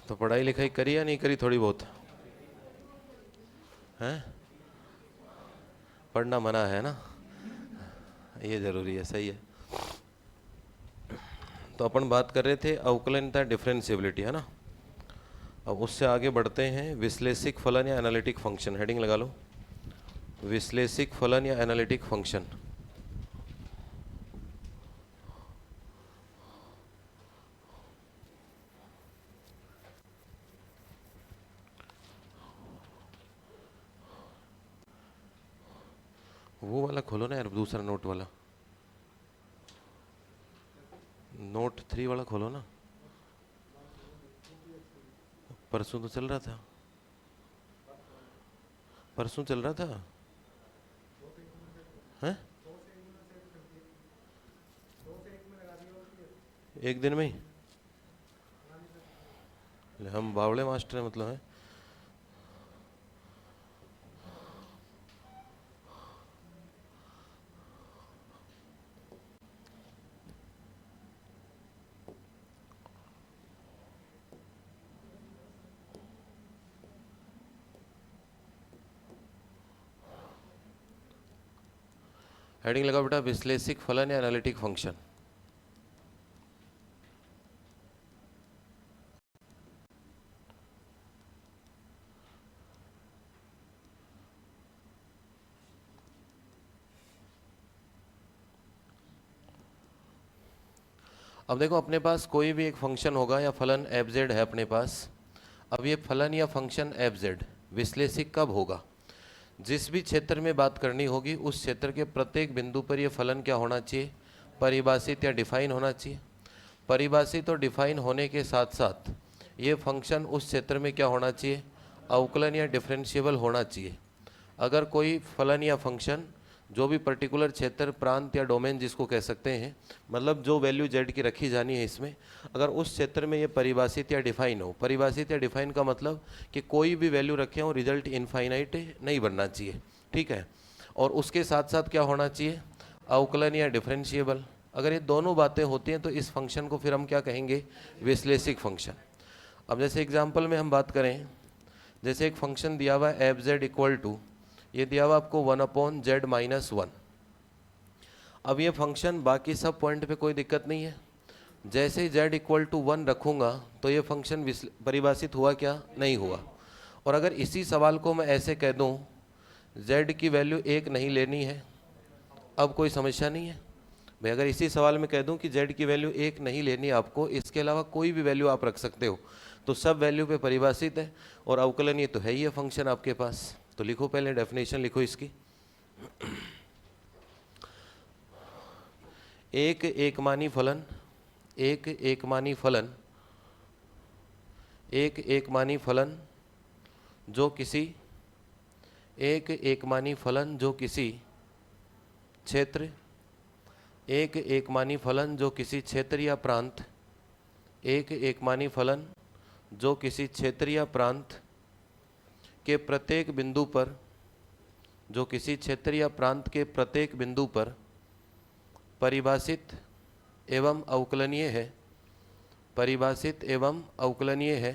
तो पढ़ाई लिखाई करी या नहीं करी? थोड़ी बहुत हैं? पढ़ना मना है ना, ये ज़रूरी है, सही है। तो अपन बात कर रहे थे अवकलनीयता डिफरेंशिएबिलिटी, है ना। अब उससे आगे बढ़ते हैं, विश्लेषिक फलन या एनालिटिक फंक्शन। हेडिंग लगा लो, विश्लेषिक फलन या एनालिटिक फंक्शन। वो वाला खोलो ना यार, दूसरा नोट वाला, नोट 3 वाला खोलो ना। परसों तो चल रहा था, परसों चल रहा था, हैं? एक दिन में ही? हम बावड़े मास्टर हैं मतलब, है। हेडिंग लगा बेटा, विश्लेषिक फलन या एनालिटिक फंक्शन। अब देखो, अपने पास कोई भी एक फंक्शन होगा या फलन एफ जेड है अपने पास। अब ये फलन या फंक्शन एफ जेड विश्लेषिक कब होगा? जिस भी क्षेत्र में बात करनी होगी उस क्षेत्र के प्रत्येक बिंदु पर यह फलन क्या होना चाहिए? परिभाषित या डिफाइन होना चाहिए। परिभाषित और डिफाइन होने के साथ साथ ये फंक्शन उस क्षेत्र में क्या होना चाहिए? अवकलन या डिफरेंशिएबल होना चाहिए। अगर कोई फलन या फंक्शन जो भी पर्टिकुलर क्षेत्र, प्रांत या डोमेन जिसको कह सकते हैं, मतलब जो वैल्यू जेड की रखी जानी है इसमें, अगर उस क्षेत्र में ये परिभाषित या डिफाइन हो। परिभाषित या डिफाइन का मतलब कि कोई भी वैल्यू रखे हो, रिजल्ट इनफाइनाइट नहीं बनना चाहिए, ठीक है। और उसके साथ साथ क्या होना चाहिए? अवकलन या डिफरेंशिएबल। अगर ये दोनों बातें होती हैं तो इस फंक्शन को फिर हम क्या कहेंगे? विश्लेषिक फंक्शन। अब जैसे एग्जाम्पल में हम बात करें, जैसे एक फंक्शन दिया हुआ है एफ जेड इक्वल टू, ये दिया हुआ आपको 1/z-1। अब ये फंक्शन बाकी सब पॉइंट पे कोई दिक्कत नहीं है। जैसे ही z इक्वल टू 1 रखूँगा तो ये फंक्शन परिभाषित हुआ क्या? नहीं हुआ। और अगर इसी सवाल को मैं ऐसे कह दूँ, z की वैल्यू 1 नहीं लेनी है, अब कोई समस्या नहीं है भाई। अगर इसी सवाल में कह दूं कि z की वैल्यू 1 नहीं लेनी आपको, इसके अलावा कोई भी वैल्यू आप रख सकते हो, तो सब वैल्यू पे परिभाषित है और अवकलन ये तो है ही है फंक्शन आपके पास। तो लिखो, पहले डेफिनेशन लिखो इसकी। एक एकमानी फलन, एक एकमानी फलन, एक एकमानी फलन जो किसी, एक एकमानी फलन जो किसी क्षेत्र, एक एकमानी फलन जो किसी क्षेत्र या प्रांत, एक एकमानी फलन जो किसी क्षेत्र या प्रांत के प्रत्येक बिंदु पर, जो किसी क्षेत्र या प्रांत के प्रत्येक बिंदु पर परिभाषित एवं अवकलनीय है, परिभाषित एवं अवकलनीय है।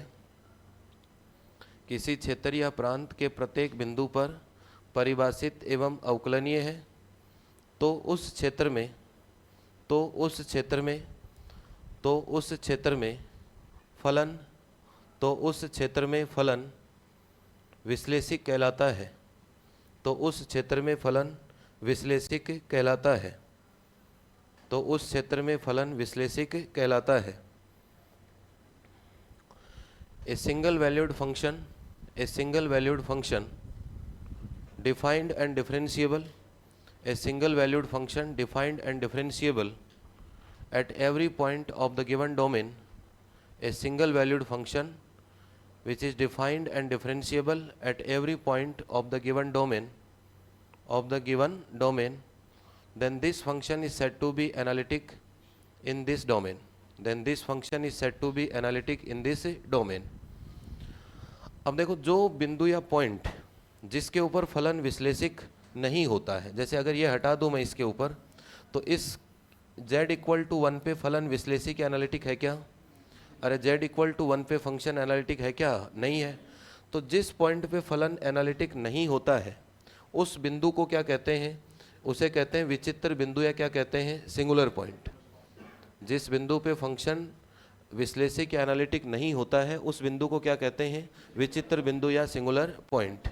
किसी क्षेत्र या प्रांत के प्रत्येक बिंदु पर परिभाषित एवं अवकलनीय है, तो उस क्षेत्र में, तो उस क्षेत्र में, तो उस क्षेत्र में फलन, तो उस क्षेत्र में फलन विश्लेषिक कहलाता है। तो उस क्षेत्र में फलन विश्लेषिक कहलाता है। तो उस क्षेत्र में फलन विश्लेषिक कहलाता है। A single valued function, a single valued function defined and differentiable, a single valued function defined and differentiable at every point of the given domain, a single valued function which is defined and differentiable at every point of the given domain, then this function is said to be analytic in this domain, then this function is said to be analytic in this domain. अब देखो, जो बिंदु या point जिसके ऊपर फलन विश्लेषिक नहीं होता है, जैसे अगर ये हटा दूं मैं इसके ऊपर, तो इस z इक्वल टू 1 पे फलन विश्लेषिक या एनालिटिक है क्या? अरे z इक्वल टू 1 पे फंक्शन एनालिटिक है क्या? नहीं है। तो जिस पॉइंट पे फलन एनालिटिक नहीं होता है उस बिंदु को क्या कहते हैं? उसे कहते हैं विचित्र बिंदु, या क्या कहते हैं? Singular point. जिस बिंदु पे फंक्शन विश्लेषिक या एनालिटिक नहीं होता है उस बिंदु को क्या कहते हैं? विचित्र बिंदु या सिंगुलर पॉइंट।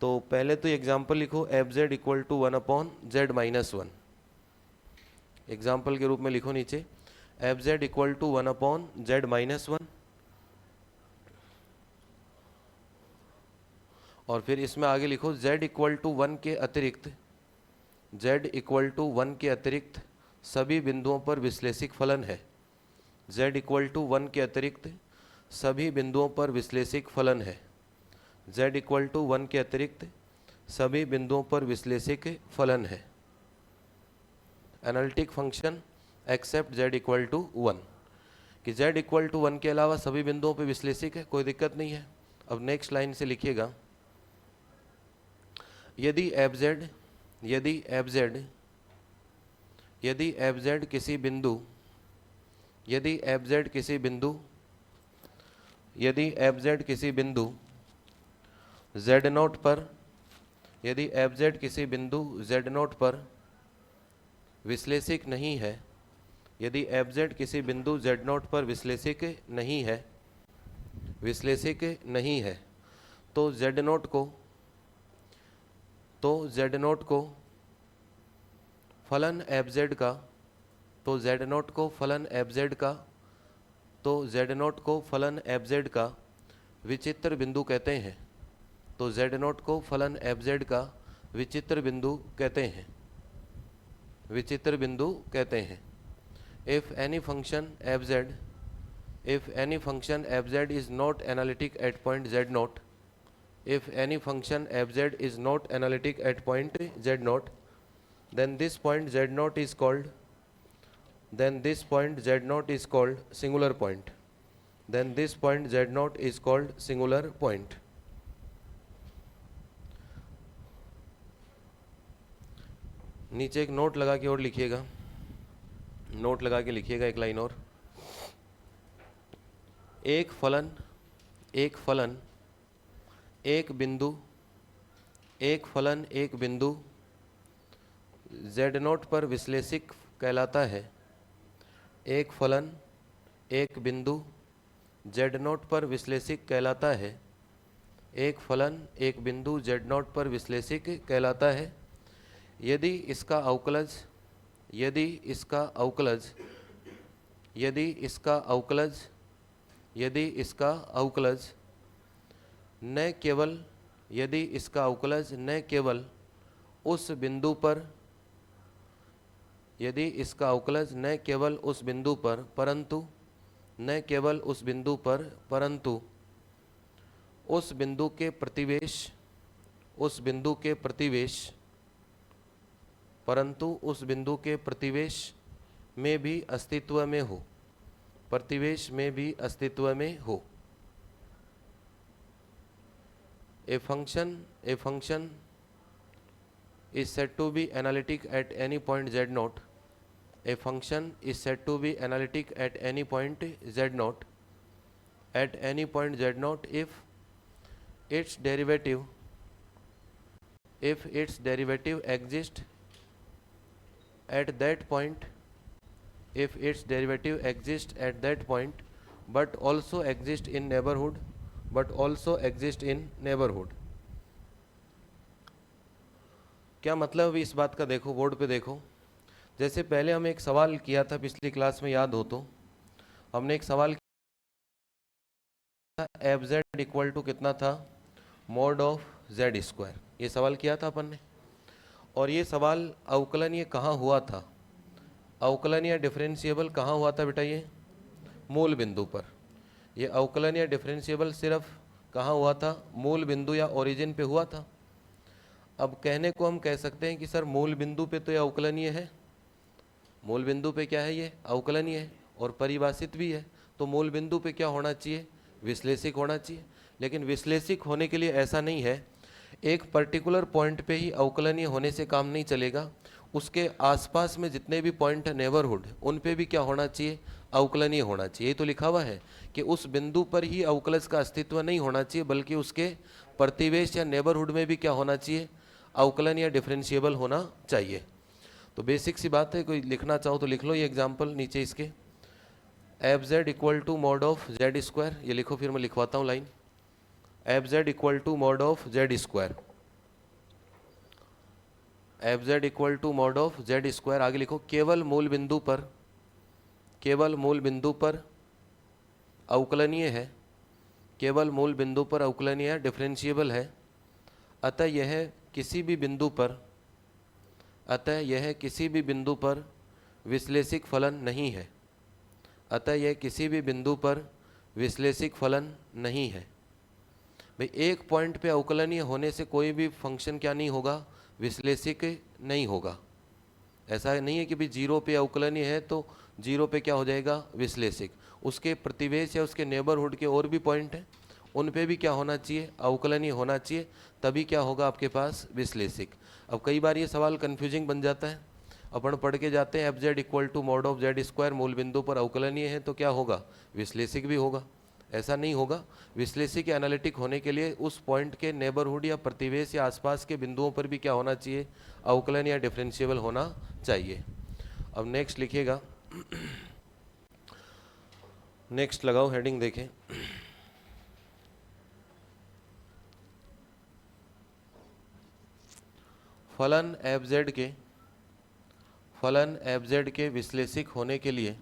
तो पहले तो एग्जाम्पल लिखो, f z equal to 1/z-1। Example के रूप में लिखो नीचे, F z equal to 1/z-1। और फिर इसमें आगे लिखो z इक्वल टू 1 के अतिरिक्त, z इक्वल टू 1 के अतिरिक्त सभी बिंदुओं पर विश्लेषिक फलन है। z इक्वल टू 1 के अतिरिक्त सभी बिंदुओं पर विश्लेषिक फलन है। z इक्वल टू 1 के अतिरिक्त सभी बिंदुओं पर विश्लेषिक फलन है। Analytic function except z equal to 1, कि z इक्वल टू 1 के अलावा सभी बिंदुओं पर विश्लेषिक है, कोई दिक्कत नहीं है। अब नेक्स्ट लाइन से लिखिएगा, यदि एफ जेड किसी बिंदु z नोट पर, यदि एफ जेड किसी बिंदु z नोट पर विश्लेषिक नहीं है, यदि एफ जेड किसी बिंदु z नोट पर विश्लेषिक नहीं है, तो z नोट को फलन एफ जेड का, तो z नोट को फलन एफ जेड का विचित्र बिंदु कहते हैं। तो z नोट को फलन एफ जेड का विचित्र बिंदु कहते हैं। If any function f z is not analytic at point z naught, if any function f z is not analytic at point z naught, then this point z naught is called singular point. नीचे एक note लगा के और लिखिएगा, एक line और, एक फलन एक बिंदु z नोट पर विश्लेषिक कहलाता है। एक फलन एक बिंदु z नोट पर विश्लेषिक कहलाता है। एक फलन एक बिंदु z नोट पर विश्लेषिक कहलाता है यदि इसका अवकलज न केवल उस बिंदु पर, परंतु उस बिंदु के प्रतिवेश में भी अस्तित्व में हो। A function is said to be analytic at any point z naught. A function is said to be analytic at any point z naught. At any point z naught if its derivative exists at that point, but also exists in neighborhood. क्या मतलब अभी इस बात का देखो, board पे देखो। जैसे पहले हम एक सवाल किया था पिछली क्लास में, याद हो तो हमने एक सवाल किया था, एफ जेड इक्वल टू कितना था? Mod of z square. ये सवाल किया था अपन ने, और ये सवाल अवकलन ये कहाँ हुआ था? अवकलन या डिफरेंशिएबल कहाँ हुआ था बेटा? ये मूल बिंदु पर। ये अवकलन या डिफरेंशिएबल सिर्फ कहाँ हुआ था? मूल बिंदु या ओरिजिन पे हुआ था। अब कहने को हम कह सकते हैं कि सर मूल बिंदु पे तो ये अवकलनीय है, मूल बिंदु पे क्या है? ये अवकलनीय है और परिभाषित भी है। तो मूल बिंदु पे क्या होना चाहिए? विश्लेषिक होना चाहिए। लेकिन विश्लेषिक होने के लिए ऐसा नहीं है, एक पर्टिकुलर पॉइंट पे ही अवकलनीय होने से काम नहीं चलेगा। उसके आसपास में जितने भी पॉइंट है नेबरहुड, उन पे भी क्या होना चाहिए? अवकलनीय होना चाहिए। ये तो लिखा हुआ है कि उस बिंदु पर ही अवकलज का अस्तित्व नहीं होना चाहिए, बल्कि उसके प्रतिवेश या नेबरहुड में भी क्या होना चाहिए, अवकलन या डिफरेंशिएबल होना चाहिए। तो बेसिक सी बात है, कोई लिखना चाहो तो लिख लो ये एग्जाम्पल नीचे इसके, f z equal to mod of z square, ये लिखो फिर मैं लिखवाता हूँ line, f z equal to mod of z square, f z equal to mod of z square, आगे लिखो केवल मूल बिंदु पर, केवल मूल बिंदु पर अवकलनीय है, केवल मूल बिंदु पर अवकलनीय है, डिफरेंशिएबल है, अतः यह किसी भी बिंदु पर, अतः यह किसी भी बिंदु पर विश्लेषिक फलन नहीं है, अतः यह किसी भी बिंदु पर विश्लेषिक फलन नहीं है। भाई एक पॉइंट पे अवकलनीय होने से कोई भी फंक्शन क्या नहीं होगा, विश्लेषिक नहीं होगा। ऐसा नहीं है कि भाई जीरो पे अवकलनीय है तो जीरो पे क्या हो जाएगा, विश्लेषिक। उसके प्रतिवेश या उसके नेबरहुड के और भी पॉइंट हैं, उन पे भी क्या होना चाहिए, अवकलनीय होना चाहिए, तभी क्या होगा आपके पास, विश्लेषिक। अब कई बार ये सवाल कन्फ्यूजिंग बन जाता है, अपन पढ़ के जाते हैं f z equal to mod of z square मूल बिंदु पर अवकलनीय है तो क्या होगा, विश्लेषिक भी होगा। ऐसा नहीं होगा। विश्लेषिक या एनालिटिक होने के लिए उस पॉइंट के नेबरहुड या प्रतिवेश या आसपास के बिंदुओं पर भी क्या होना चाहिए, अवकलन या डिफरेंशिएबल होना चाहिए। अब नेक्स्ट लिखिएगा, नेक्स्ट लगाओ हेडिंग देखें, फलन एफ जेड के, फलन एफ जेड के विश्लेषिक होने के लिए,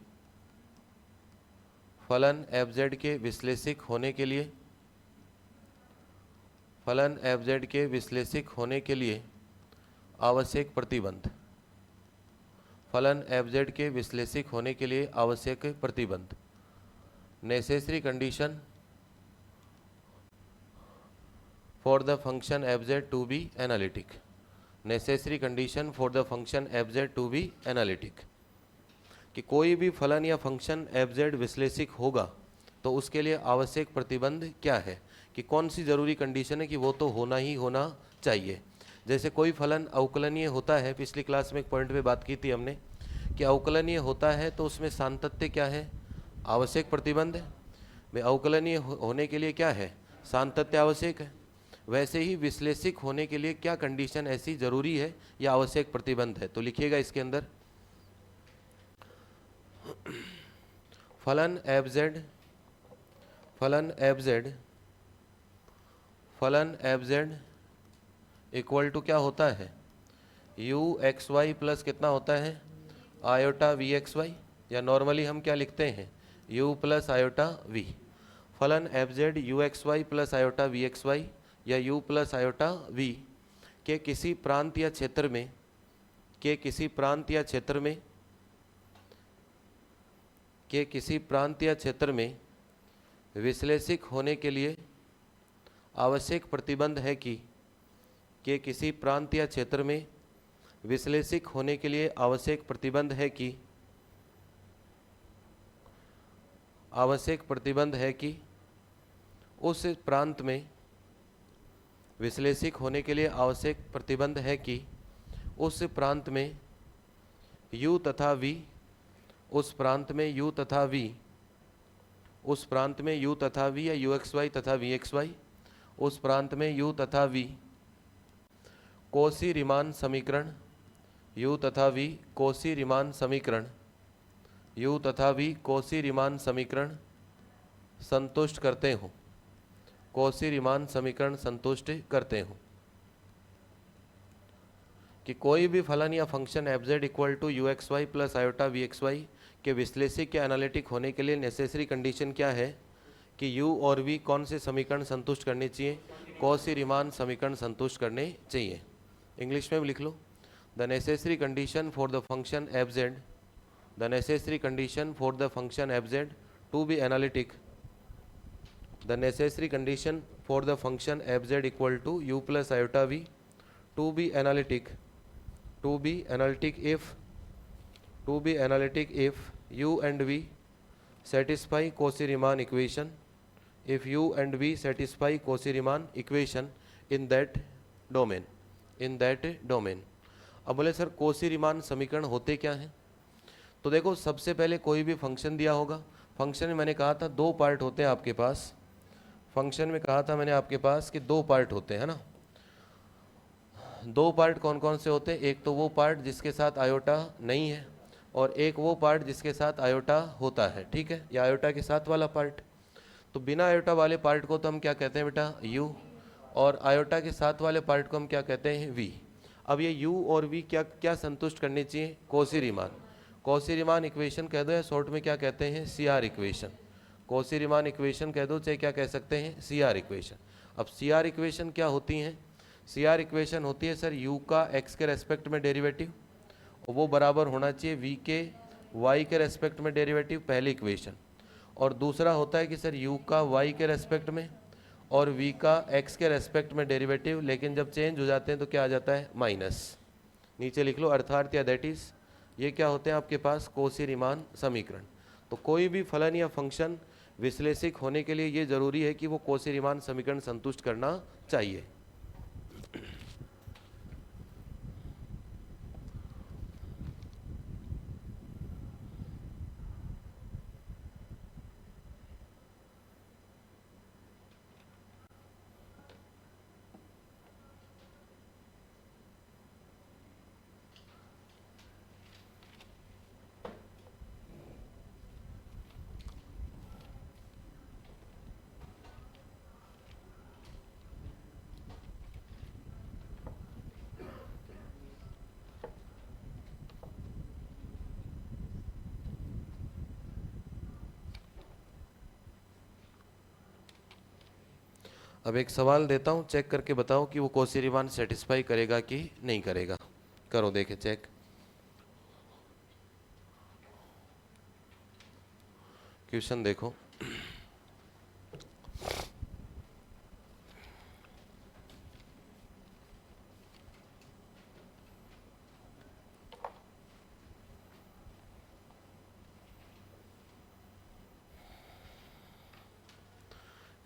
फलन एफ जेड के विश्लेषिक होने के लिए, फलन एफ जेड के विश्लेषिक होने के लिए आवश्यक प्रतिबंध, फलन एफ जेड के विश्लेषिक होने के लिए आवश्यक प्रतिबंध, necessary condition for the function f z to be analytic, necessary condition for the function f z to be analytic, कि कोई भी फलन या फंक्शन एफ जेड विश्लेषिक होगा तो उसके लिए आवश्यक प्रतिबंध क्या है, कि कौन सी ज़रूरी कंडीशन है कि वो तो होना ही होना चाहिए। जैसे कोई फलन अवकलनीय होता है, पिछली क्लास में एक पॉइंट पे बात की थी हमने कि अवकलनीय होता है तो उसमें सातत्य क्या है, आवश्यक प्रतिबंध है। भाई अवकलनीय होने के लिए क्या है, सातत्य आवश्यक है। वैसे ही विश्लेषिक होने के लिए क्या कंडीशन ऐसी जरूरी है या आवश्यक प्रतिबंध है, तो लिखिएगा इसके अंदर, फलन एफ जेड, फलन एफ जेड, फलन एफ जेड इक्वल टू क्या होता है, यू एक्स वाई प्लस कितना होता है, आयोटा वी एक्स वाई, या नॉर्मली हम क्या लिखते हैं, यू प्लस आयोटा वी। फलन f z u x y plus iota v x y या u प्लस आयोटा v के किसी प्रांत या क्षेत्र में, के किसी प्रांत या क्षेत्र में, के किसी प्रांत या क्षेत्र में विश्लेषिक होने के लिए आवश्यक प्रतिबंध है कि, के किसी प्रांत या क्षेत्र में विश्लेषिक होने के लिए आवश्यक प्रतिबंध है कि, आवश्यक प्रतिबंध है कि उस प्रांत में, विश्लेषिक होने के लिए आवश्यक प्रतिबंध है कि उस प्रांत में u तथा v, उस प्रांत में u तथा v, उस प्रांत में u तथा v या u एक्स वाई तथा v एक्स वाई, उस प्रांत में u तथा v कौशी रीमान समीकरण, u तथा v कौशी रीमान समीकरण, u तथा v कौशी रीमान समीकरण संतुष्ट करते हों, कौशी रीमान समीकरण संतुष्ट करते हों। कि कोई भी फलन या function f z equal to u x y plus iota v x y के विश्लेषिक या एनालिटिक होने के लिए नेसेसरी कंडीशन क्या है, कि u और v कौन से समीकरण संतुष्ट करने चाहिए, कौशी रीमान समीकरण संतुष्ट करने चाहिए। इंग्लिश में भी लिख लो, the necessary condition for the function f z, the necessary condition for the function f z to be analytic, the necessary condition for the function f z equal to u plus iota v to be analytic, to be analytic if, to be analytic if u and v satisfy Cauchy-Riemann equation, if u and v satisfy Cauchy-Riemann equation in that domain, in that domain। अब बोले sir Cauchy-Riemann समीकरण होते क्या हैं, तो देखो सबसे पहले कोई भी फंक्शन दिया होगा, फंक्शन में मैंने कहा था दो पार्ट होते हैं आपके पास, फंक्शन में कहा था मैंने आपके पास कि दो पार्ट होते हैं ना। दो पार्ट कौन कौन से होते हैं? एक तो वो पार्ट जिसके साथ आयोटा नहीं है, और एक वो पार्ट जिसके साथ आयोटा होता है, ठीक है, या आयोटा के साथ वाला पार्ट। तो बिना आयोटा वाले पार्ट को तो हम क्या कहते हैं बेटा? यू, और आयोटा के साथ वाले पार्ट को हम क्या कहते हैं? वी। अब ये यू और वी क्या क्या संतुष्ट करनी चाहिए? Cauchy Riemann. Cauchy Riemann equation कह दो, या शॉर्ट में क्या कहते हैं? C R equation. Cauchy Riemann equation कह दो, चाहे क्या कह सकते हैं? C R equation. अब सी आर इक्वेशन क्या होती हैं? सी आर इक्वेशन होती है सर यू का एक्स के रेस्पेक्ट में डेरिवेटिव, और वो बराबर होना चाहिए वी के वाई के रेस्पेक्ट में डेरिवेटिव, पहली इक्वेशन। और दूसरा होता है कि सर यू का वाई के रेस्पेक्ट में और वी का एक्स के रेस्पेक्ट में डेरिवेटिव, लेकिन जब चेंज हो जाते हैं तो क्या आ जाता है? माइनस। नीचे लिख लो अर्थात या दैट इज, ये क्या होते हैं आपके पास? कॉची रीमान समीकरण। तो कोई भी फलन या फंक्शन विश्लेषिक होने के लिए ये जरूरी है कि वो कॉची रीमान समीकरण संतुष्ट करना चाहिए। अब एक सवाल देता हूँ, चेक करके बताओ कि वो कॉची रीमान सेटिस्फाई करेगा कि नहीं करेगा। करो देखे चेक। क्वेश्चन देखो,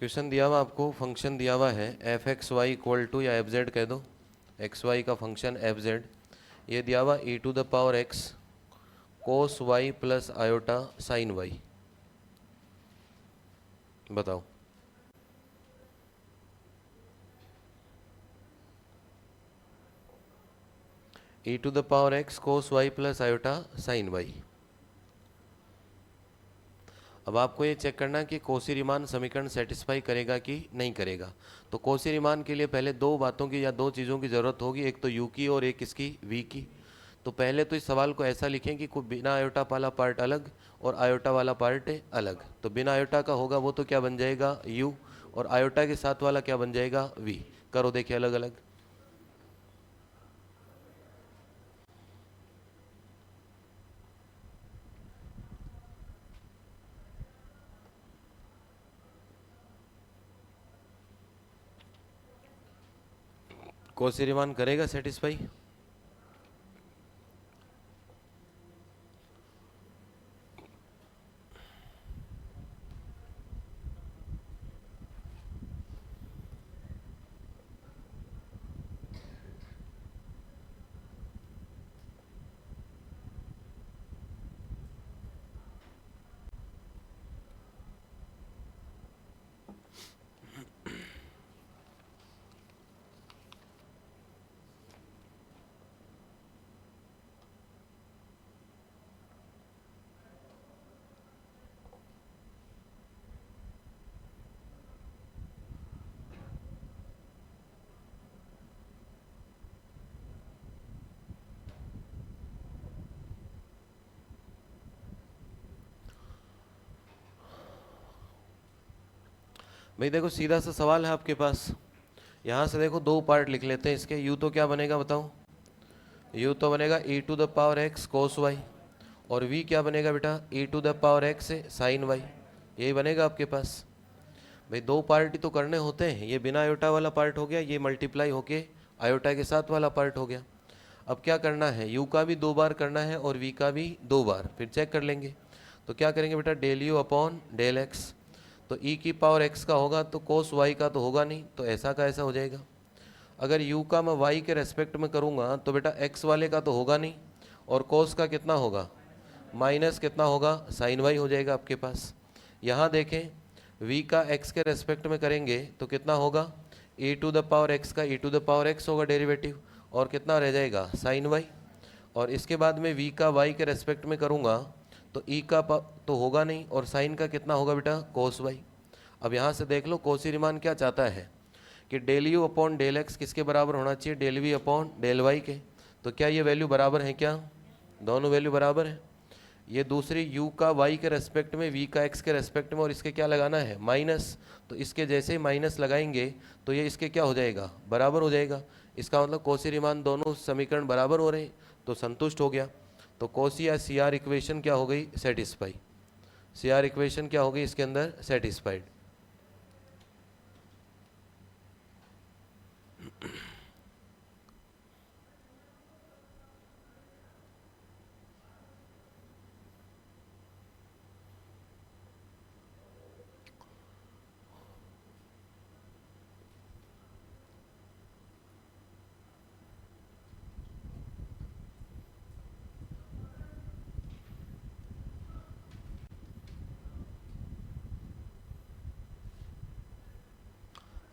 क्वेश्चन दिया हुआ आपको, फंक्शन दिया हुआ है f x y equal to, या एफ जेड कह दो, एक्स वाई का फंक्शन एफ जेड, ये दिया हुआ e to the power x cos y plus iota sine y. बताओ। E to the power x cos y plus iota sine y. अब आपको ये चेक करना है कि कॉची रीमान समीकरण सेटिस्फाई करेगा कि नहीं करेगा। तो कॉची रीमान के लिए पहले दो बातों की या दो चीज़ों की ज़रूरत होगी, एक तो यू की और एक इसकी वी की। तो पहले तो इस सवाल को ऐसा लिखें कि कोई बिना आयोटा वाला पार्ट अलग और आयोटा वाला पार्ट अलग। तो बिना आयोटा का होगा वो तो क्या बन जाएगा? यू, और आयोटा के साथ वाला क्या बन जाएगा? वी। करो देखिए अलग अलग। कॉची रीमान करेगा सेटिस्फाई? भाई देखो सीधा सा सवाल है आपके पास, यहाँ से देखो दो पार्ट लिख लेते हैं इसके। यू तो क्या बनेगा बताओ? यू तो बनेगा e to the power x cos y, और वी क्या बनेगा बेटा? E to the power x sine y. यही बनेगा आपके पास। भाई दो पार्ट ही तो करने होते हैं, ये बिना आयोटा वाला पार्ट हो गया, ये मल्टीप्लाई होके आयोटा के साथ वाला पार्ट हो गया। अब क्या करना है? यू का भी दो बार करना है और वी का भी दो बार, फिर चेक कर लेंगे। तो क्या करेंगे बेटा? Del u upon del x. तो ई की पावर एक्स का होगा तो कोस वाई का तो होगा नहीं, तो ऐसा का ऐसा हो जाएगा। अगर यू का मैं वाई के रेस्पेक्ट में करूँगा तो बेटा एक्स वाले का तो होगा नहीं, और कोस का कितना होगा? माइनस कितना होगा, साइन वाई हो जाएगा आपके पास। यहाँ देखें v का x के रेस्पेक्ट में करेंगे तो कितना होगा, e to the power x का e to the power x होगा डेरिवेटिव, और कितना रह जाएगा, साइन y। और इसके बाद में v का y के रेस्पेक्ट में करूँगा तो e का तो होगा नहीं, और साइन का कितना होगा बेटा, कोस y। अब यहाँ से देख लो कोसी रीमान क्या चाहता है कि del u upon del x किसके बराबर होना चाहिए, del v upon del y के। तो क्या ये वैल्यू बराबर है, क्या दोनों वैल्यू बराबर है। ये दूसरी u का y के रेस्पेक्ट में, v का x के रेस्पेक्ट में, और इसके क्या लगाना है, माइनस। तो इसके जैसे ही माइनस लगाएंगे तो ये इसके क्या हो जाएगा, बराबर हो जाएगा। इसका मतलब कोसी रीमान दोनों समीकरण बराबर हो रहे हैं, तो संतुष्ट हो गया। तो कोसी या सी आर इक्वेशन क्या हो गई, सेटिस्फाई। सी आर इक्वेशन क्या हो गई इसके अंदर, सेटिस्फाइड।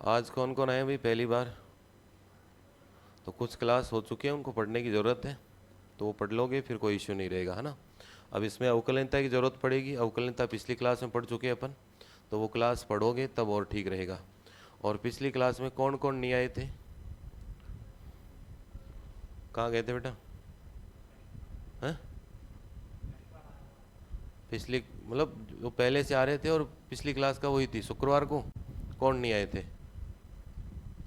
आज कौन कौन आए भाई पहली बार, तो कुछ क्लास हो चुके हैं, उनको पढ़ने की ज़रूरत है, तो वो पढ़ लोगे फिर कोई इश्यू नहीं रहेगा, है ना। अब इसमें अवकलनीयता की ज़रूरत पड़ेगी, अवकलनीयता पिछली क्लास में पढ़ चुके हैं अपन, तो वो क्लास पढ़ोगे तब और ठीक रहेगा। और पिछली क्लास में कौन कौन नहीं आए थे, कहाँ गए थे बेटा, हैं पिछली मतलब जो पहले से आ रहे थे, और पिछली क्लास का वही थी शुक्रवार को, कौन नहीं आए थे,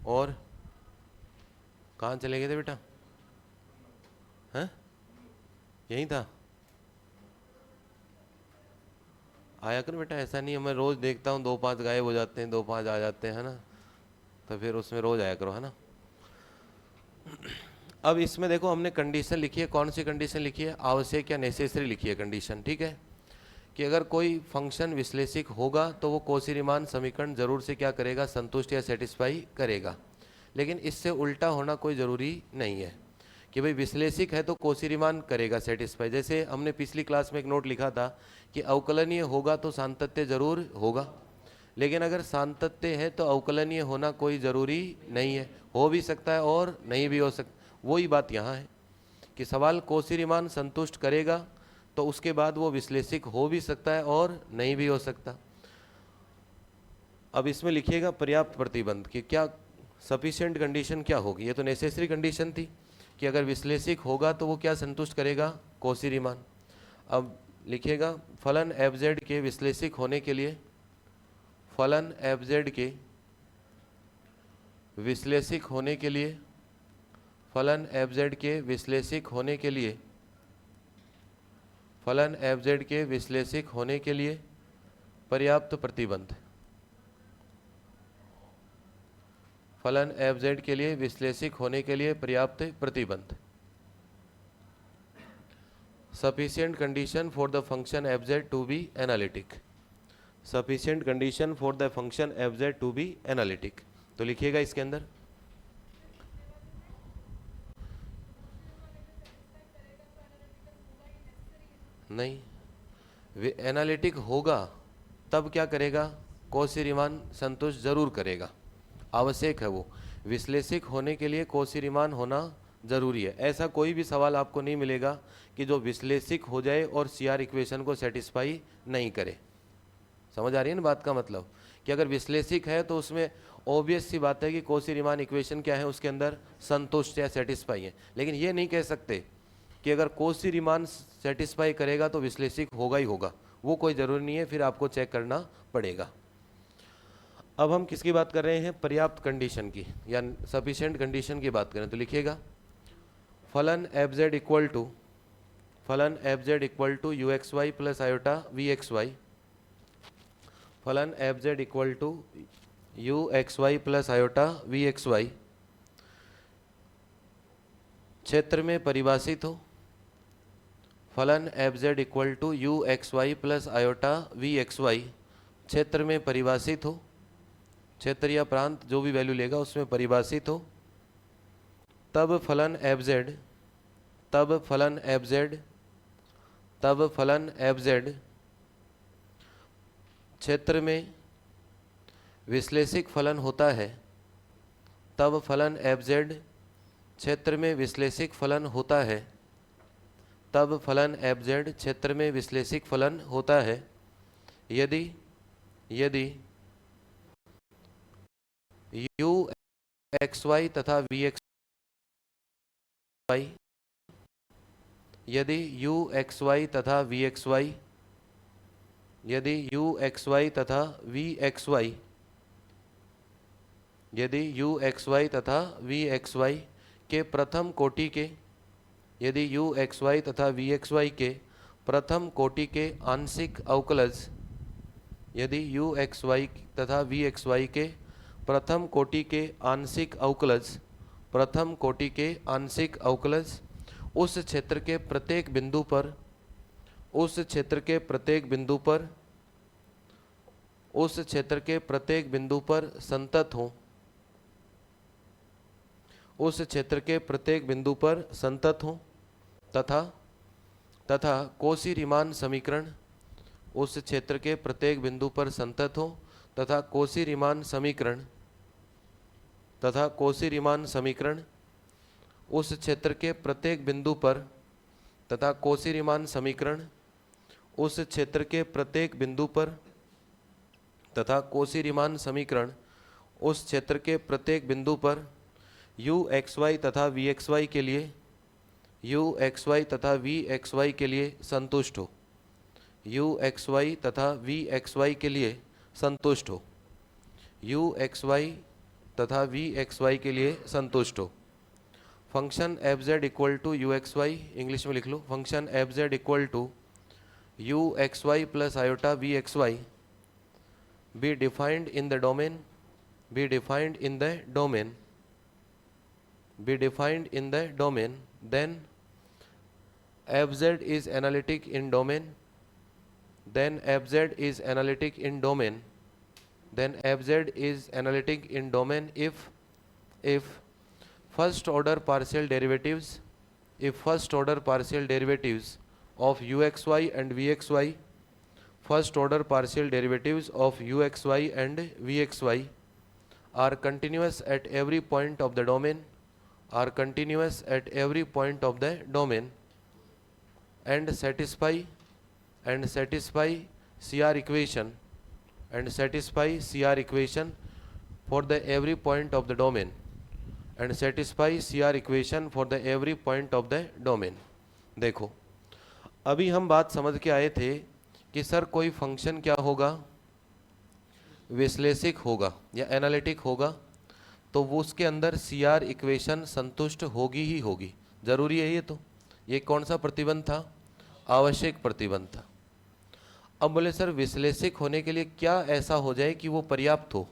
और कहाँ चले गए थे बेटा, हैं यहीं था, आया करो बेटा, ऐसा नहीं है मैं रोज़ देखता हूँ 2-5 गायब हो जाते हैं, 2-5 आ जाते हैं, है ना, तो फिर उसमें रोज़ आया करो, है ना। अब इसमें देखो हमने कंडीशन लिखी है, कौन सी कंडीशन लिखी है, आवश्यक या नेसेसरी लिखी है कंडीशन, ठीक है, कि अगर कोई फंक्शन विश्लेषिक होगा तो वो कोसी रीमान समीकरण जरूर से क्या करेगा, संतुष्ट या सेटिस्फाई करेगा। लेकिन इससे उल्टा होना कोई ज़रूरी नहीं है कि भाई विश्लेषिक है तो कोसी रीमान करेगा सेटिस्फाई। जैसे हमने पिछली क्लास में एक नोट लिखा था कि अवकलनीय होगा तो सातत्य जरूर होगा, लेकिन अगर सातत्य है तो अवकलनीय होना कोई ज़रूरी नहीं है, हो भी सकता है और नहीं भी हो सकता। वही बात यहाँ है कि सवाल कोसी रीमान संतुष्ट करेगा तो उसके बाद वो विश्लेषिक हो भी सकता है और नहीं भी हो सकता। अब इसमें लिखिएगा पर्याप्त प्रतिबंध कि क्या सफिशिएंट कंडीशन क्या होगी, ये तो नेसेसरी कंडीशन थी कि अगर विश्लेषिक होगा तो वो क्या संतुष्ट करेगा, कोसी रीमान। अब लिखिएगा फलन एफ जेड के विश्लेषिक होने के लिए, फलन एफ जेड के विश्लेषिक होने के लिए, फलन एफ जेड के विश्लेषिक होने के लिए, फलन एफ जेड के विश्लेषिक होने के लिए पर्याप्त प्रतिबंध, फलन एफ जेड के लिए विश्लेषिक होने के लिए पर्याप्त प्रतिबंध। Sufficient condition for the function fz to be analytic, sufficient condition for the function fz to be analytic। तो लिखिएगा इसके अंदर, नहीं एनालिटिक होगा तब क्या करेगा, कोसी रीमान संतुष्ट जरूर करेगा, आवश्यक है वो, विश्लेषिक होने के लिए कोसी रीमान होना ज़रूरी है। ऐसा कोई भी सवाल आपको नहीं मिलेगा कि जो विश्लेषिक हो जाए और सीआर इक्वेशन को सेटिस्फाई नहीं करे। समझ आ रही है ना बात का मतलब, कि अगर विश्लेषिक है तो उसमें ऑब्वियस सी बात है कि कोसी रीमान इक्वेशन क्या है, उसके अंदर संतुष्ट या सेटिस्फाई है। लेकिन ये नहीं कह सकते कि अगर कोसी रीमान सेटिस्फाई करेगा तो विश्लेषिक होगा ही होगा, वो कोई ज़रूरी नहीं है, फिर आपको चेक करना पड़ेगा। अब हम किसकी बात कर रहे हैं, पर्याप्त कंडीशन की या सफिशिएंट कंडीशन की बात करें तो लिखिएगा फलन एफ जेड इक्वल टू, फलन f z equal to u x y plus iota v x y, फलन f z equal to u x y plus iota v x y क्षेत्र में परिभाषित हो, फलन f z equal to u x y plus iota v x y क्षेत्र में परिभाषित हो, क्षेत्र या प्रांत जो भी वैल्यू लेगा उसमें परिभाषित हो, तब फलन एफ जेड, तब फलन एफ जेड, तब फलन एफ क्षेत्र में विश्लेषिक फलन होता है, तब फलन एफ क्षेत्र में विश्लेषिक फलन होता है, तब फलन एफ क्षेत्र में विश्लेषिक फलन होता है यदि यू एक्स वाई तथा वी एक्स वाई, यदि यू एक्स वाई तथा वी एक्स वाई, यदि यू एक्स वाई तथा वी एक्स वाई, यदि यू एक्स वाई तथा वी एक्स वाई के प्रथम कोटि के, यदि यू एक्स वाई तथा वी एक्स वाई के प्रथम कोटि के आंशिक अवकलज, यदि यू एक्स वाई तथा वी एक्स वाई के प्रथम कोटि के आंशिक अवकलज, प्रथम कोटि के आंशिक अवकलज उस क्षेत्र के प्रत्येक बिंदु पर, उस क्षेत्र के प्रत्येक बिंदु पर, उस क्षेत्र के प्रत्येक बिंदु पर संतत हों, उस क्षेत्र के प्रत्येक बिंदु पर संतत हों तथा कोशी-रीमान समीकरण, उस क्षेत्र के प्रत्येक बिंदु पर संतत हो तथा कोशी-रीमान समीकरण, तथा कोशी-रीमान समीकरण उस क्षेत्र के प्रत्येक बिंदु पर, तथा कोशी-रीमान समीकरण उस क्षेत्र के प्रत्येक बिंदु पर, तथा कोशी-रीमान समीकरण उस क्षेत्र के प्रत्येक बिंदु पर यू एक्स वाई तथा वी एक्स वाई के लिए, यू एक्स वाई तथा वी एक्स वाई के लिए संतुष्ट हो, यू एक्स वाई तथा वी एक्स वाई के लिए संतुष्ट हो, यू एक्स वाई तथा वी एक्स वाई के लिए संतुष्ट हो। Function f z equal to u x y, English में लिख लो, function f z equal to u x y plus iota v x Y be defined in the domain, be defined in the domain, be defined in the domain, then fz is analytic in domain, then fz is analytic in domain, then fz is analytic in domain if first order partial derivatives, if first order partial derivatives of uxy and vxy, first order partial derivatives of uxy and vxy are continuous at every point of the domain, are continuous at every point of the domain and satisfy CR equation, and satisfy CR equation for the every point of the domain, and satisfy CR equation for the every point of the domain। देखो अभी हम बात समझ के आए थे कि sir कोई फंक्शन क्या होगा, विश्लेषिक होगा या एनालिटिक होगा, तो वो उसके अंदर CR इक्वेशन संतुष्ट होगी ही होगी, जरूरी है ये। तो ये कौन सा प्रतिबंध था, आवश्यक प्रतिबंध था। अब बोले सर विश्लेषिक होने के लिए क्या ऐसा हो जाए कि वो पर्याप्त हो,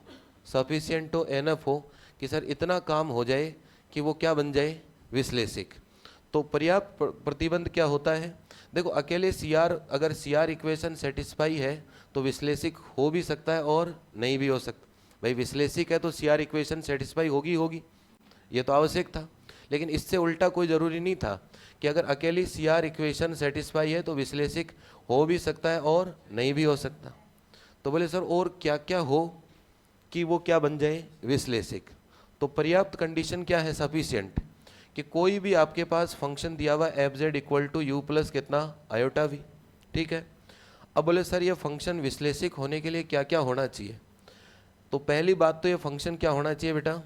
सफिशिएंट हो, एनफ हो, कि सर इतना काम हो जाए कि वो क्या बन जाए, विश्लेषिक। तो पर्याप्त प्रतिबंध क्या होता है, देखो अकेले CR, अगर CR इक्वेशन सेटिस्फाई है तो विश्लेषिक हो भी सकता है और नहीं भी हो सकता। भाई विश्लेषिक है तो CR इक्वेशन सेटिस्फाई होगी होगी, ये तो आवश्यक था। लेकिन इससे उल्टा कोई ज़रूरी नहीं था कि अगर अकेली CR इक्वेशन सेटिस्फाई है तो विश्लेषिक हो भी सकता है और नहीं भी हो सकता। तो बोले सर और क्या क्या हो कि वो क्या बन जाए, विश्लेषिक। तो पर्याप्त कंडीशन क्या है, सफिशिएंट, कि कोई भी आपके पास फंक्शन दिया हुआ f z equal to u plus कितना, आयोटा वी, ठीक है। अब बोले सर ये फंक्शन विश्लेषिक होने के लिए क्या क्या होना चाहिए। तो पहली बात तो ये फंक्शन क्या होना चाहिए बेटा,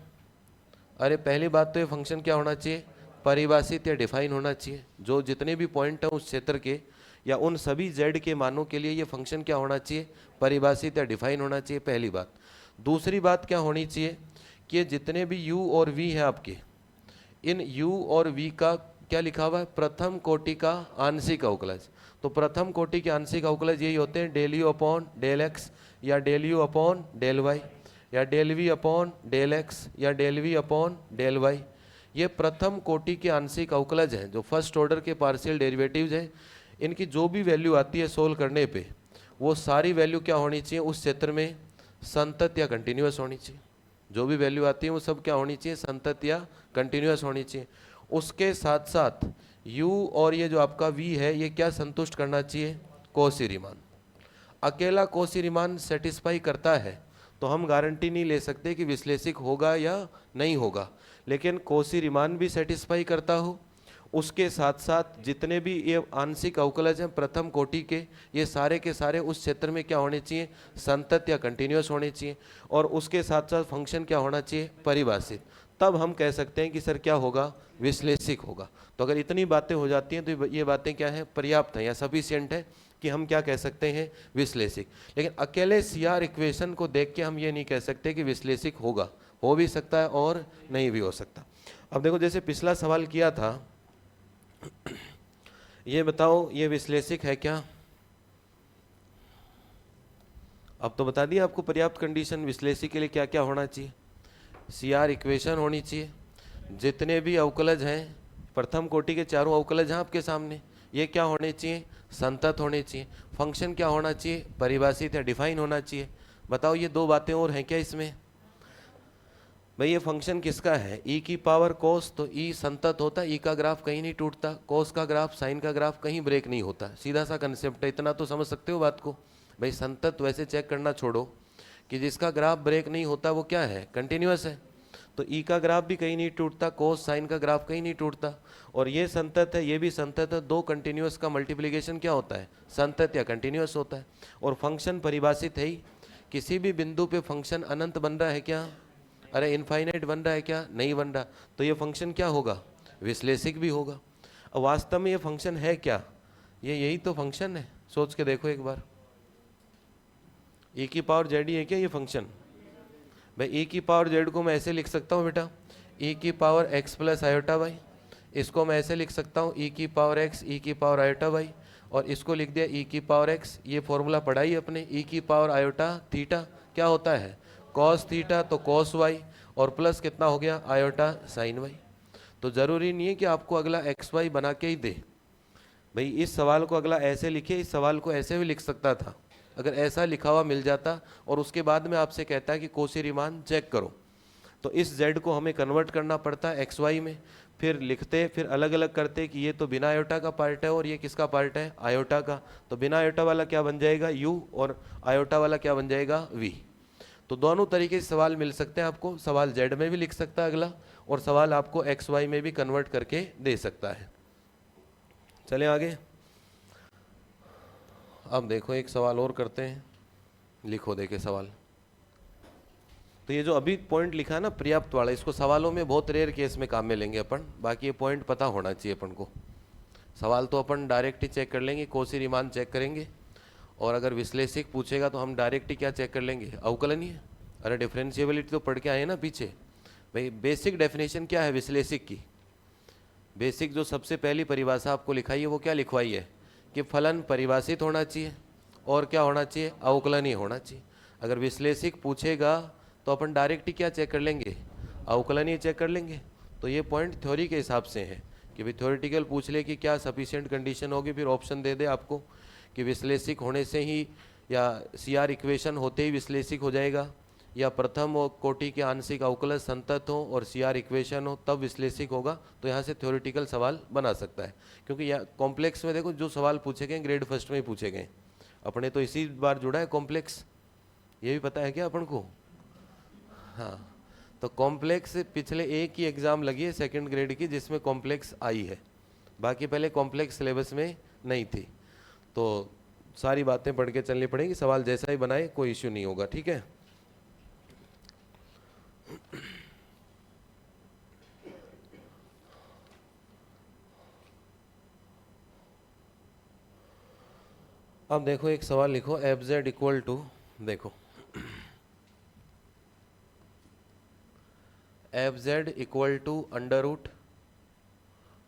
अरे पहली बात तो ये फंक्शन क्या होना चाहिए, परिभाषित या डिफाइन होना चाहिए। जो जितने भी पॉइंट हैं उस क्षेत्र के या उन सभी z के मानों के लिए ये फंक्शन क्या होना चाहिए, परिभाषित या डिफाइन होना चाहिए, पहली बात। दूसरी बात क्या होनी चाहिए कि जितने भी u और v हैं आपके, इन u और v का क्या लिखा हुआ है, प्रथम कोटि का आंशिक अवकलज। तो प्रथम कोटि के आंशिक अवकलज यही होते हैं del u upon del x, या del u upon del y, या del v upon del x, या del v upon del y. ये प्रथम कोटि के आंशिक अवकलज हैं, जो फर्स्ट ऑर्डर के पार्शियल डेरिवेटिव्स हैं। इनकी जो भी वैल्यू आती है सोल्व करने पे, वो सारी वैल्यू क्या होनी चाहिए, उस क्षेत्र में संतत या कंटिन्यूस होनी चाहिए। जो भी वैल्यू आती है वो सब क्या होनी चाहिए, संतत या कंटिन्यूस होनी चाहिए। उसके साथ साथ u और ये जो आपका v है ये क्या संतुष्ट करना चाहिए? Cauchy Riemann. अकेला कॉची रीमान सेटिस्फाई करता है तो हम गारंटी नहीं ले सकते कि विश्लेषिक होगा या नहीं होगा, लेकिन कॉची रीमान भी सेटिस्फाई करता हो, उसके साथ साथ जितने भी ये आंशिक अवकलज हैं प्रथम कोटि के, ये सारे के सारे उस क्षेत्र में क्या होने चाहिए? संतत या कंटिन्यूस होने चाहिए, और उसके साथ साथ फंक्शन क्या होना चाहिए? परिभाषित। तब हम कह सकते हैं कि सर क्या होगा? विश्लेषिक होगा। तो अगर इतनी बातें हो जाती हैं तो ये बातें क्या है? पर्याप्त है या सफिशियंट है कि हम क्या कह सकते हैं? विश्लेषिक। लेकिन अकेले CR इक्वेशन को देख के हम ये नहीं कह सकते कि विश्लेषिक होगा, हो भी सकता है और नहीं भी हो सकता। अब देखो जैसे पिछला सवाल किया था, ये बताओ ये विश्लेषिक है क्या? अब तो बता दिया आपको पर्याप्त कंडीशन विश्लेषिक के लिए क्या क्या होना चाहिए। CR इक्वेशन होनी चाहिए, जितने भी अवकलज हैं प्रथम कोटि के चारों अवकलज हैं आपके सामने, ये क्या होने चाहिए? संतत होने चाहिए। फंक्शन क्या होना चाहिए? परिभाषित या डिफाइन होना चाहिए। बताओ ये दो बातें और हैं क्या इसमें? भाई ये फंक्शन किसका है? e की पावर cos, तो e संतत होता है, e का ग्राफ कहीं नहीं टूटता, cos का ग्राफ साइन का ग्राफ कहीं ब्रेक नहीं होता, सीधा सा कंसेप्ट है। इतना तो समझ सकते हो बात को। भाई संतत वैसे चेक करना छोड़ो कि जिसका ग्राफ ब्रेक नहीं होता वो क्या है? कंटिन्यूअस है। तो e का ग्राफ भी कहीं नहीं टूटता, cos साइन का ग्राफ कहीं नहीं टूटता, और ये संतत है, ये भी संतत है। दो कंटिन्यूअस का मल्टीप्लीकेशन क्या होता है? संतत या कंटिन्यूअस होता है। और फंक्शन परिभाषित है ही, किसी भी बिंदु पे फंक्शन अनंत बन रहा है क्या? अरे इनफाइनाइट बन रहा है क्या? नहीं बन रहा। तो ये फंक्शन क्या होगा? विश्लेषिक भी होगा। अब वास्तव में ये फंक्शन है क्या? ये यही तो फंक्शन है, सोच के देखो एक बार। e की पावर जेड ही है क्या ये फंक्शन? भाई e की पावर जेड को मैं ऐसे लिख सकता हूँ बेटा, e की power x plus iota y. इसको मैं ऐसे लिख सकता हूँ e की पावर x e की पावर आयोटा वाई, और इसको लिख दिया e की पावर x। ये फॉर्मूला पढ़ा ही अपने, e की पावर आयोटा थीटा क्या होता है? कॉस थीटा, तो कॉस वाई, और प्लस कितना हो गया? Iota sine y. तो ज़रूरी नहीं है कि आपको अगला एक्स वाई बना के ही दे। भाई इस सवाल को अगला ऐसे लिखे, इस सवाल को ऐसे भी लिख सकता था। अगर ऐसा लिखा हुआ मिल जाता और उसके बाद में आपसे कहता है कि कॉची रीमान चेक करो, तो इस z को हमें कन्वर्ट करना पड़ता है एक्स वाई में, फिर लिखते, फिर अलग अलग करते कि ये तो बिना आयोटा का पार्ट है और ये किसका पार्ट है? आयोटा का। तो बिना आयोटा वाला क्या बन जाएगा? u, और आयोटा वाला क्या बन जाएगा? v। तो दोनों तरीके से सवाल मिल सकते हैं आपको। सवाल z में भी लिख सकता है अगला, और सवाल आपको एक्स वाई में भी कन्वर्ट करके दे सकता है। चलें आगे। अब देखो एक सवाल और करते हैं, लिखो देखे सवाल। तो ये जो अभी पॉइंट लिखा है ना पर्याप्त वाला, इसको सवालों में बहुत रेयर केस में काम में लेंगे अपन, बाकी ये पॉइंट पता होना चाहिए अपन को। सवाल तो अपन डायरेक्ट ही चेक कर लेंगे, कॉची रीमान चेक करेंगे, और अगर विश्लेषिक पूछेगा तो हम डायरेक्ट ही क्या चेक कर लेंगे? अवकलनीय। अरे डिफरेंशिएबिलिटी तो पढ़ के आए ना पीछे। भाई बेसिक डेफिनेशन क्या है विश्लेषिक की? बेसिक जो सबसे पहली परिभाषा आपको लिखाई है वो क्या लिखवाई है? कि फलन परिभाषित होना चाहिए और क्या होना चाहिए? अवकलनीय होना चाहिए। अगर विश्लेषिक पूछेगा तो अपन डायरेक्ट ही क्या चेक कर लेंगे? अवकलनीय चेक कर लेंगे। तो ये पॉइंट थ्योरी के हिसाब से है कि भाई थ्योरेटिकल पूछ ले कि क्या सफिशिएंट कंडीशन होगी, फिर ऑप्शन दे दे आपको कि विश्लेषिक होने से ही या CR इक्वेशन होते ही विश्लेषिक हो जाएगा, या प्रथम कोटि के आंशिक अवकलज संतत हो और CR इक्वेशन हो तब विश्लेषिक होगा। तो यहाँ से थ्योरेटिकल सवाल बना सकता है, क्योंकि यहाँ कॉम्प्लेक्स में देखो जो सवाल पूछे गए ग्रेड फर्स्ट में ही पूछे गए। अपने तो इसी बार जुड़ा है कॉम्प्लेक्स, ये भी पता है क्या अपन को? हाँ, तो कॉम्प्लेक्स पिछले एक ही एग्ज़ाम लगी है सेकंड ग्रेड की जिसमें कॉम्प्लेक्स आई है, बाकी पहले कॉम्प्लेक्स सिलेबस में नहीं थी। तो सारी बातें पढ़ के चलनी पड़ेगी, सवाल जैसा ही बनाए कोई इश्यू नहीं होगा, ठीक है। अब देखो एक सवाल लिखो, एफ जेड इक्वल टू, देखो f z equal to under root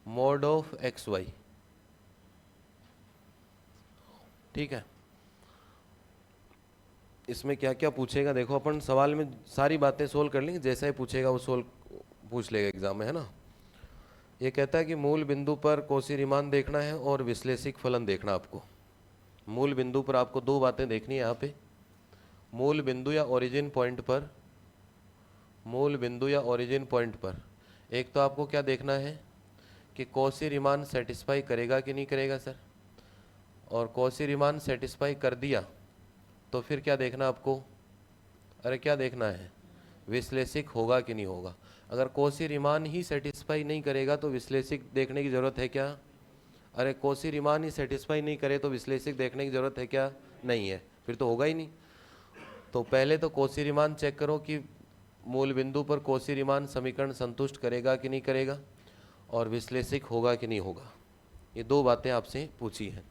mod of x y, ठीक है। इसमें क्या क्या पूछेगा देखो, अपन सवाल में सारी बातें सोल्व कर लेंगे, जैसा ही पूछेगा वो सोल्व पूछ लेगा एग्जाम में, है ना। ये कहता है कि मूल बिंदु पर कॉची रीमान देखना है और विश्लेषिक फलन देखना आपको। मूल बिंदु पर आपको दो बातें देखनी है यहाँ पे, मूल बिंदु या ओरिजिन पॉइंट पर, मूल बिंदु या ओरिजिन पॉइंट पर एक तो आपको क्या देखना है कि कॉची रीमान सेटिस्फाई करेगा कि नहीं करेगा सर, और कॉची रीमान सेटिस्फाई कर दिया तो फिर क्या देखना आपको, अरे क्या देखना है, विश्लेषिक होगा कि नहीं होगा। अगर कॉची रीमान ही सेटिस्फाई नहीं करेगा तो विश्लेषिक देखने की ज़रूरत है क्या, अरे कॉची रीमान ही सेटिस्फाई नहीं करे तो विश्लेषिक देखने की ज़रूरत है क्या, नहीं है, फिर तो होगा ही नहीं। तो पहले तो कॉची रीमान चेक करो कि मूल बिंदु पर कॉची रीमान समीकरण संतुष्ट करेगा कि नहीं करेगा, और विश्लेषिक होगा कि नहीं होगा। ये दो बातें आपसे पूछी हैं।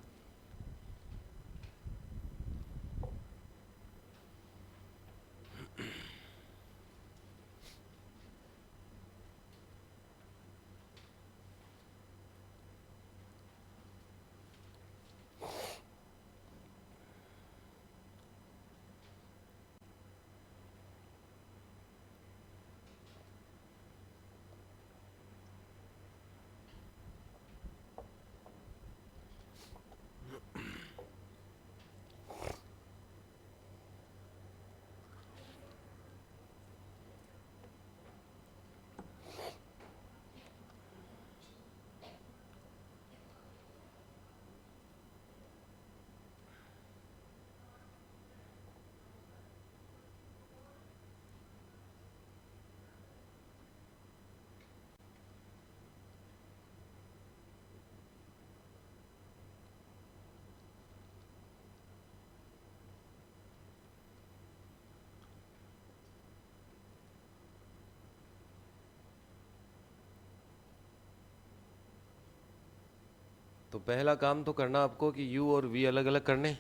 तो पहला काम तो करना आपको कि u और v अलग अलग करने।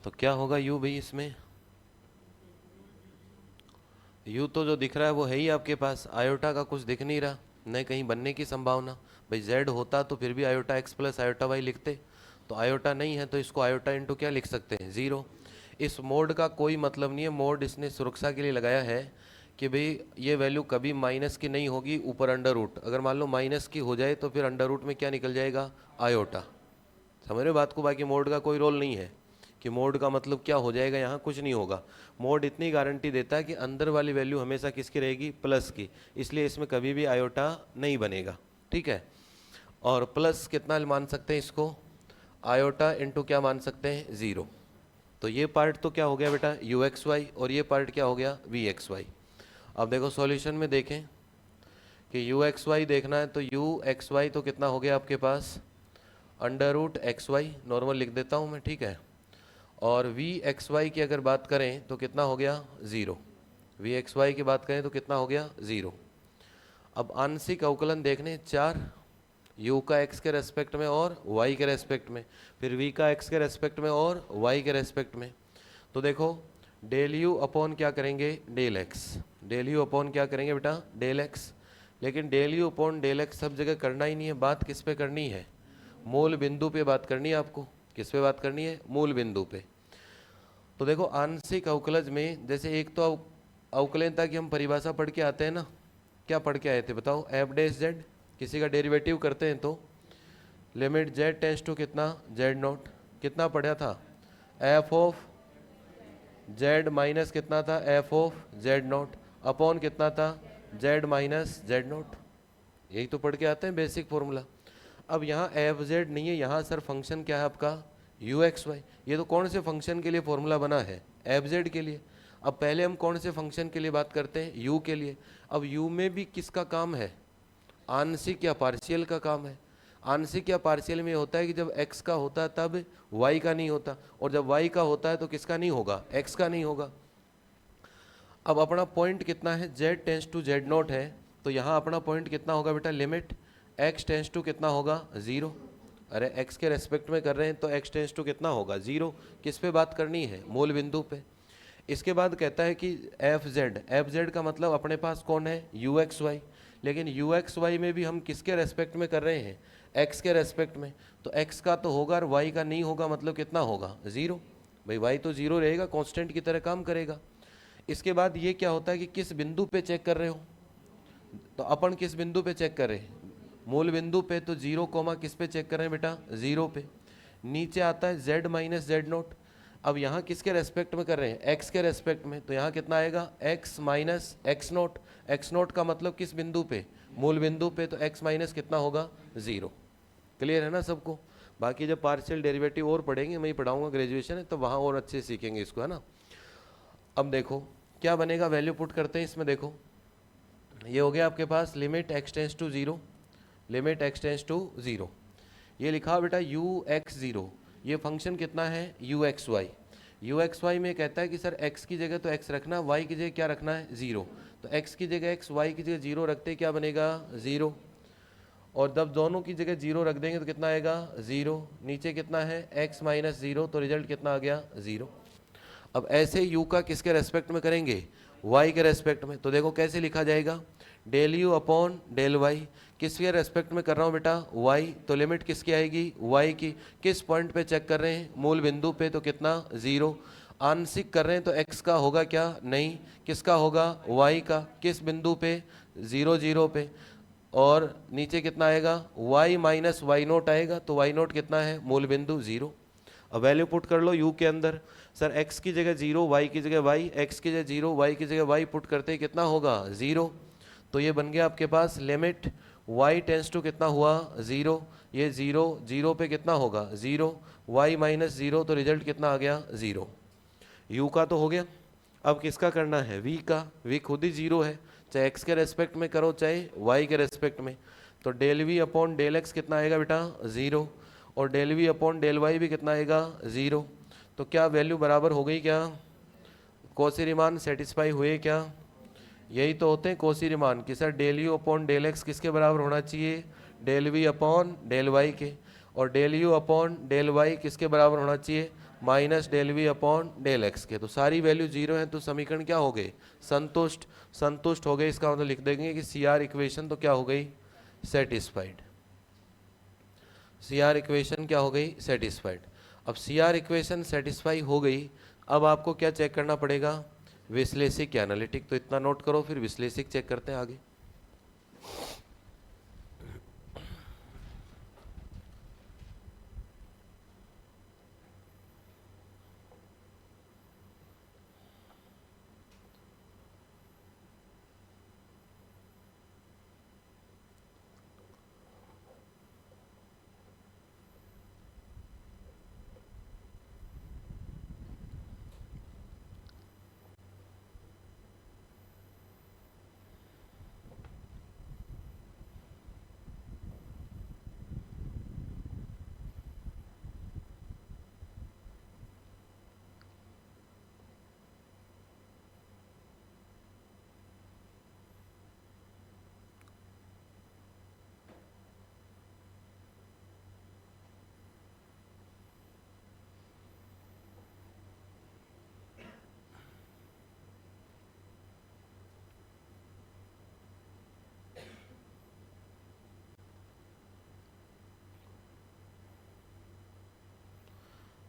तो क्या होगा u भाई, इसमें u तो जो दिख रहा है वो है ही आपके पास, आयोटा का कुछ दिख नहीं रहा, न कहीं बनने की संभावना। भाई z होता तो फिर भी iota x plus iota y लिखते, तो आयोटा नहीं है तो इसको आयोटा इंटू क्या लिख सकते हैं, 0। इस मोड का कोई मतलब नहीं है, मोड इसने सुरक्षा के लिए लगाया है कि भाई ये वैल्यू कभी माइनस की नहीं होगी ऊपर अंडर रूट, अगर मान लो माइनस की हो जाए तो फिर अंडर रूट में क्या निकल जाएगा, आयोटा। समझ रहे हो बात को, बाकी मोड का कोई रोल नहीं है कि मोड का मतलब क्या हो जाएगा, यहाँ कुछ नहीं होगा। मोड इतनी गारंटी देता है कि अंदर वाली वैल्यू हमेशा किसकी रहेगी, प्लस की, इसलिए इसमें कभी भी आयोटा नहीं बनेगा, ठीक है। और प्लस कितना मान सकते हैं इसको, आयोटा इंटू क्या मान सकते हैं, 0। तो ये पार्ट तो क्या हो गया बेटा, यू एक्स वाई, और ये पार्ट क्या हो गया, वी एक्स वाई। अब देखो सॉल्यूशन में देखें कि यू एक्स वाई देखना है तो यू एक्स वाई तो कितना हो गया आपके पास, under root x y, normal लिख देता हूँ मैं, ठीक है। और वी एक्स वाई की अगर बात करें तो कितना हो गया, 0। वी एक्स वाई की बात करें तो कितना हो गया, 0। अब आंशिक अवकलन देखने 4, u का x के रेस्पेक्ट में और y के रेस्पेक्ट में, फिर v का x के रेस्पेक्ट में और y के रेस्पेक्ट में। तो देखो डेल u अपॉन क्या करेंगे, del x, del u upon क्या करेंगे बेटा, डेल x। लेकिन del u upon del x सब जगह करना ही नहीं है, बात किस पे करनी है, मूल बिंदु पे बात करनी है आपको। किस पे बात करनी है, मूल बिंदु पे। तो देखो आंशिक अवकलज में जैसे एक तो अवकलनता की हम परिभाषा पढ़ के आते हैं ना, क्या पढ़ के आए थे बताओ, एफ डैश जेड, किसी का डेरिवेटिव करते हैं तो लिमिट जेड टेंस टू कितना, जेड नॉट, कितना पढ़ा था, एफ ऑफ जेड माइनस कितना था, f of Z not, upon कितना था, जेड माइनस जेड नॉट। यही तो पढ़ के आते हैं बेसिक फॉर्मूला। अब यहाँ एफ जेड नहीं है, यहाँ सर फंक्शन क्या है आपका, यू एक्स वाई। ये तो कौन से फंक्शन के लिए फॉर्मूला बना है, एफ जेड के लिए। अब पहले हम कौन से फंक्शन के लिए बात करते हैं, यू के लिए। अब यू में भी किसका काम है, आंशिक या पार्शियल का काम है। आंशिक या पार्शियल में होता है कि जब x का होता है तब y का नहीं होता, और जब y का होता है तो किसका नहीं होगा, x का नहीं होगा। अब अपना पॉइंट कितना है, z tends to z naught है, तो यहाँ अपना पॉइंट कितना होगा बेटा, लिमिट x टेंस टू कितना होगा, 0। अरे x के रेस्पेक्ट में कर रहे हैं तो x टेंस टू कितना होगा, 0। किस पे बात करनी है, मूल बिंदु पे। इसके बाद कहता है कि एफ जेड का मतलब अपने पास कौन है, यू एक्स वाई। लेकिन यू एक्स वाई में भी हम किसके रेस्पेक्ट में कर रहे हैं, एक्स के रेस्पेक्ट में। तो एक्स का तो होगा और वाई का नहीं होगा, मतलब कितना होगा, 0। भाई वाई तो 0 रहेगा, कांस्टेंट की तरह काम करेगा। इसके बाद ये क्या होता है कि किस बिंदु पे चेक कर रहे हो, तो अपन किस बिंदु पे चेक कर रहे हैं, मूल बिंदु पे। तो 0 कोमा किस पे चेक कर रहे हैं बेटा, 0 पे। नीचे आता है z माइनस जेड नोट। अब यहाँ किसके रेस्पेक्ट में कर रहे हैं, x के रेस्पेक्ट में, तो यहाँ कितना आएगा, x minus x note. X note का मतलब किस बिंदु पे, मूल बिंदु पे, तो x माइनस कितना होगा 0। क्लियर है ना सबको? बाकी जब पार्शियल डेरिवेटिव और पढ़ेंगे, मैं ही पढ़ाऊंगा, ग्रेजुएशन है तो वहाँ और अच्छे सीखेंगे इसको, है ना। अब देखो क्या बनेगा, वैल्यू पुट करते हैं इसमें। देखो ये हो गया आपके पास limit x tends to 0, limit x tends to 0। ये लिखा बेटा u(x0), ये फंक्शन कितना है u(xy). u(xy) में कहता है कि सर x की जगह तो x रखना, y की जगह क्या रखना है 0। तो x की जगह x, y की जगह 0 रखते क्या बनेगा 0, और जब दोनों की जगह 0 रख देंगे तो कितना आएगा 0। नीचे कितना है x माइनस 0, तो रिजल्ट कितना आ गया 0। अब ऐसे u का किसके रेस्पेक्ट में करेंगे, y के रेस्पेक्ट में। तो देखो कैसे लिखा जाएगा, del u upon del y. किसके रेस्पेक्ट में कर रहा हूँ बेटा y, तो लिमिट किसकी आएगी y की। किस पॉइंट पे चेक कर रहे हैं, मूल बिंदु पे, तो कितना 0। आंशिक कर रहे हैं तो x का होगा क्या, नहीं, किसका होगा y का। किस बिंदु पे 0 0 पे, और नीचे कितना आएगा y माइनस वाई नोट आएगा, तो y नोट कितना है मूल बिंदु 0। अब वैल्यू पुट कर लो u के अंदर। सर x की जगह 0, y की जगह y, x की जगह 0, y की जगह y पुट करते ही कितना होगा 0। तो ये बन गया आपके पास लिमिट y टेंस टू कितना हुआ 0, ये 0 0 पे कितना होगा 0, y माइनस 0, तो रिजल्ट कितना आ गया 0। u का तो हो गया। अब किसका करना है v का, v खुद ही 0 है, चाहे x के रेस्पेक्ट में करो चाहे y के रेस्पेक्ट में। तो del v upon del x कितना आएगा बेटा 0, और del v upon del y भी कितना आएगा 0। तो क्या वैल्यू बराबर हो गई, क्या कौशी रीमान सेटिस्फाई हुए क्या? यही तो होते हैं कौशी रीमान कि sir del u upon del x किसके बराबर होना चाहिए, del v upon del y के, और del u upon del y किसके बराबर होना चाहिए, minus del v upon del x के। तो सारी वैल्यू 0 है, तो समीकरण क्या हो गए संतुष्ट, संतुष्ट हो गए। इसका मतलब लिख देंगे कि सी आर इक्वेशन तो क्या हो गई सेटिस्फाइड, सी आर इक्वेशन क्या हो गई सेटिस्फाइड। अब सी आर इक्वेशन सेटिस्फाई हो गई, अब आपको क्या चेक करना पड़ेगा, विश्लेषिक या एनालिटिक। तो इतना नोट करो, फिर विश्लेषिक चेक करते हैं आगे।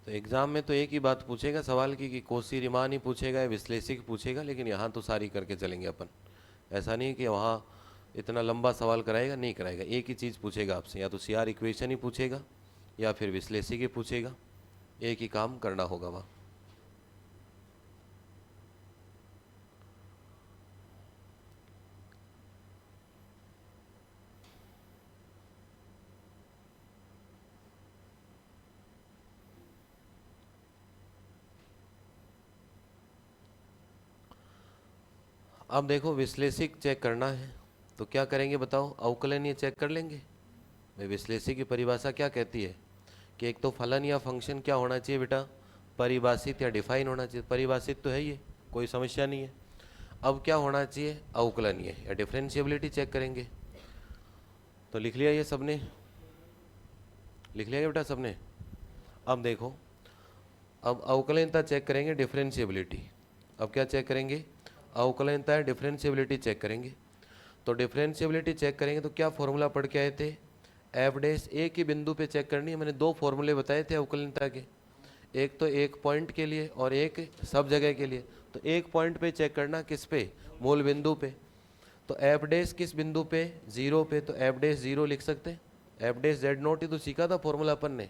तो एग्जाम में तो एक ही बात पूछेगा सवाल की कि कौशी रीमान ही पूछेगा या विश्लेषिक पूछेगा, लेकिन यहाँ तो सारी करके चलेंगे अपन। ऐसा नहीं कि वहाँ इतना लंबा सवाल कराएगा, नहीं कराएगा, एक ही चीज़ पूछेगा आपसे, या तो सी आर इक्वेशन ही पूछेगा या फिर विश्लेषिक ही पूछेगा, एक ही काम करना होगा वहाँ। अब देखो विश्लेषिक चेक करना है तो क्या करेंगे बताओ, अवकलन ये चेक कर लेंगे। भाई विश्लेषिक की परिभाषा क्या कहती है कि एक तो फलन या फंक्शन क्या होना चाहिए बेटा, परिभाषित या डिफाइन होना चाहिए। परिभाषित तो है ये, कोई समस्या नहीं है। अब क्या होना चाहिए, अवकलनीय या डिफरेंशिएबिलिटी चेक करेंगे। तो लिख लिया ये सबने, लिख लिया बेटा सबने। अब देखो, अब अवकलनीयता चेक करेंगे, डिफरेंशिएबिलिटी। अब क्या चेक करेंगे, अवकलनीयता है डिफरेंशिएबिलिटी चेक करेंगे। तो डिफरेंशिएबिलिटी चेक करेंगे तो क्या फॉर्मूला पढ़ के आए थे, एफ डैश एक ही बिंदु पे चेक करनी है। मैंने दो फॉर्मूले बताए थे अवकलनीयता के, एक तो एक पॉइंट के लिए और एक सब जगह के लिए। तो एक पॉइंट पे चेक करना, किस पे, मूल बिंदु पे। तो एफ डैश किस बिंदु पे, 0 पे, तो एफ डैश 0 लिख सकते हैं। एफ डैश जेड नोट ही तो सीखा था फॉर्मूला अपन ने।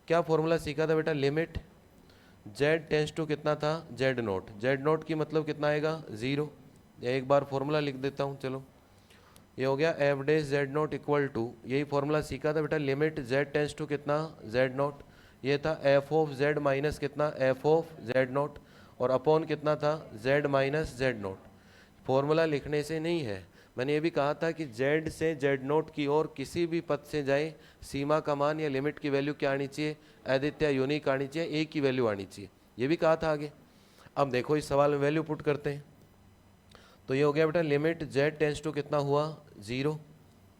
क्या फॉर्मूला सीखा था बेटा, लिमिट जेड टेंस टू कितना था जेड नोट। जेड नोट की मतलब कितना आएगा 0। एक बार फॉर्मूला लिख देता हूँ चलो, ये हो गया एफ डे जेड नोट इक्वल टू, यही फॉर्मूला सीखा था बेटा, लिमिट जेड टेंस टू कितना जेड नोट, ये था एफ ऑफ जेड माइनस कितना एफ ऑफ जेड नोट, और अपॉन कितना था z minus z naught. Formula लिखने से नहीं है, मैंने ये भी कहा था कि जेड से जेड नोट की ओर किसी भी पद से जाए, सीमा का मान या लिमिट की वैल्यू क्या आनी चाहिए, आदित्य यूनिक आनी चाहिए, ए की वैल्यू आनी चाहिए, ये भी कहा था आगे। अब देखो इस सवाल में वैल्यू पुट करते हैं, तो ये हो गया बेटा लिमिट जेड टेंस टू कितना हुआ जीरो,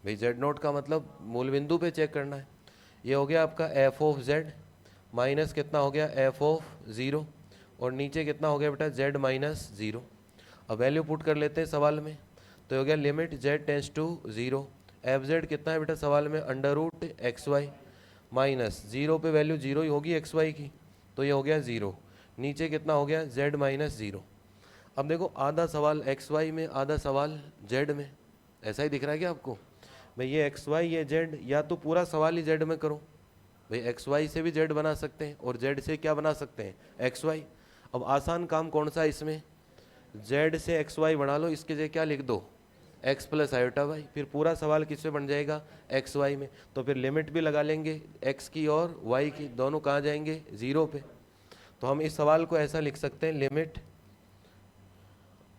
भाई जेड नोट का मतलब मूल बिंदु पे चेक करना है। ये हो गया आपका एफ ऑफ जेड माइनस कितना हो गया एफ ऑफ ज़ीरो, और नीचे कितना हो गया बेटा जेड माइनस ज़ीरो। अब वैल्यू पुट कर लेते हैं सवाल में, तो हो गया limit z tends to zero, f z कितना है बेटा सवाल में under root x y, minus zero पे वैल्यू जीरो ही होगी एक्स वाई की, तो ये हो गया ज़ीरो, नीचे कितना हो गया जेड माइनस ज़ीरो। अब देखो आधा सवाल एक्स वाई में आधा सवाल जेड में, ऐसा ही दिख रहा है क्या आपको, भाई ये एक्स वाई ये जेड, या तो पूरा सवाल ही जेड में करो, भाई एक्स वाई से भी जेड बना सकते हैं और जेड से क्या बना सकते हैं एक्स वाई। अब आसान काम कौन सा है इसमें, जेड से एक्स वाई बना लो, इसके जगह क्या लिख दो एक्स प्लस आयोटा वाई, फिर पूरा सवाल किस पे बन जाएगा एक्स वाई में, तो फिर लिमिट भी लगा लेंगे एक्स की और वाई की, दोनों कहाँ जाएंगे ज़ीरो पे। तो हम इस सवाल को ऐसा लिख सकते हैं लिमिट,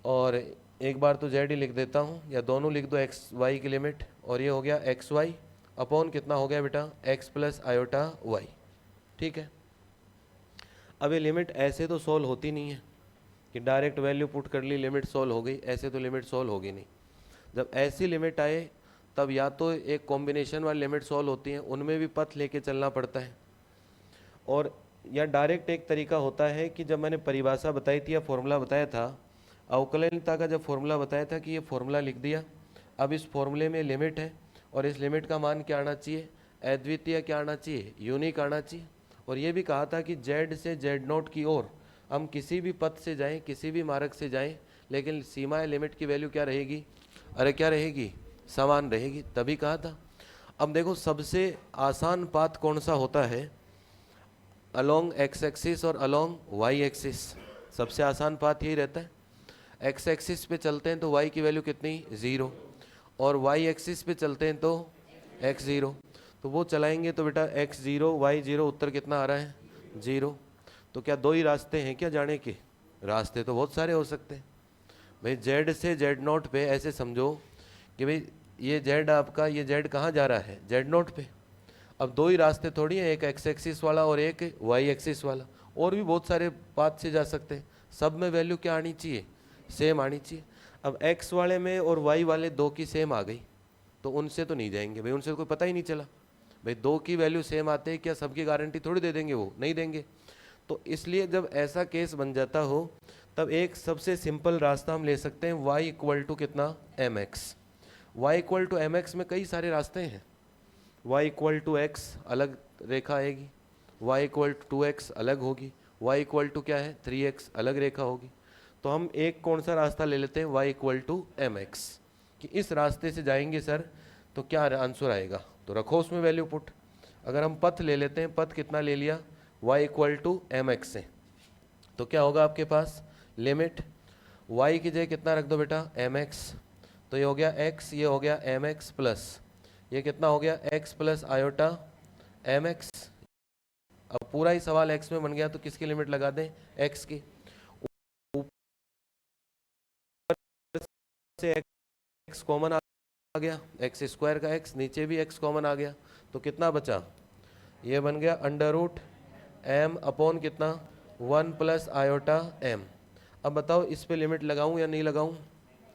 और एक बार तो जेड ही लिख देता हूँ, या दोनों लिख दो एक्स वाई की लिमिट, और ये हो गया एक्स वाई अपॉन कितना हो गया बेटा एक्स प्लस आयोटा वाई, ठीक है। अब ये लिमिट ऐसे तो सोल्व होती नहीं है कि डायरेक्ट वैल्यू पुट कर ली लिमिट सोल्व हो गई, ऐसे तो लिमिट सोल्व होगी नहीं। जब ऐसी लिमिट आए तब या तो एक कॉम्बिनेशन वाली लिमिट सोल्व होती हैं, उनमें भी पथ लेके चलना पड़ता है, और या डायरेक्ट एक तरीका होता है कि जब मैंने परिभाषा बताई थी या फॉर्मूला बताया था, अवकलनीयता का जब फॉर्मूला बताया था कि ये फॉर्मूला लिख दिया, अब इस फॉर्मूले में लिमिट है और इस लिमिट का मान क्या आना चाहिए, अद्वितीय क्या आना चाहिए, यूनिक आना चाहिए। और ये भी कहा था कि जेड से जेड नोट की ओर हम किसी भी पथ से जाएं, किसी भी मार्ग से जाएं, लेकिन सीमा लिमिट की वैल्यू क्या रहेगी, अरे क्या रहेगी, समान रहेगी, तभी कहा था। अब देखो सबसे आसान पाथ कौन सा होता है, अलोंग एक्स एक्सिस और अलोंग वाई एक्सिस, सबसे आसान पाथ यही रहता है। एक्स एक्सिस पे चलते हैं तो वाई की वैल्यू कितनी ज़ीरो, और वाई एक्सिस पे चलते हैं तो एक्स ज़ीरो, तो वो चलाएंगे तो बेटा एक्स ज़ीरो वाई ज़ीरो, उत्तर कितना आ रहा है ज़ीरो। तो क्या दो ही रास्ते हैं क्या जाने के, रास्ते तो बहुत सारे हो सकते हैं भाई। जेड से जेड नोट पे ऐसे समझो कि भाई ये जेड आपका, ये जेड कहाँ जा रहा है जेड नोट पे, अब दो ही रास्ते थोड़ी हैं, एक एक्स एक्सिस वाला और एक वाई एक्सिस वाला, और भी बहुत सारे पाथ से जा सकते हैं, सब में वैल्यू क्या आनी चाहिए, सेम आनी चाहिए। अब एक्स वाले में और वाई वाले दो की सेम आ गई, तो उनसे तो नहीं जाएंगे भाई, उनसे तो कोई पता ही नहीं चला भाई, दो की वैल्यू सेम आते हैं क्या सबकी गारंटी थोड़ी दे देंगे, वो नहीं देंगे। तो इसलिए जब ऐसा केस बन जाता हो तब एक सबसे सिंपल रास्ता हम ले सकते हैं, y इक्वल टू कितना m x. Y equal to m x में कई सारे रास्ते हैं, y इक्वल टू एक्स अलग रेखा आएगी, y इक्वल टू 2x अलग होगी, y इक्वल टू क्या है 3x अलग रेखा होगी। तो हम एक कौन सा रास्ता ले लेते हैं, y equal to m x, कि इस रास्ते से जाएंगे सर तो क्या आंसर आएगा, तो रखो उसमें वैल्यू पुट। अगर हम पथ ले लेते हैं, पथ कितना ले लिया y equal to m x से, तो क्या होगा आपके पास लिमिट y की जगह कितना रख दो बेटा एम एक्स, तो ये हो गया x, ये हो गया एम एक्स प्लस ये कितना हो गया x plus iota m x. अब पूरा ही सवाल x में बन गया, तो किसकी लिमिट लगा दें x की, ऊपर से x कॉमन आ गया, एक्स स्क्वायर का x, नीचे भी x कॉमन आ गया, तो कितना बचा, ये बन गया अंडर रूट एम अपॉन कितना 1 प्लस आयोटा एम। अब बताओ इस पे लिमिट लगाऊं या नहीं लगाऊं,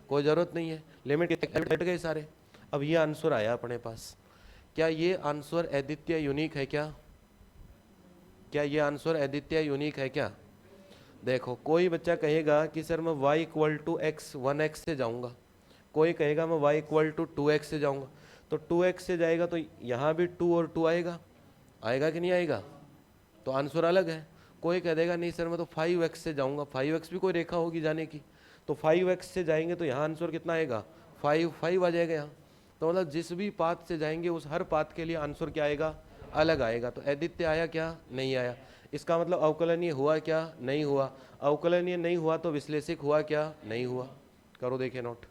कोई ज़रूरत नहीं है, लिमिट हट गए सारे। अब ये आंसर आया अपने पास, क्या ये आंसर अद्वितीय यूनिक है क्या, क्या ये आंसर अद्वितीय यूनिक है क्या। देखो कोई बच्चा कहेगा कि सर मैं y equal to x 1x से जाऊंगा, कोई कहेगा मैं y इक्वल टू 2x से जाऊंगा, तो 2x से जाएगा तो यहाँ भी 2 और 2 आएगा, आएगा कि नहीं आएगा, तो आंसर अलग है। कोई कह देगा नहीं सर मैं तो 5x से जाऊंगा, 5x भी कोई रेखा होगी जाने की, तो 5x से जाएंगे तो यहाँ आंसर कितना आएगा 5 आ जाएगा यहाँ। तो मतलब जिस भी पाथ से जाएंगे उस हर पाथ के लिए आंसर क्या आएगा, अलग आएगा। तो अद्वितीय आया क्या, नहीं आया, इसका मतलब अवकलनीय हुआ क्या, नहीं हुआ। अवकलनीय नहीं हुआ तो विश्लेषिक हुआ क्या, नहीं हुआ। करो देखिए नोट,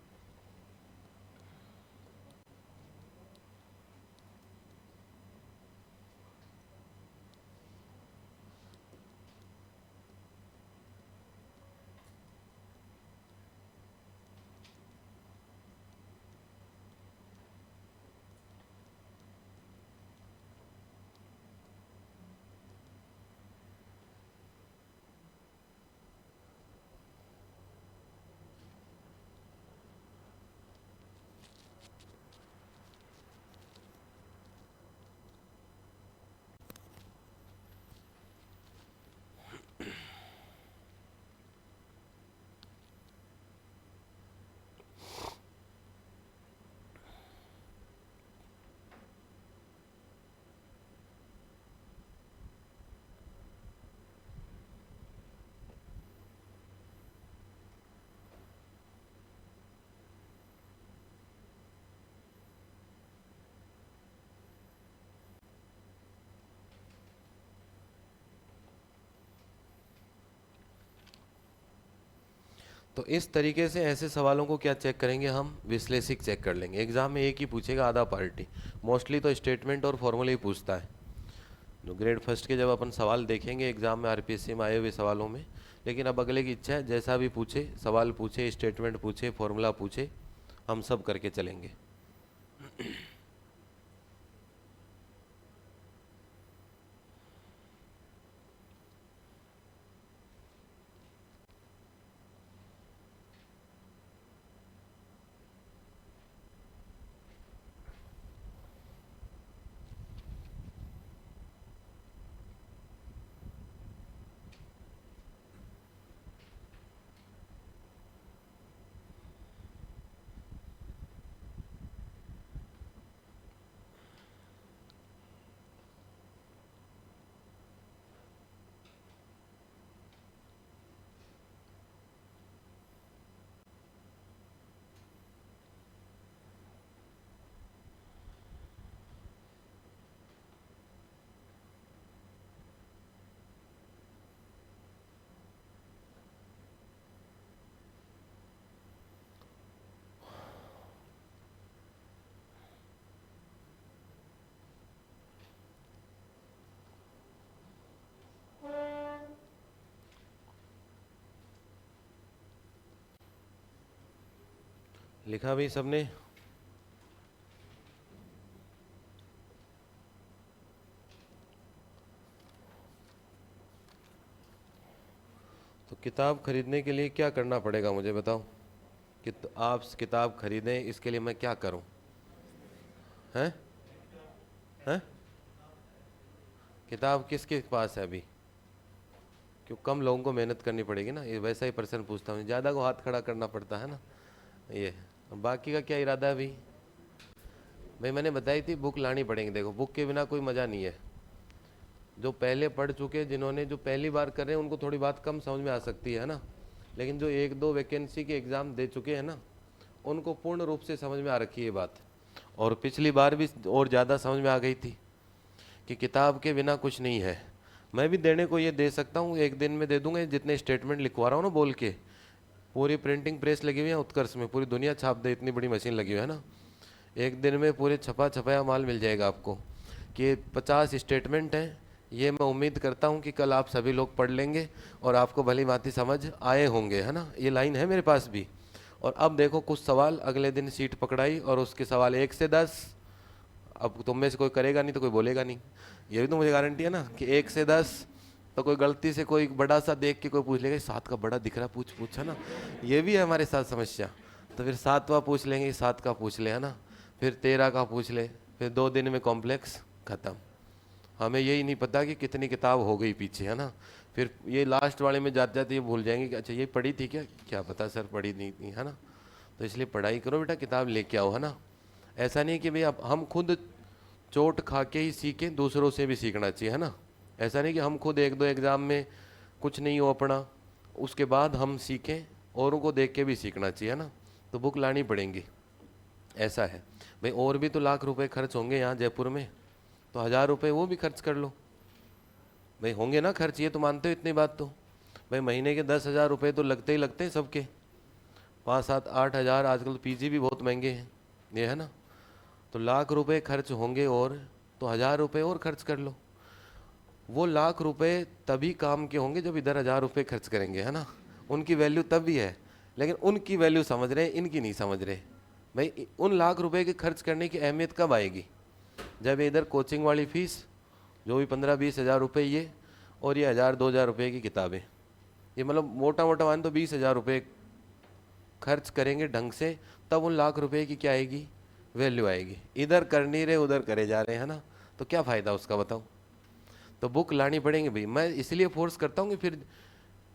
तो इस तरीके से ऐसे सवालों को क्या चेक करेंगे हम, विश्लेषिक चेक कर लेंगे। एग्जाम में एक ही पूछेगा आधा पार्टी, मोस्टली तो स्टेटमेंट और फॉर्मूला ही पूछता है। जो ग्रेड फर्स्ट के जब अपन सवाल देखेंगे एग्जाम में आरपीएससी में आए हुए सवालों में, लेकिन अब अगले की इच्छा है जैसा भी पूछे, सवाल पूछे, स्टेटमेंट पूछे, फॉर्मूला पूछे, हम सब करके चलेंगे। लिखा भी सबने? तो किताब खरीदने के लिए क्या करना पड़ेगा मुझे बताओ कि आप किताब खरीदें, इसके लिए मैं क्या करूं? हैं? हैं? किताब किसके पास है अभी? क्यों कम लोगों को मेहनत करनी पड़ेगी ना, ये वैसा ही प्रश्न पूछता हूँ, ज़्यादा को हाथ खड़ा करना पड़ता है ना ये। बाकी का क्या इरादा है अभी? भाई मैंने बताई थी बुक लानी पड़ेगी। देखो बुक के बिना कोई मज़ा नहीं है। जो पहले पढ़ चुके, जिन्होंने जो पहली बार कर रहे हैं उनको थोड़ी बात कम समझ में आ सकती है ना, लेकिन जो एक दो वैकेंसी के एग्ज़ाम दे चुके हैं ना, उनको पूर्ण रूप से समझ में आ रखी है ये बात। और पिछली बार भी और ज़्यादा समझ में आ गई थी कि किताब के बिना कुछ नहीं है। मैं भी देने को ये दे सकता हूँ, एक दिन में दे दूंगा। जितने स्टेटमेंट लिखवा रहा हूँ ना बोल के, पूरी प्रिंटिंग प्रेस लगी हुई है उत्कर्ष में, पूरी दुनिया छाप दे, इतनी बड़ी मशीन लगी हुई है ना। एक दिन में पूरे छपा छपाया माल मिल जाएगा आपको कि 50 स्टेटमेंट हैं। ये मैं उम्मीद करता हूँ कि कल आप सभी लोग पढ़ लेंगे और आपको भली भांति समझ आए होंगे, है ना। ये लाइन है मेरे पास भी। और अब देखो कुछ सवाल अगले दिन सीट पकड़ाई और उसके सवाल 1 से 10। अब तुम में से कोई करेगा नहीं तो कोई बोलेगा नहीं, ये भी तो मुझे गारंटी है ना कि 1 से 10। तो कोई गलती से कोई बड़ा सा देख के कोई पूछ लेगा 7 का बड़ा दिख रहा, पूछ पूछ, है ना। ये भी है हमारे साथ समस्या। तो फिर 7वां पूछ लेंगे, 7 का पूछ ले, है ना। फिर 13 का पूछ ले, फिर 2 दिन में कॉम्प्लेक्स ख़त्म। हमें यही नहीं पता कि कितनी किताब हो गई पीछे, है ना। फिर ये लास्ट वाले में जाते जाते ये भूल जाएंगे कि अच्छा ये पढ़ी थी क्या, क्या पता सर पढ़ी नहीं थी, है ना। तो इसलिए पढ़ाई करो बेटा, किताब लेके आओ, है ना। ऐसा नहीं कि भाई अब हम खुद चोट खा के ही सीखें, दूसरों से भी सीखना चाहिए, है ना। ऐसा नहीं कि हम खुद एक दो एग्ज़ाम में कुछ नहीं हो अपना, उसके बाद हम सीखें, औरों को देख के भी सीखना चाहिए, है ना। तो बुक लानी पड़ेंगी, ऐसा है भाई। और भी तो लाख रुपए खर्च होंगे यहाँ जयपुर में, तो 1000 रुपये वो भी खर्च कर लो भाई, होंगे ना खर्च, ये तो मानते हो इतनी बात तो। भाई महीने के 10,000 रुपये तो लगते ही लगते हैं सबके, 5, 7, 8 हज़ार। आजकल तो पीजी भी बहुत महंगे हैं ये, है ना। तो लाख रुपए खर्च होंगे और तो 1000 रुपये और खर्च कर लो। वो लाख रुपए तभी काम के होंगे जब इधर 1000 रुपये खर्च करेंगे, है ना। उनकी वैल्यू तब भी है, लेकिन उनकी वैल्यू समझ रहे हैं, इनकी नहीं समझ रहे भाई। उन लाख रुपए के खर्च करने की अहमियत कब आएगी, जब इधर कोचिंग वाली फीस जो भी 15-20 हज़ार रुपये ये, और ये 1000-2000 रुपये की किताबें, ये मतलब मोटा मोटा मान तो 20,000 रुपये खर्च करेंगे ढंग से, तब उन लाख रुपए की क्या आएगी, वैल्यू आएगी। इधर कर नहीं रहे, उधर करे जा रहे हैं, है ना। तो क्या फ़ायदा उसका बताओ। तो बुक लानी पड़ेंगे भाई। मैं इसलिए फोर्स करता हूँ कि फिर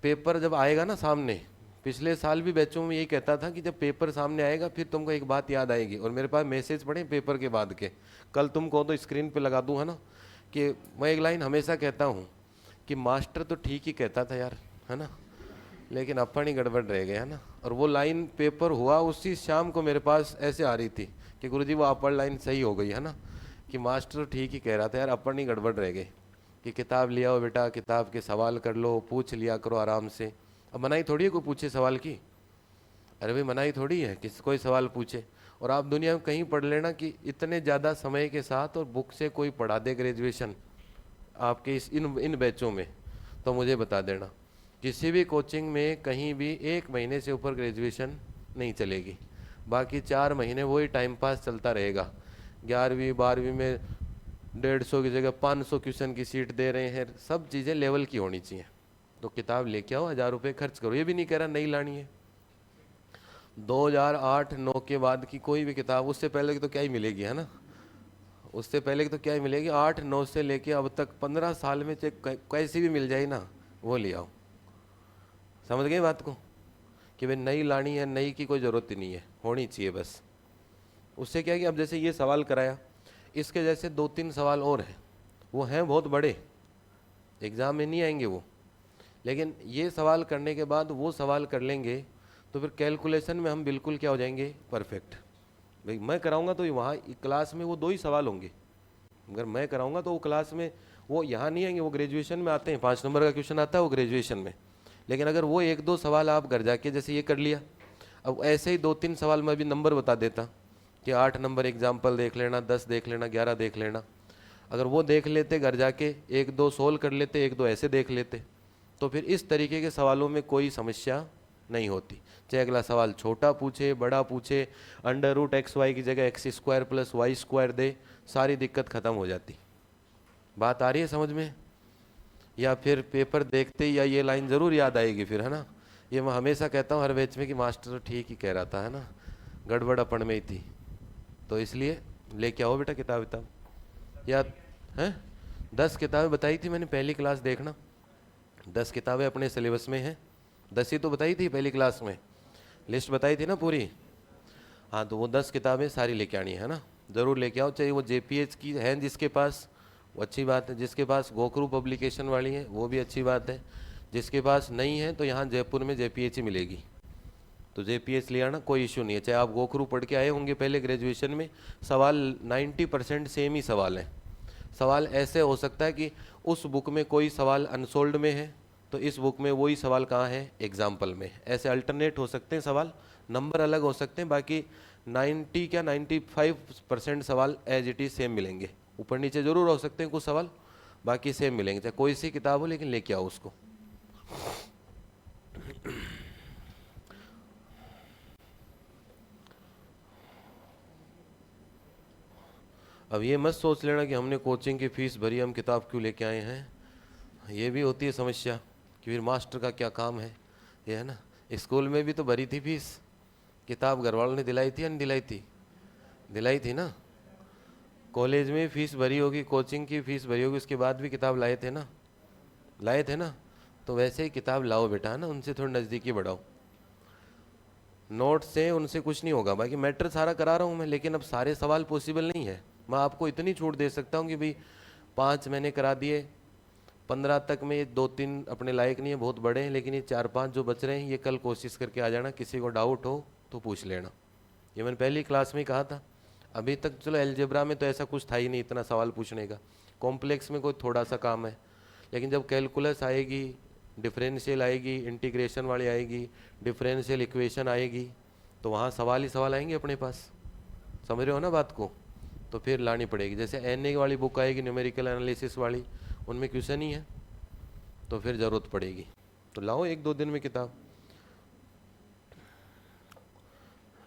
पेपर जब आएगा ना सामने, पिछले साल भी बैचों में यही कहता था कि जब पेपर सामने आएगा फिर तुमको एक बात याद आएगी। और मेरे पास मैसेज पड़े पेपर के बाद के, कल तुम कहो तो स्क्रीन पे लगा दूँ, है ना। कि मैं एक लाइन हमेशा कहता हूँ कि मास्टर तो ठीक ही कहता था यार, है ना, लेकिन अपन ही गड़बड़ रह गए, है ना। और वो लाइन पेपर हुआ उसी शाम को मेरे पास ऐसे आ रही थी कि गुरुजी वो अपर लाइन सही हो गई, है ना, कि मास्टर ठीक ही कह रहा था यार, अपन ही गड़बड़ रह गए। कि किताब लिया हो बेटा, किताब के सवाल कर लो, पूछ लिया करो आराम से। अब मनाही थोड़ी है कोई पूछे सवाल की, अरे भाई मनाही थोड़ी है किसी कोई सवाल पूछे। और आप दुनिया में कहीं पढ़ लेना कि इतने ज़्यादा समय के साथ और बुक से कोई पढ़ा दे ग्रेजुएशन आपके इस इन बैचों में, तो मुझे बता देना। किसी भी कोचिंग में कहीं भी 1 महीने से ऊपर ग्रेजुएशन नहीं चलेगी, बाकी 4 महीने वही टाइम पास चलता रहेगा। 11वीं 12वीं में 150 की जगह 500 क्वेश्चन की सीट दे रहे हैं। सब चीज़ें लेवल की होनी चाहिए। तो किताब लेके आओ, 1000 रुपये खर्च करो। ये भी नहीं कह रहा नहीं लानी है। 2008-9 के बाद की कोई भी किताब, उससे पहले की तो क्या ही मिलेगी, है ना। उससे पहले की तो क्या ही मिलेगी। 8-9 से लेके अब तक 15 साल में चाहे कैसी भी मिल जाए ना, वो ले आओ। समझ गए बात को कि भाई नई लानी है, नई की कोई ज़रूरत ही नहीं है, होनी चाहिए बस। उससे क्या है कि अब जैसे ये सवाल कराया, इसके जैसे 2-3 सवाल और हैं, वो हैं बहुत बड़े, एग्ज़ाम में नहीं आएंगे वो, लेकिन ये सवाल करने के बाद वो सवाल कर लेंगे तो फिर कैलकुलेशन में हम बिल्कुल क्या हो जाएंगे, परफेक्ट। भाई मैं कराऊंगा तो वहाँ क्लास में वो 2 ही सवाल होंगे। अगर मैं कराऊंगा तो वो क्लास में, वो यहाँ नहीं आएंगे, वो ग्रेजुएशन में आते हैं। 5 नंबर का क्वेश्चन आता है वो ग्रेजुएशन में। लेकिन अगर वो 1-2 सवाल आप घर जाके जैसे ये कर लिया, अब ऐसे ही 2-3 सवाल मैं भी नंबर बता देता कि 8 नंबर एग्जाम्पल देख लेना, 10 देख लेना, 11 देख लेना। अगर वो देख लेते घर जाके, 1-2 सोल्व कर लेते, 1-2 ऐसे देख लेते, तो फिर इस तरीके के सवालों में कोई समस्या नहीं होती। चाहे अगला सवाल छोटा पूछे, बड़ा पूछे, √XY की जगह x² + y² दे, सारी दिक्कत ख़त्म हो जाती। बात आ रही है समझ में? या फिर पेपर देखते या ये लाइन ज़रूर याद आएगी फिर, है ना। ये मैं हमेशा कहता हूँ हर बैच में कि मास्टर तो ठीक ही कह रहा था, है ना, गड़बड़ अपन में ही थी। तो इसलिए लेके आओ बेटा किताब या हैं। 10 किताबें बताई थी मैंने पहली क्लास, देखना 10 किताबें अपने सिलेबस में हैं। 10 ही तो बताई थी पहली क्लास में, लिस्ट बताई थी ना पूरी। हाँ, तो वो 10 किताबें सारी लेके आनी है ना, ज़रूर लेके आओ। चाहे वो JPH की हैं जिसके पास, वो अच्छी बात है। जिसके पास गोखरू पब्लिकेशन वाली है वो भी अच्छी बात है। जिसके पास नहीं है तो यहाँ जयपुर में JPH ही मिलेगी, तो JPH ले आना, कोई इशू नहीं है। चाहे आप गोखरू पढ़ के आए होंगे पहले ग्रेजुएशन में, सवाल 90% सेम ही सवाल है। सवाल ऐसे हो सकता है कि उस बुक में कोई सवाल अनसोल्ड में है तो इस बुक में वही सवाल कहाँ है, एग्जाम्पल में। ऐसे अल्टरनेट हो सकते हैं सवाल, नंबर अलग हो सकते हैं, बाकी 95% सवाल एज इट इज़ सेम मिलेंगे। ऊपर नीचे जरूर हो सकते हैं कुछ सवाल, बाकी सेम मिलेंगे। चाहे कोई सी किताब हो, लेकिन लेके आओ उसको। अब ये मत सोच लेना कि हमने कोचिंग की फीस भरी, हम किताब क्यों लेके आए हैं। ये भी होती है समस्या कि फिर मास्टर का क्या काम है, ये है ना। स्कूल में भी तो भरी थी फीस, किताब घर वालों ने दिलाई थी या नहीं दिलाई थी? दिलाई थी ना। कॉलेज में फीस भरी होगी, कोचिंग की फीस भरी होगी, उसके बाद भी किताब लाए थे ना, लाए थे ना। तो वैसे ही किताब लाओ बेटा, है ना, उनसे थोड़ी नज़दीकी बढ़ाओ। नोट से उनसे कुछ नहीं होगा, बाकी मैटर सारा करा रहा हूँ मैं, लेकिन अब सारे सवाल पॉसिबल नहीं है। मैं आपको इतनी छूट दे सकता हूँ कि भाई 5 मैंने करा दिए, 15 तक में ये 2-3 अपने लायक नहीं है, बहुत बड़े हैं, लेकिन ये 4-5 जो बच रहे हैं ये कल कोशिश करके आ जाना। किसी को डाउट हो तो पूछ लेना। ये मैंने पहली क्लास में ही कहा था। अभी तक चलो अलजेब्रा में तो ऐसा कुछ था ही नहीं इतना सवाल पूछने का, कॉम्प्लेक्स में कोई थोड़ा सा काम है, लेकिन जब कैलकुलस आएगी, डिफरेंशियल आएगी, इंटीग्रेशन वाली आएगी, डिफरेंशियल इक्वेशन आएगी, तो वहाँ सवाल ही सवाल आएंगे अपने पास। समझ रहे हो ना बात को? तो फिर लानी पड़ेगी। जैसे NA वाली बुक आएगी, न्यूमेरिकल एनालिसिस वाली, उनमें क्वेश्चन ही है, तो फिर ज़रूरत पड़ेगी। तो लाओ 1-2 दिन में किताब।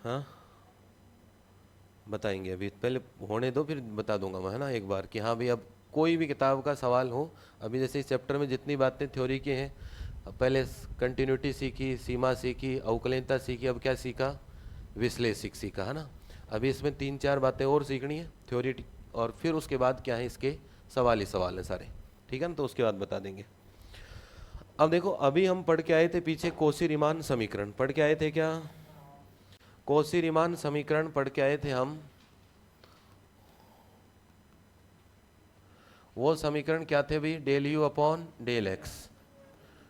हाँ बताएंगे, अभी पहले होने दो फिर बता दूंगा मैं, है ना, एक बार कि हाँ भाई अब कोई भी किताब का सवाल हो। अभी जैसे इस चैप्टर में जितनी बातें थ्योरी की हैं, अब पहले कंटिन्यूटी सीखी, सीमा सीखी, अवकलनीयता सीखी, अब क्या सीखा, विश्लेषिक सीखा, है ना। अभी इसमें 3-4 बातें और सीखनी है थ्योरी, और फिर उसके बाद क्या है, इसके सवाल ही सवाल हैं सारे, ठीक है ना। तो उसके बाद बता देंगे। अब देखो, अभी हम पढ़ के आए थे पीछे कोशी-रीमान समीकरण, पढ़ के आए थे क्या, कोशी-रीमान समीकरण पढ़ के आए थे हम। वो समीकरण क्या थे भाई, ΔU/ΔX,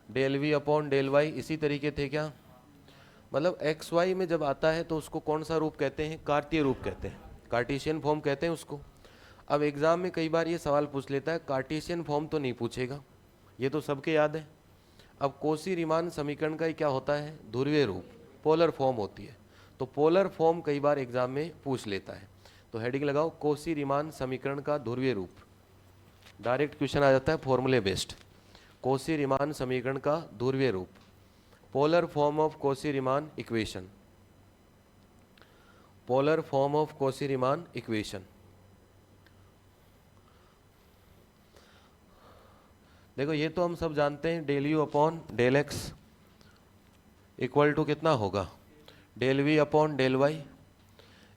ΔV/ΔY, इसी तरीके थे क्या। मतलब XY में जब आता है तो उसको कौन सा रूप कहते हैं, कार्तीय रूप कहते हैं, कार्टेशियन फॉर्म कहते हैं उसको। अब एग्जाम में कई बार ये सवाल पूछ लेता है, कार्टेशियन फॉर्म तो नहीं पूछेगा, ये तो सबके याद है। अब कोशी-रीमान समीकरण का ही क्या होता है, ध्रुवीय रूप। पोलर फॉर्म होती है। तो पोलर फॉर्म कई बार एग्जाम में पूछ लेता है। तो हेडिंग लगाओ कोशी रीमान समीकरण का ध्रुवीय रूप। डायरेक्ट क्वेश्चन आ जाता है फॉर्मूले बेस्ड। कोशी रीमान समीकरण का ध्रुवीय रूप, polar form of Cauchy Riemann equation, polar form of Cauchy Riemann equation. देखो ये तो हम सब जानते हैं, del u upon del x equal to कितना होगा, del v upon del y.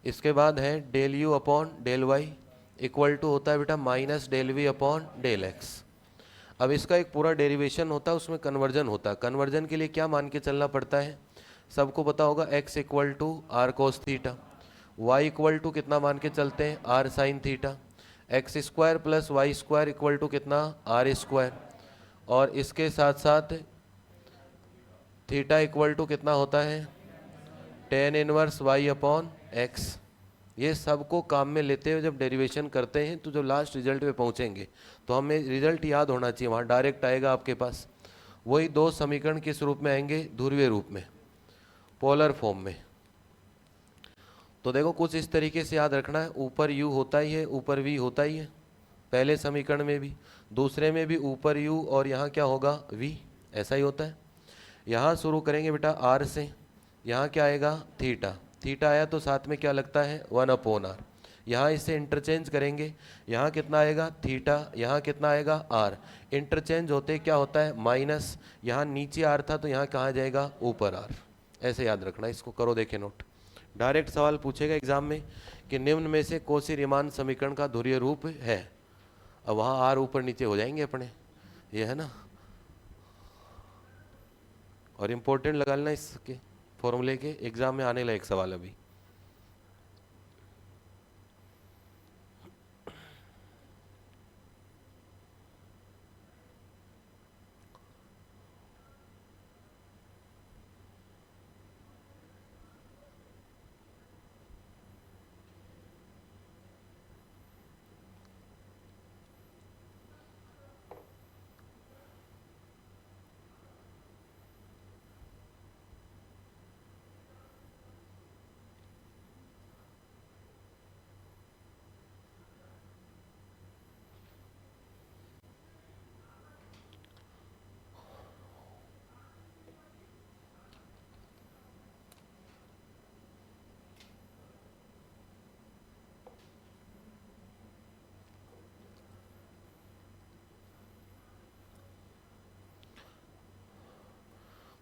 इसके बाद है del u upon del y equal to होता है बेटा minus del v upon del x. अब इसका एक पूरा डेरिवेशन होता है, उसमें कन्वर्जन होता है। कन्वर्जन के लिए क्या मान के चलना पड़ता है, सबको पता होगा, x equal to r cos theta, y equal to कितना मान के चलते हैं, r sine theta, x square plus y square equal to कितना, आर स्क्वायर, और इसके साथ साथ थीटा इक्वल टू कितना होता है, tan inverse y upon x. ये सबको काम में लेते हुए जब डेरिवेशन करते हैं तो जब लास्ट रिजल्ट पे पहुंचेंगे तो हमें रिजल्ट याद होना चाहिए, वहाँ डायरेक्ट आएगा आपके पास। वही दो समीकरण किस रूप में आएंगे, ध्रुवीय रूप में, पोलर फॉर्म में। तो देखो कुछ इस तरीके से याद रखना है, ऊपर u होता ही है, ऊपर v होता ही है, पहले समीकरण में भी, दूसरे में भी ऊपर u और यहाँ क्या होगा v, ऐसा ही होता है। यहाँ शुरू करेंगे बेटा r से, यहाँ क्या आएगा थीटा, थीटा आया तो साथ में क्या लगता है 1/r। यहाँ इसे इंटरचेंज करेंगे, यहाँ कितना आएगा थीटा, यहाँ कितना आएगा r, इंटरचेंज होते क्या होता है माइनस, यहाँ नीचे r था तो यहाँ कहाँ जाएगा ऊपर r। ऐसे याद रखना, इसको करो देखे नोट। डायरेक्ट सवाल पूछेगा एग्जाम में कि निम्न में से कोशी रीमान समीकरण का ध्रुवीय रूप है। अब वहाँ r ऊपर नीचे हो जाएंगे अपने, ये है ना। और इम्पोर्टेंट लगा लेना इसके फॉर्मूले के, एग्जाम में आने लायक सवाल अभी।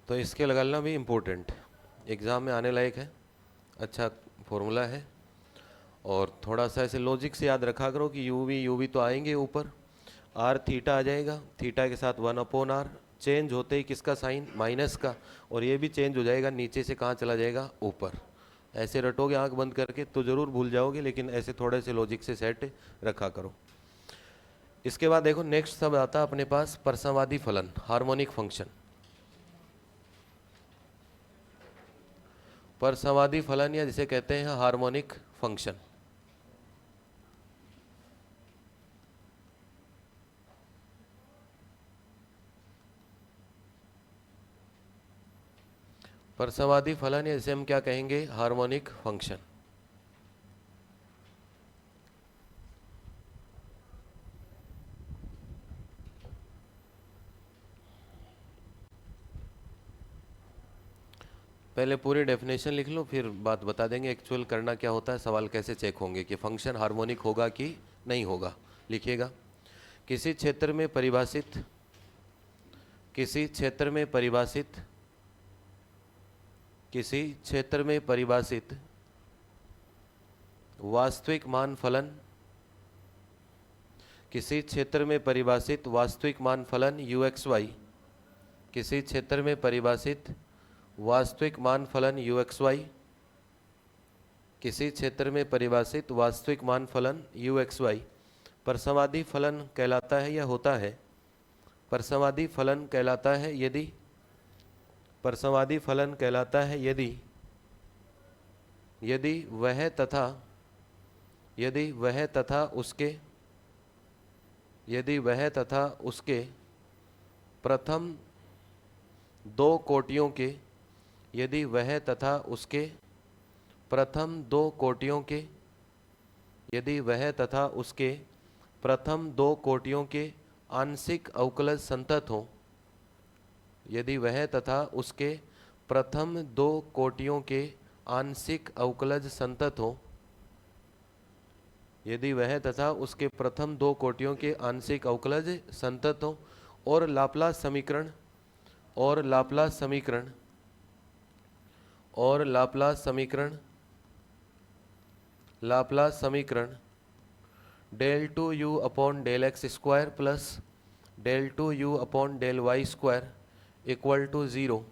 तो इसके लगाना भी इम्पोर्टेंट, एग्ज़ाम में आने लायक है, अच्छा फॉर्मूला है। और थोड़ा सा ऐसे लॉजिक से याद रखा करो कि यू वी तो आएंगे ऊपर, आर थीटा आ जाएगा, थीटा के साथ 1/r, चेंज होते ही किसका साइन माइनस का, और ये भी चेंज हो जाएगा, नीचे से कहाँ चला जाएगा ऊपर। ऐसे रटोगे आंख बंद करके तो ज़रूर भूल जाओगे, लेकिन ऐसे थोड़े से लॉजिक से सेट रखा करो। इसके बाद देखो नेक्स्ट सब आता है अपने पास परसमवादी फलन, हार्मोनिक फंक्शन। परसमवादी फलन या जिसे कहते हैं हार्मोनिक फंक्शन। परसमवादी फलन या जिसे हम क्या कहेंगे हार्मोनिक फंक्शन। पहले पूरी डेफिनेशन लिख लो, फिर बात बता देंगे एक्चुअल करना क्या होता है, सवाल कैसे चेक होंगे कि फंक्शन हार्मोनिक होगा कि नहीं होगा। लिखिएगा, किसी क्षेत्र में परिभाषित, किसी क्षेत्र में परिभाषित, किसी क्षेत्र में परिभाषित वास्तविक मान फलन, किसी क्षेत्र में परिभाषित वास्तविक मान फलन u(xy), किसी क्षेत्र में परिभाषित वास्तविक मान फलन u(xy), किसी क्षेत्र में परिभाषित वास्तविक मान फलन u(xy) परसमवादी फलन कहलाता है या होता है, परसमवादी फलन कहलाता है यदि, परसमवादी फलन कहलाता है यदि, यदि वह तथा, यदि वह तथा उसके, यदि वह तथा उसके प्रथम दो कोटियों के यदि वह तथा उसके प्रथम दो कोटियों के यदि वह तथा उसके प्रथम दो कोटियों के आंशिक अवकलज संतत हों, यदि वह तथा उसके प्रथम दो कोटियों के आंशिक अवकलज संतत हों, यदि वह तथा उसके प्रथम दो कोटियों के आंशिक अवकलज संतत हों और लाप्लास समीकरण और लाप्लास समीकरण और लाप्लास समीकरण लाप्लास समीकरण del two u upon del x square plus del two u upon del y square equal to zero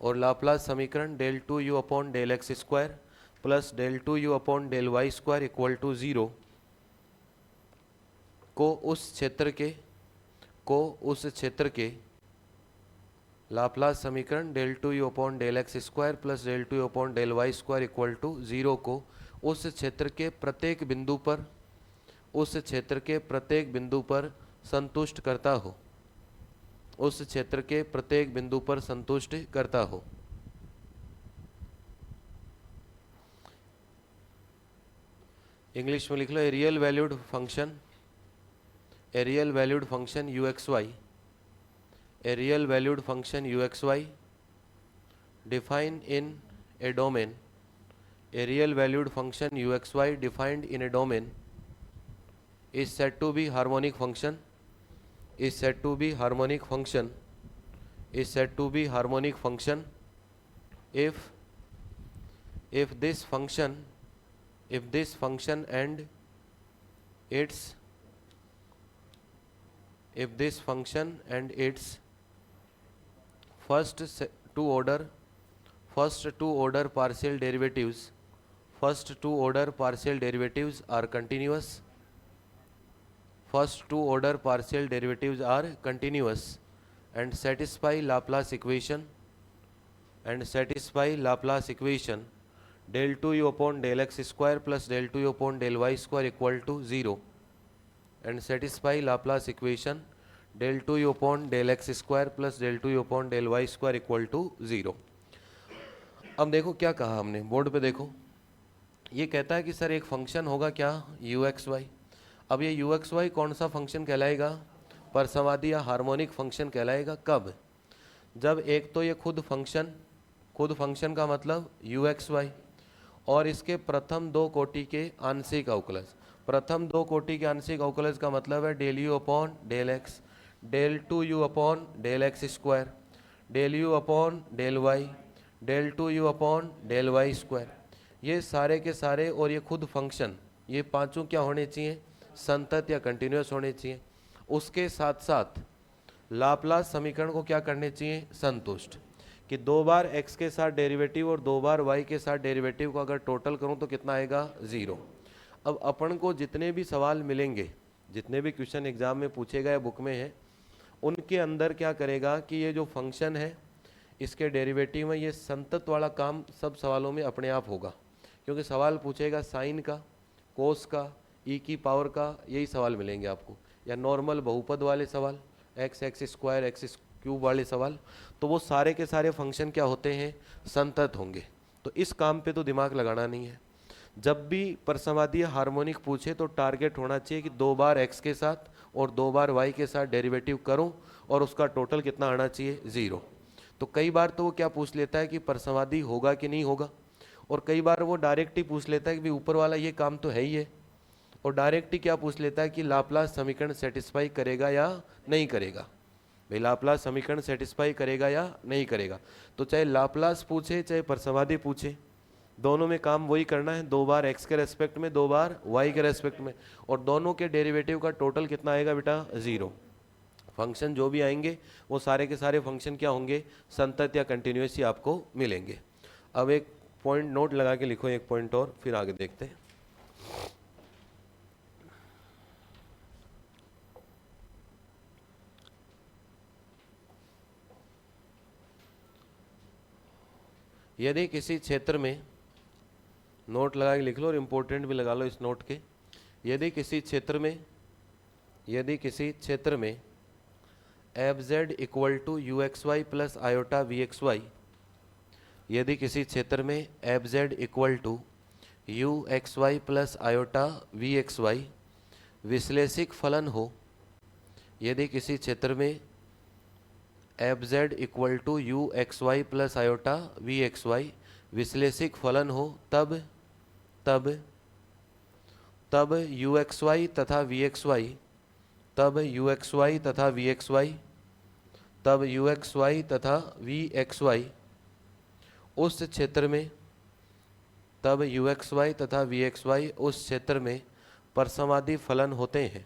और लाप्लास समीकरण del two u upon del x square plus del two u upon del y square equal to zero को उस क्षेत्र के Laplace समीकरण del two u upon del x square plus del two u upon del y square equal to zero को उस क्षेत्र के प्रत्येक बिंदु पर संतुष्ट करता हो, उस क्षेत्र के प्रत्येक बिंदु पर संतुष्ट करता हो। इंग्लिश में लिख लो, a real valued function u x y, a real valued function uxy defined in a domain, a real valued function uxy defined in a domain is said to be harmonic function, is said to be harmonic function, is said to be harmonic function if this function and its first two order partial derivatives are continuous, and satisfy Laplace equation del 2u upon del x square plus del 2u upon del y square equal to 0 and satisfy Laplace equation del 2u upon del x square plus del 2u upon del y square equal to 0। अब देखो क्या कहा हमने, board पे देखो, ये कहता है कि सर एक फंक्शन होगा क्या यू एक्स वाई। अब ये यू एक्स वाई कौन सा फंक्शन कहलाएगा, परसमादी या हार्मोनिक फंक्शन कहलाएगा। कब, जब एक तो ये खुद फंक्शन का मतलब यू एक्स वाई और इसके प्रथम दो कोटि के आंशिक अवकलज, प्रथम दो कोटि के आंशिक अवकलज का मतलब है del u upon del x, del two u upon del x square, del u upon del y, del two u upon del y square, ये सारे के सारे और ये खुद फंक्शन, ये पांचों क्या होने चाहिए, संतत या कंटिन्यूस होने चाहिए। उसके साथ साथ लाप्लास समीकरण को क्या करने चाहिए, संतुष्ट, कि दो बार x के साथ डेरिवेटिव और दो बार y के साथ डेरिवेटिव को अगर टोटल करूं तो कितना आएगा, 0। अब अपन को जितने भी सवाल मिलेंगे, जितने भी क्वेश्चन एग्जाम में पूछे गए बुक में है, उनके अंदर क्या करेगा कि ये जो फंक्शन है इसके डेरिवेटिव में ये संतत वाला काम सब सवालों में अपने आप होगा, क्योंकि सवाल पूछेगा साइन का, कोस का, ई की पावर का, यही सवाल मिलेंगे आपको, या नॉर्मल बहुपद वाले सवाल, एक्स स्क्वायर एक्स क्यूब वाले सवाल, तो वो सारे के सारे फंक्शन क्या होते हैं, संतत होंगे। तो इस काम पे तो दिमाग लगाना नहीं है। जब भी परसमादीय हार्मोनिक पूछे तो टारगेट होना चाहिए कि दो बार x के साथ और दो बार y के साथ डेरिवेटिव करूं और उसका टोटल कितना आना चाहिए, 0। तो कई बार तो वो क्या पूछ लेता है कि परसमादी होगा कि नहीं होगा, और कई बार वो डायरेक्ट ही पूछ लेता है कि ऊपर वाला ये काम तो है ही है, और डायरेक्ट ही क्या पूछ लेता है कि लाप्लास समीकरण सेटिस्फाई करेगा या नहीं करेगा। भाई लाप्लास समीकरण सेटिस्फाई करेगा या नहीं करेगा, तो चाहे लाप्लास पूछे चाहे परसमादी पूछे, दोनों में काम वही करना है, दो बार x के रेस्पेक्ट में दो बार y के रेस्पेक्ट में, और दोनों के डेरिवेटिव का टोटल कितना आएगा बेटा, 0। फंक्शन जो भी आएंगे वो सारे के सारे फंक्शन क्या होंगे, संतत या कंटिन्यूस ही आपको मिलेंगे। अब एक पॉइंट नोट लगा के लिखो, एक पॉइंट और, फिर आगे देखते हैं। यदि किसी क्षेत्र में, नोट लगा के लिख लो और इम्पोर्टेंट भी लगा लो इस नोट के, यदि किसी क्षेत्र में f z equal to u x y plus iota v x y यदि किसी क्षेत्र में f z equal to u x y plus iota v x y विश्लेषिक फलन हो, यदि किसी क्षेत्र में f z equal to u x y plus iota v x y विश्लेषिक फलन हो, तब यू एक्स वाई तथा वी एक्स वाई तब यू एक्स वाई तथा वी एक्स वाई तब यू एक्स वाई तथा वी एक्स वाई उस क्षेत्र में तब यू एक्स वाई तथा वी एक्स वाई उस क्षेत्र में परसमाधि फलन होते हैं।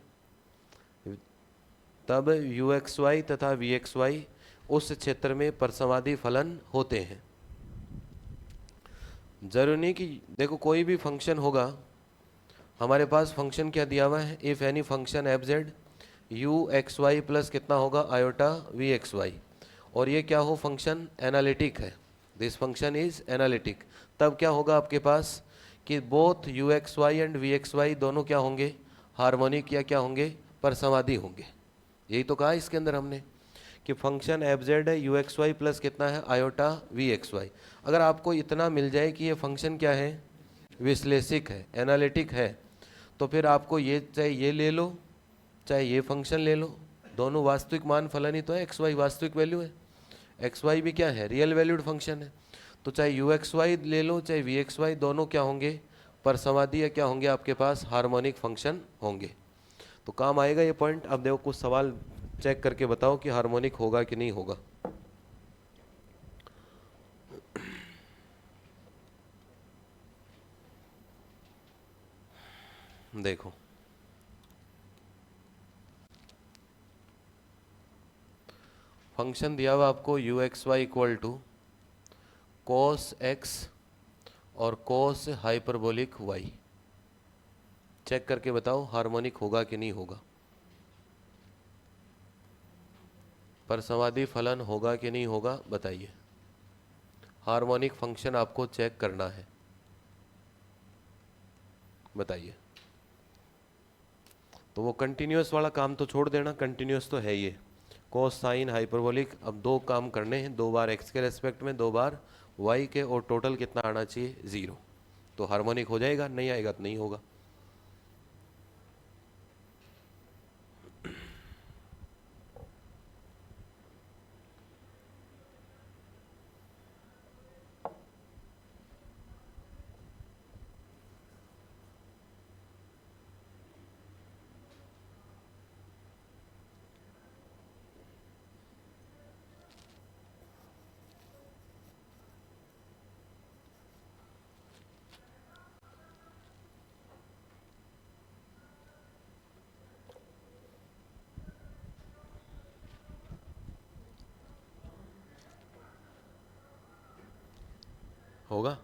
तब यू एक्स वाई तथा वी एक्स वाई उस क्षेत्र में परसमाधि फलन होते हैं। जरूरी नहीं कि देखो कोई भी फंक्शन होगा, हमारे पास फंक्शन क्या दिया हुआ है, if any function f z u x y plus कितना होगा आयोटा वी एक्स वाई, और ये क्या हो फंक्शन एनालिटिक है, दिस फंक्शन इज एनालिटिक, तब क्या होगा आपके पास कि both u x y and v x y दोनों क्या होंगे हार्मोनिक या क्या होंगे परसमाधि होंगे। यही तो कहा इसके अंदर हमने कि फंक्शन एफ जेड है यू एक्स वाई प्लस कितना है आयोटा वी एक्स वाई। अगर आपको इतना मिल जाए कि ये फंक्शन क्या है विश्लेषिक है एनालिटिक है, तो फिर आपको ये चाहे ये ले लो चाहे ये फंक्शन ले लो, दोनों वास्तविक मान फलन ही तो है, एक्स वाई वास्तविक वैल्यू है, एक्स वाई भी क्या है रियल वैल्यूड फंक्शन है, तो चाहे यू एक्स वाई ले लो चाहे वी एक्स वाई दोनों क्या होंगे परसमाधि या क्या होंगे आपके पास हार्मोनिक फंक्शन होंगे। तो काम आएगा ये पॉइंट। अब देखो कुछ सवाल चेक करके बताओ कि हार्मोनिक होगा कि नहीं होगा। देखो फंक्शन दिया हुआ आपको u x y equal to cos x और कोस हाइपरबोलिक वाई, चेक करके बताओ हार्मोनिक होगा कि नहीं होगा, परसमाधि फलन होगा कि नहीं होगा बताइए। हार्मोनिक फंक्शन आपको चेक करना है, बताइए। तो वो कंटिन्यूअस वाला काम तो छोड़ देना, कंटिन्यूअस तो है ये कोस साइन हाइपरबोलिक। अब दो काम करने हैं, दो बार एक्स के रेस्पेक्ट में दो बार वाई के, और टोटल कितना आना चाहिए 0, तो हार्मोनिक हो जाएगा, नहीं आएगा तो नहीं होगा। होगा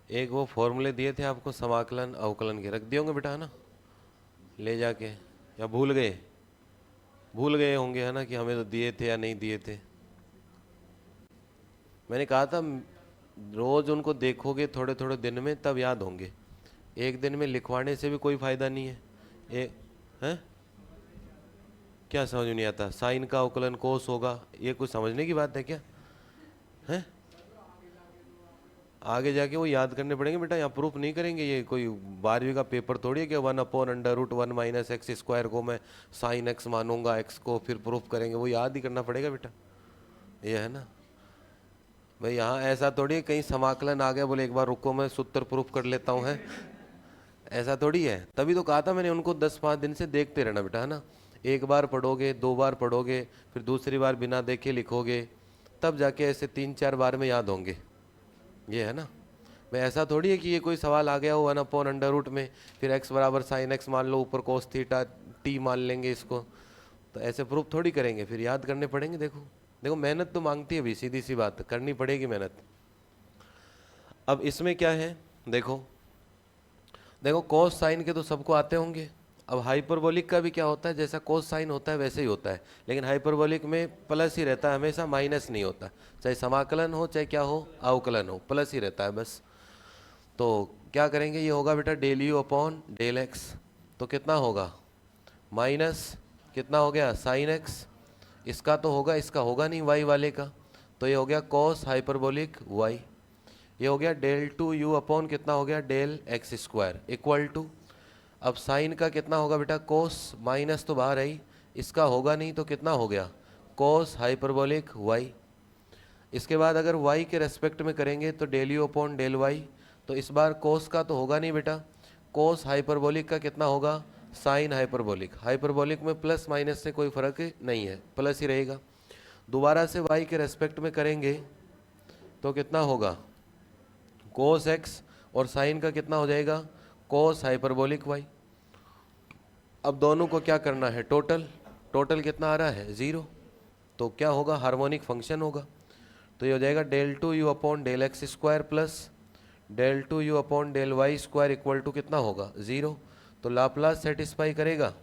एक वो फॉर्मूले दिए थे आपको समाकलन अवकलन के, रख दिए होंगे बेटा है ना ले जाके, या भूल गए होंगे है ना कि हमें तो दिए थे या नहीं दिए थे। मैंने कहा था रोज उनको देखोगे थोड़े थोड़े दिन में तब याद होंगे, एक दिन में लिखवाने से भी कोई फायदा नहीं है। हैं क्या समझ नहीं आता, साइन का अवकलन कोस होगा, ये कुछ समझने की बात है क्या है? आगे जाके वो याद करने पड़ेंगे बेटा, यहाँ प्रूफ नहीं करेंगे, ये कोई 12वीं का पेपर थोड़ी है कि 1/√1 माइनस एक्स स्क्वायर को मैं साइन एक्स मानूंगा एक्स को फिर प्रूफ करेंगे, वो याद ही करना पड़ेगा बेटा, ये है ना भाई। यहाँ ऐसा थोड़ी है कहीं समाकलन आ गया बोले एक बार रुको मैं सूत्र प्रूफ कर लेता हूँ, है ऐसा थोड़ी है। तभी तो कहा था मैंने उनको 10-5 दिन से देखते रहना बेटा है ना, एक बार पढ़ोगे 2 बार पढ़ोगे फिर दूसरी बार बिना देखे लिखोगे, तब जाके ऐसे 3-4 बार में याद होंगे, ये है ना। मैं ऐसा थोड़ी है कि ये कोई सवाल आ गया हो 1/√, में फिर x बराबर साइन एक्स मान लो ऊपर कोस थीटा t मान लेंगे इसको, तो ऐसे प्रूफ थोड़ी करेंगे, फिर याद करने पड़ेंगे। देखो मेहनत तो मांगती है भी, सीधी सी बात करनी पड़ेगी मेहनत। अब इसमें क्या है देखो कोस साइन के तो सबको आते होंगे। अब हाइपरबोलिक का भी क्या होता है, जैसा कोस साइन होता है वैसे ही होता है, लेकिन हाइपरबोलिक में प्लस ही रहता है हमेशा, माइनस नहीं होता, चाहे समाकलन हो चाहे क्या हो अवकलन हो प्लस ही रहता है बस। तो क्या करेंगे, ये होगा बेटा del u upon del x, तो कितना होगा माइनस कितना हो गया साइन एक्स, इसका तो होगा, इसका होगा नहीं वाई वाले का, तो ये हो गया कॉस हाइपरबोलिक वाई। ये हो गया डेल टू यू अपॉन कितना हो गया del x square equal to, अब साइन का कितना होगा बेटा कोस, माइनस तो बाहर आई, इसका होगा नहीं तो कितना हो गया कोस हाइपरबोलिक वाई। इसके बाद अगर y के रेस्पेक्ट में करेंगे तो del u upon del y, तो इस बार कोस का तो होगा नहीं बेटा, कोस हाइपरबोलिक का कितना होगा साइन हाइपरबोलिक, हाइपरबोलिक में प्लस माइनस से कोई फर्क नहीं है, प्लस ही रहेगा। दोबारा से y के रेस्पेक्ट में करेंगे तो कितना होगा कोस एक्स, और साइन का कितना हो जाएगा कोस हाइपरबोलिक वाई। अब दोनों को क्या करना है टोटल, टोटल कितना आ रहा है 0, तो क्या होगा हार्मोनिक फंक्शन होगा। तो ये हो जाएगा del two u upon del x square plus del two u upon del y square equal to कितना होगा 0। तो लाप्लास सेटिस्फाई करेगा,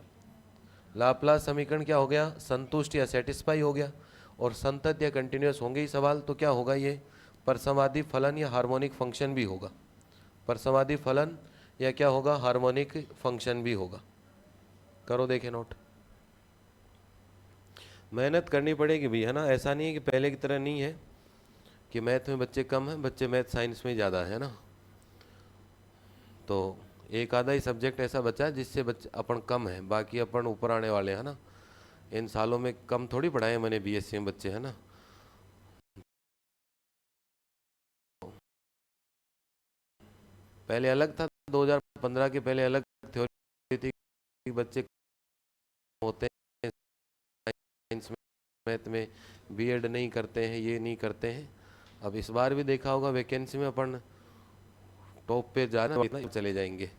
लाप्लास समीकरण क्या हो गया संतुष्ट या सेटिस्फाई हो गया, और संतत या कंटिन्यूस होंगे ही सवाल, तो क्या होगा ये परसमाधि फलन या हार्मोनिक फंक्शन भी होगा, परसमाधि फलन या क्या होगा हार्मोनिक फंक्शन भी होगा। करो देखें नोट, मेहनत करनी पड़ेगी भी है ना, ऐसा नहीं है कि पहले की तरह नहीं है कि मैथ में बच्चे कम हैं, बच्चे मैथ साइंस में ज़्यादा है ना, तो एक आधा ही सब्जेक्ट ऐसा बचा है जिससे बच्चे अपन कम है, बाकी अपन ऊपर आने वाले हैं ना। इन सालों में कम थोड़ी पढ़ाए मैंने बीएससी में बच्चे है ना। पहले अलग था, 2015 के पहले अलग थ्योरी थी कि बच्चे होते हैं साइंस में मैथ में, बीएड नहीं करते हैं, ये नहीं करते हैं। अब इस बार भी देखा होगा वैकेंसी में अपन टॉप पे जाना इतना चले जाएंगे,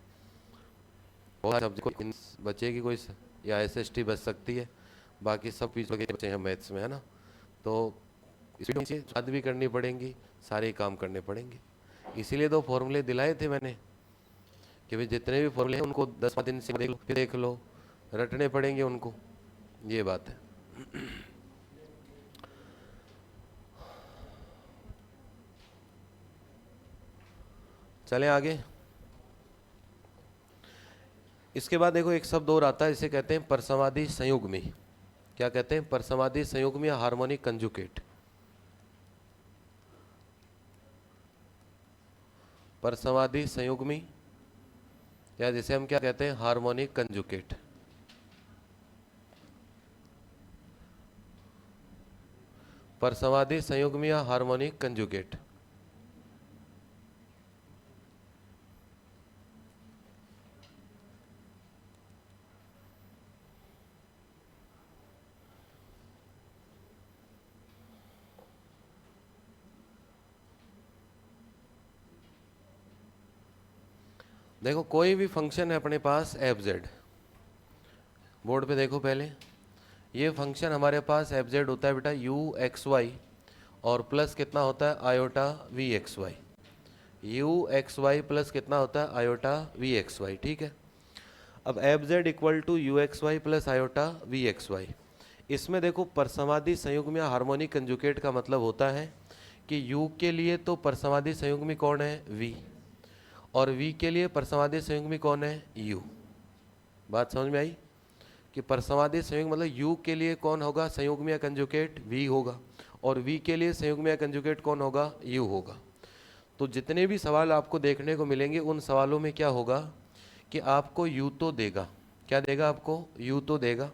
बहुत सब्जेक्ट बच्चे की कोई या एसएसटी बच सकती है, बाकी सब पीछे के बच्चे हैं मैथ्स में है ना। तो इसमें याद भी करनी पड़ेंगी, सारे काम करने पड़ेंगे, इसीलिए तो फॉर्मूले दिलाए थे मैंने कि भाई जितने भी फॉर्मूले हैं उनको 10 दिन से देख लो, रटने पड़ेंगे उनको, ये बात है। चलें आगे। इसके बाद देखो एक शब्द और आता है, इसे कहते हैं परसमाधि संयुग्मी। क्या कहते हैं परसमाधि संयुग्मी या हार्मोनिक कंजुगेट। परसमाधि संयुग्मी या जिसे हम क्या कहते हैं हार्मोनिक कंजुगेट। परसमाधि संयुग्मी या हार्मोनिक कंजुगेट। देखो कोई भी फंक्शन है अपने पास एफ जेड, बोर्ड पे देखो पहले, ये फंक्शन हमारे पास एफ जेड होता है बेटा यू एक्स वाई और प्लस कितना होता है iota v x y, u x y plus कितना होता है आयोटा वी एक्स वाई, ठीक है। अब f z equal to u x y plus iota v x y, इसमें देखो परसमाधि संयुग्मी या हार्मोनिक कंजुगेट का मतलब होता है कि u के लिए तो परसमाधि संयुग्मी कौन है v, और v के लिए परसमाधि संयुग्मी कौन है u। बात समझ में आई कि परसमाधि संयुग्म मतलब u के लिए कौन होगा संयुग्मी या कंजुगेट v होगा, और v के लिए संयुग्मी या कंजुगेट कौन होगा u होगा। तो जितने भी सवाल आपको देखने को मिलेंगे उन सवालों में क्या होगा कि आपको u तो देगा, क्या देगा आपको u तो देगा,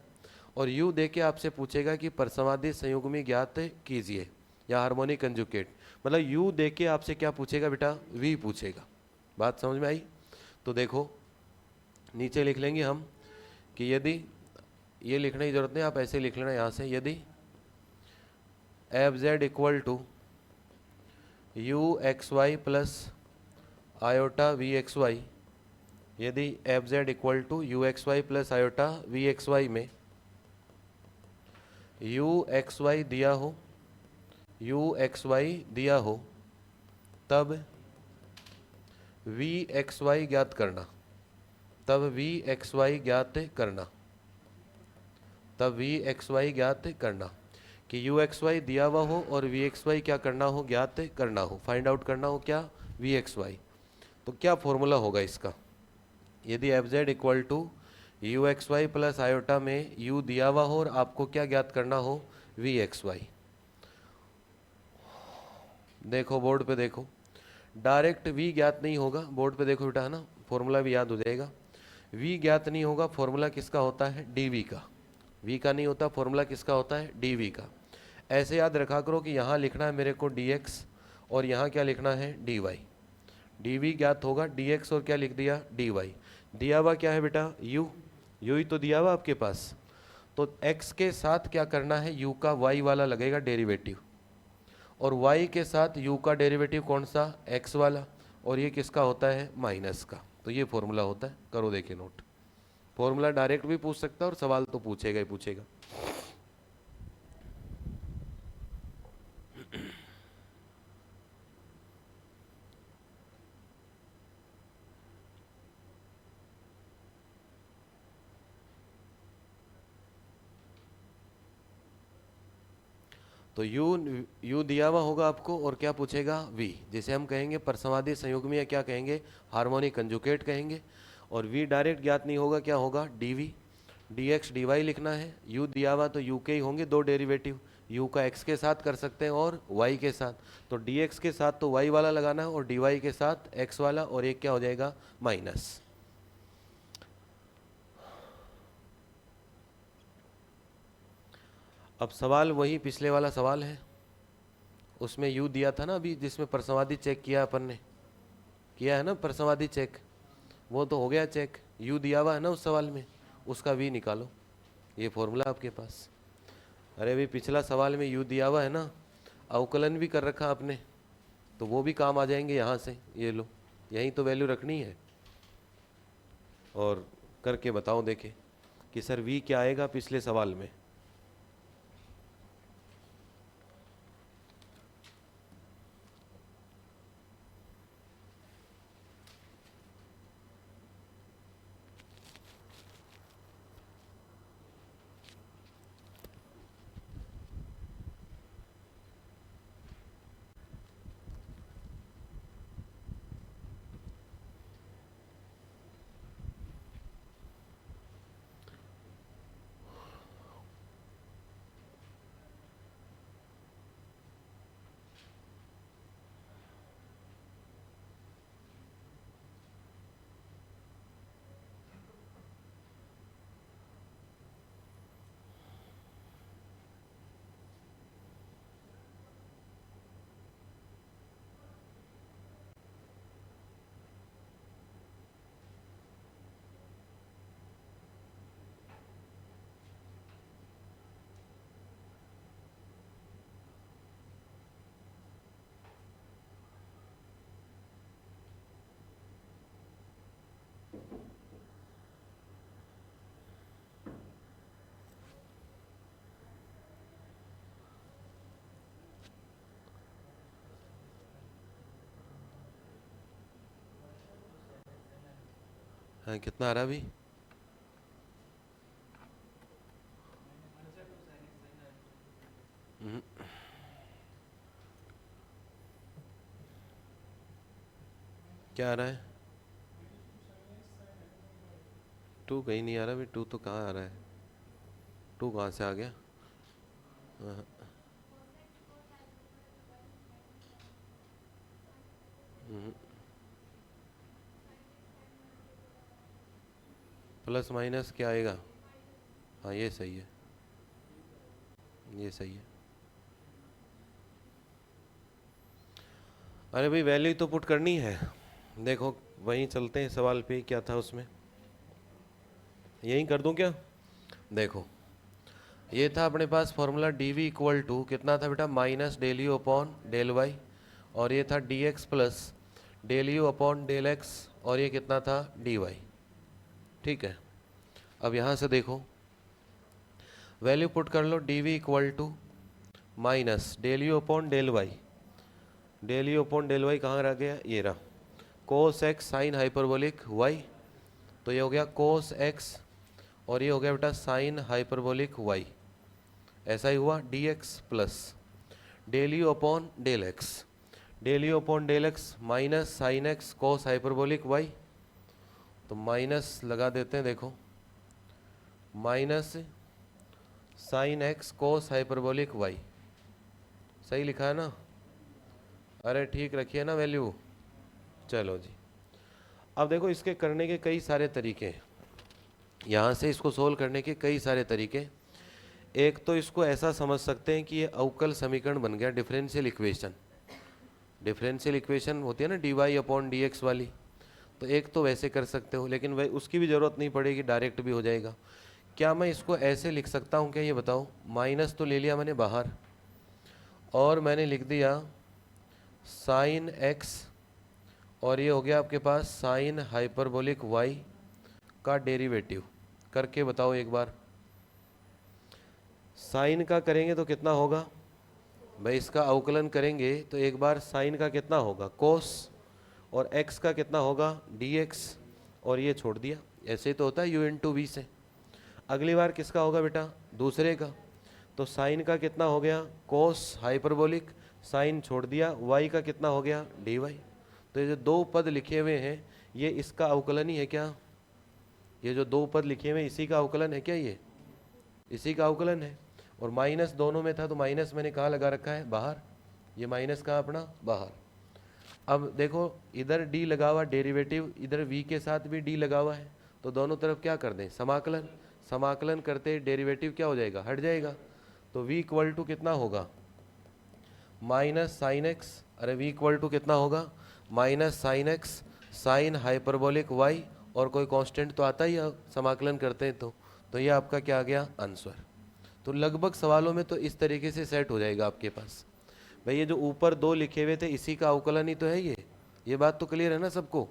और u दे के आपसे पूछेगा कि परसमाधि संयुग्मी ज्ञात कीजिए या हार्मोनिक कंजुगेट, मतलब u दे के आपसे क्या पूछेगा बेटा v पूछेगा। बात समझ में आई। तो देखो नीचे लिख लेंगे हम कि यदि, ये लिखने की जरूरत नहीं, आप ऐसे लिख लेना यहाँ से, यदि f z equal to u x y plus iota v x y, यदि f z equal to u x y plus iota v x y में यू एक्स वाई दिया हो, यू एक्स वाई दिया हो, तब वी एक्स वाई ज्ञात करना, तब वी एक्स वाई ज्ञात करना, तब वी एक्स वाई ज्ञात करना, कि यू एक्स वाई दिया हुआ हो और वी एक्स वाई क्या करना हो ज्ञात करना हो, फाइंड आउट करना हो क्या वी एक्स वाई। तो क्या फॉर्मूला होगा इसका, यदि f z equal to u x y plus iota में यू दिया हुआ हो और आपको क्या ज्ञात करना हो, वी एक्स वाई। देखो बोर्ड पे देखो, डायरेक्ट v ज्ञात नहीं होगा, बोर्ड पे देखो बेटा, है ना, फॉर्मूला भी याद हो जाएगा। v ज्ञात नहीं होगा, फॉर्मूला किसका होता है, dv का। v का नहीं होता, फॉर्मूला किसका होता है, dv का। ऐसे याद रखा करो कि यहाँ लिखना है मेरे को dx और यहाँ क्या लिखना है, dy। dv ज्ञात होगा, dx और क्या लिख दिया, dy। दिया हुआ क्या है बेटा, u, u ही तो दिया हुआ आपके पास। तो x के साथ क्या करना है, u का y वाला लगेगा डेरिवेटिव, और y के साथ u का डेरिवेटिव कौन सा, x वाला, और ये किसका होता है, माइनस का। तो ये फॉर्मूला होता है, करो देखिए नोट। फॉर्मूला डायरेक्ट भी पूछ सकता है और सवाल तो पूछेगा ही पूछेगा। तो u दिया हुआ होगा आपको, और क्या पूछेगा, v, जिसे हम कहेंगे परसंवादी संयुग्मी, या क्या कहेंगे, हार्मोनिक कंजुगेट कहेंगे। और v डायरेक्ट ज्ञात नहीं होगा, क्या होगा, dv। dx dy लिखना है, u दिया हुआ तो u के ही होंगे दो डेरिवेटिव, u का x के साथ कर सकते हैं और y के साथ। तो dx के साथ तो y वाला लगाना है और dy के साथ x वाला, और एक क्या हो जाएगा, माइनस। अब सवाल वही पिछले वाला सवाल है, उसमें u दिया था ना अभी, जिसमें परसंवादी चेक किया अपन ने, किया है ना परसंवादी चेक, वो तो हो गया चेक। u दिया हुआ है ना उस सवाल में, उसका v निकालो, ये फॉर्मूला आपके पास। अरे भाई पिछला सवाल में u दिया हुआ है ना, अवकलन भी कर रखा आपने, तो वो भी काम आ जाएंगे यहाँ से, ये लो, यहीं तो वैल्यू रखनी है। और करके बताओ देखे कि सर v क्या आएगा पिछले सवाल में। हाँ कितना आ रहा अभी, क्या आ रहा है, टू कहीं नहीं आ रहा भाई, टू तो कहाँ आ रहा है, टू कहाँ से आ गया। हाँ, प्लस माइनस क्या आएगा, हाँ ये सही है, ये सही है। अरे भाई वैल्यू तो पुट करनी है, देखो वहीं चलते हैं सवाल पे, क्या था उसमें, यहीं कर दूं क्या। देखो ये था अपने पास फॉर्मूला dv इक्वल टू कितना था बेटा, minus del u upon del y, और ये था dx plus del u upon del x, और ये कितना था dy। ठीक है, अब यहाँ से देखो वैल्यू पुट कर लो, dv equal to minus del u upon del y, del u upon del y कहाँ रह गया, ये रहा, cos x sine hyperbolic y, तो ये हो गया कोस एक्स, और ये हो गया बेटा साइन हाइपरबोलिक वाई, ऐसा ही हुआ dx plus del u upon del x, del u upon del x minus sine x cos hyperbolic y, तो माइनस लगा देते हैं, देखो minus sine x cos hyperbolic y. सही लिखा है ना? अरे ठीक रखिए ना वैल्यू। चलो जी, अब देखो इसके करने के कई सारे तरीके हैं। यहाँ से इसको सोल्व करने के कई सारे तरीके। एक तो इसको ऐसा समझ सकते हैं कि ये अवकल समीकरण बन गया, डिफरेंशियल इक्वेशन। डिफरेंशियल इक्वेशन होती है ना d y upon d x वाली, तो एक तो वैसे कर सकते हो, लेकिन वह उसकी भी ज़रूरत नहीं पड़ेगी, डायरेक्ट भी हो जाएगा। क्या मैं इसको ऐसे लिख सकता हूँ क्या, ये बताओ? माइनस तो ले लिया मैंने बाहर, और मैंने लिख दिया साइन एक्स, और ये हो गया आपके पास साइन हाइपरबोलिक वाई का डेरिवेटिव। करके बताओ एक बार। साइन का करेंगे तो कितना होगा भाई, इसका अवकलन करेंगे तो एक बार साइन का कितना होगा कोस, और एक्स का कितना होगा डी एक्स, और ये छोड़ दिया। ऐसे ही तो होता है यू इन टू वी से। अगली बार किसका होगा बेटा, दूसरे का। तो साइन का कितना हो गया कोस हाइपरबोलिक, साइन छोड़ दिया, वाई का कितना हो गया डी वाई। तो ये जो दो पद लिखे हुए हैं ये इसका अवकलन ही है क्या? ये जो दो पद लिखे हुए हैं इसी का अवकलन है क्या? ये इसी का अवकलन है। और माइनस दोनों में था तो माइनस मैंने कहाँ लगा रखा है, बाहर। ये माइनस कहाँ अपना, बाहर। अब देखो इधर डी लगा हुआ डेरिवेटिव, इधर वी के साथ भी डी लगा हुआ है, तो दोनों तरफ क्या कर दें, समाकलन। समाकलन करते डेरिवेटिव क्या हो जाएगा, हट जाएगा। तो v इक्वल टू कितना होगा, माइनस साइन एक्स। अरे v इक्वल टू कितना होगा, minus sine x sine hyperbolic y, और कोई कांस्टेंट तो आता ही है समाकलन करते हैं तो ये आपका क्या आ गया, आंसर। तो लगभग सवालों में तो इस तरीके से सेट हो जाएगा आपके पास। भाई ये जो ऊपर दो लिखे हुए थे इसी का अवकलन ही तो है ये बात तो क्लियर है ना सबको?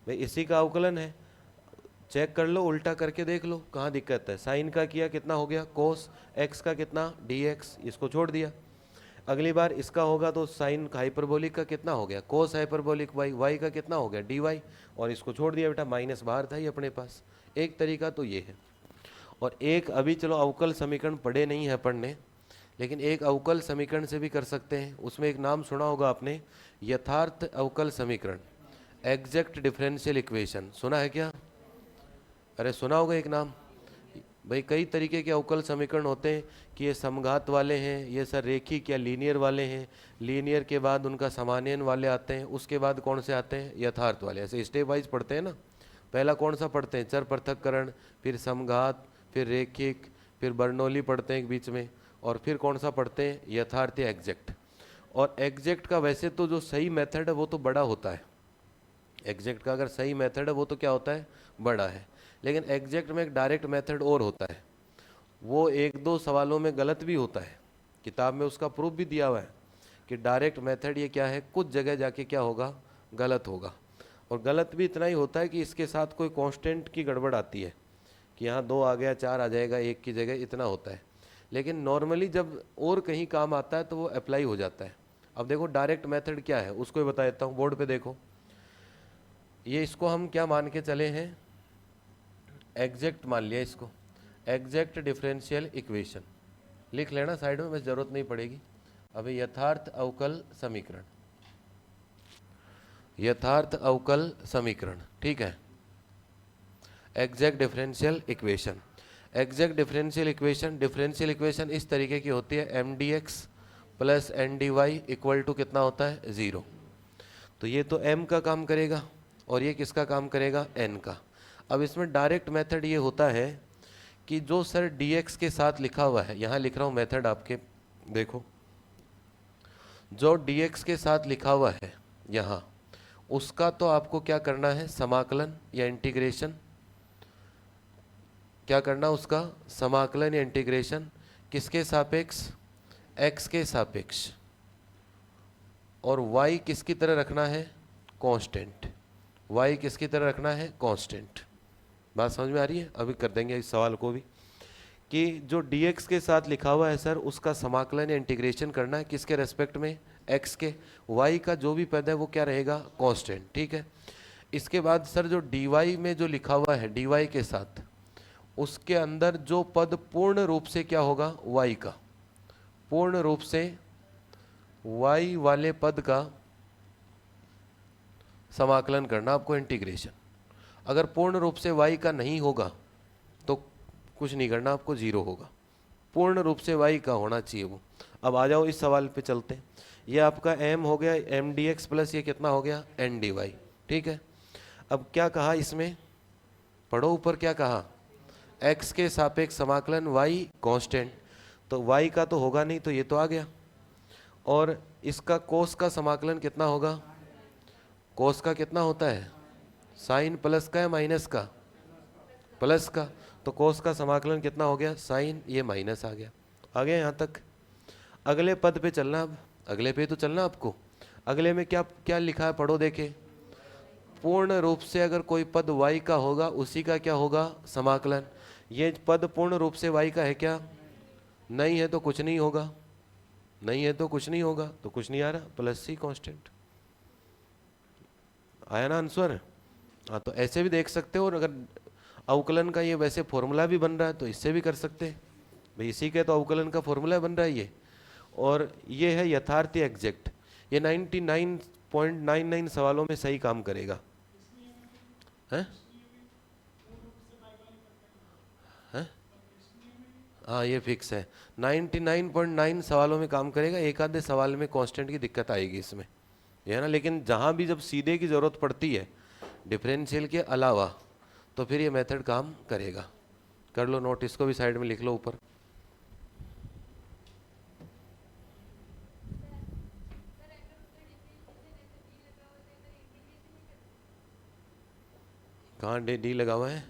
भाई इसी का अवकलन है। चेक कर लो, उल्टा करके देख लो कहाँ दिक्कत है। साइन का किया कितना हो गया कोस, एक्स का कितना डी एक्स, इसको छोड़ दिया। अगली बार इसका होगा तो साइन हाइपरबोलिक का कितना हो गया कोस हाइपरबोलिक वाई, वाई का कितना हो गया डी वाई, और इसको छोड़ दिया बेटा, माइनस बाहर था ही अपने पास। एक तरीका तो ये है। और एक अभी चलो अवकल समीकरण पढ़े नहीं है पढ़ने, लेकिन एक अवकल समीकरण से भी कर सकते हैं। उसमें एक नाम सुना होगा आपने, यथार्थ अवकल समीकरण, एग्जैक्ट डिफरेंशियल इक्वेशन। सुना है क्या? अरे सुना होगा एक नाम। भाई कई तरीके के अवकल समीकरण होते हैं कि ये समघात वाले हैं, ये सर रेखिक या लीनियर वाले हैं, लीनियर के बाद उनका समान्यन वाले आते हैं, उसके बाद कौन से आते हैं, यथार्थ वाले। ऐसे स्टेप वाइज पढ़ते हैं ना। पहला कौन सा पढ़ते हैं, चर पृथक्करण, फिर समघात, फिर रेखिक, फिर बर्नौली पढ़ते हैं बीच में, और फिर कौन सा पढ़ते हैं, यथार्थ या एग्जैक्ट। और एग्जैक्ट का वैसे तो जो सही मेथड है वो तो बड़ा होता है। एग्जैक्ट का अगर सही मेथड है वो तो क्या होता है, बड़ा है। लेकिन एग्जैक्ट में एक डायरेक्ट मेथड और होता है, वो एक दो सवालों में गलत भी होता है। किताब में उसका प्रूफ भी दिया हुआ है कि डायरेक्ट मेथड ये क्या है, कुछ जगह जाके क्या होगा, गलत होगा। और गलत भी इतना ही होता है कि इसके साथ कोई कांस्टेंट की गड़बड़ आती है कि यहाँ 2 आ गया 4 आ जाएगा 1 की जगह, इतना होता है। लेकिन नॉर्मली जब और कहीं काम आता है तो वो अप्लाई हो जाता है। अब देखो डायरेक्ट मेथड क्या है उसको ही बता देता हूँ, बोर्ड पे देखो। ये इसको हम क्या मान के चले हैं, एग्जैक्ट मान लिया इसको, एग्जैक्ट डिफरेंशियल इक्वेशन। लिख लेना साइड में, बस ज़रूरत नहीं पड़ेगी। अभी यथार्थ अवकल समीकरण, यथार्थ अवकल समीकरण, ठीक है। Exact differential equation, exact differential equation, differential equation इस तरीके की होती है, m d x plus n d y equal to कितना होता है, 0। तो ये तो m का काम करेगा और ये किसका काम करेगा, n का। अब इसमें डायरेक्ट मेथड ये होता है कि जो सर dx के साथ लिखा हुआ है, यहाँ लिख रहा हूँ मेथड आपके देखो, जो dx के साथ लिखा हुआ है यहाँ, उसका तो आपको क्या करना है, समाकलन या इंटीग्रेशन। क्या करना उसका, समाकलन या इंटीग्रेशन। किसके सापेक्ष, x के सापेक्ष, और y किसकी तरह रखना है, कांस्टेंट। y किसकी तरह रखना है, कांस्टेंट। बात समझ में आ रही है? अभी कर देंगे इस सवाल को भी, कि जो dx के साथ लिखा हुआ है सर उसका समाकलन या इंटीग्रेशन करना है, किसके रेस्पेक्ट में, x के। y का जो भी पद है वो क्या रहेगा, कांस्टेंट, ठीक है। इसके बाद सर जो dy में जो लिखा हुआ है dy के साथ, उसके अंदर जो पद पूर्ण रूप से क्या होगा, y का, पूर्ण रूप से y वाले पद का समाकलन करना आपको, इंटीग्रेशन। अगर पूर्ण रूप से y का नहीं होगा तो कुछ नहीं करना आपको, 0 होगा। पूर्ण रूप से y का होना चाहिए वो। अब आ जाओ इस सवाल पे चलते हैं। ये आपका m हो गया एम डी एक्स प्लस ये कितना हो गया n डी वाई, ठीक है। अब क्या कहा इसमें, पढ़ो ऊपर क्या कहा, x के सापेक्ष समाकलन y कांस्टेंट, तो y का तो होगा नहीं, तो ये तो आ गया। और इसका कोस का समाकलन कितना होगा, कोस का कितना होता है, साइन प्लस का या माइनस का, प्लस का, तो कोस का समाकलन कितना हो गया, साइन, ये माइनस आ गया। आ गया यहाँ तक। अगले पद पे चलना, अब अगले पे तो चलना आपको। अगले में क्या क्या लिखा है, पढ़ो देखे। पूर्ण रूप से अगर कोई पद y का होगा उसी का क्या होगा, समाकलन। ये पद पूर्ण रूप से y का है क्या, नहीं है तो कुछ नहीं होगा, नहीं है तो कुछ नहीं होगा, तो कुछ नहीं आ रहा, प्लस सी कांस्टेंट। आया ना आंसर। हाँ, तो ऐसे भी देख सकते हो। और अगर अवकलन का ये वैसे फॉर्मूला भी बन रहा है तो इससे भी कर सकते हैं भाई, इसी के तो अवकलन का फॉर्मूला बन रहा है ये। और ये है यथार्थ एग्जैक्ट, ये 99.99 सवालों में सही काम करेगा। हैं? हैं? हाँ, ये फिक्स है, 99.9 सवालों में काम करेगा। एक आधे सवाल में कांस्टेंट की दिक्कत आएगी इसमें, ये है ना। लेकिन जहाँ भी जब सीधे की ज़रूरत पड़ती है डिफरेंशियल के अलावा, तो फिर ये मेथड काम करेगा। कर लो नोट, इसको भी साइड में लिख लो ऊपर। कहाँ डी लगा हुआ है,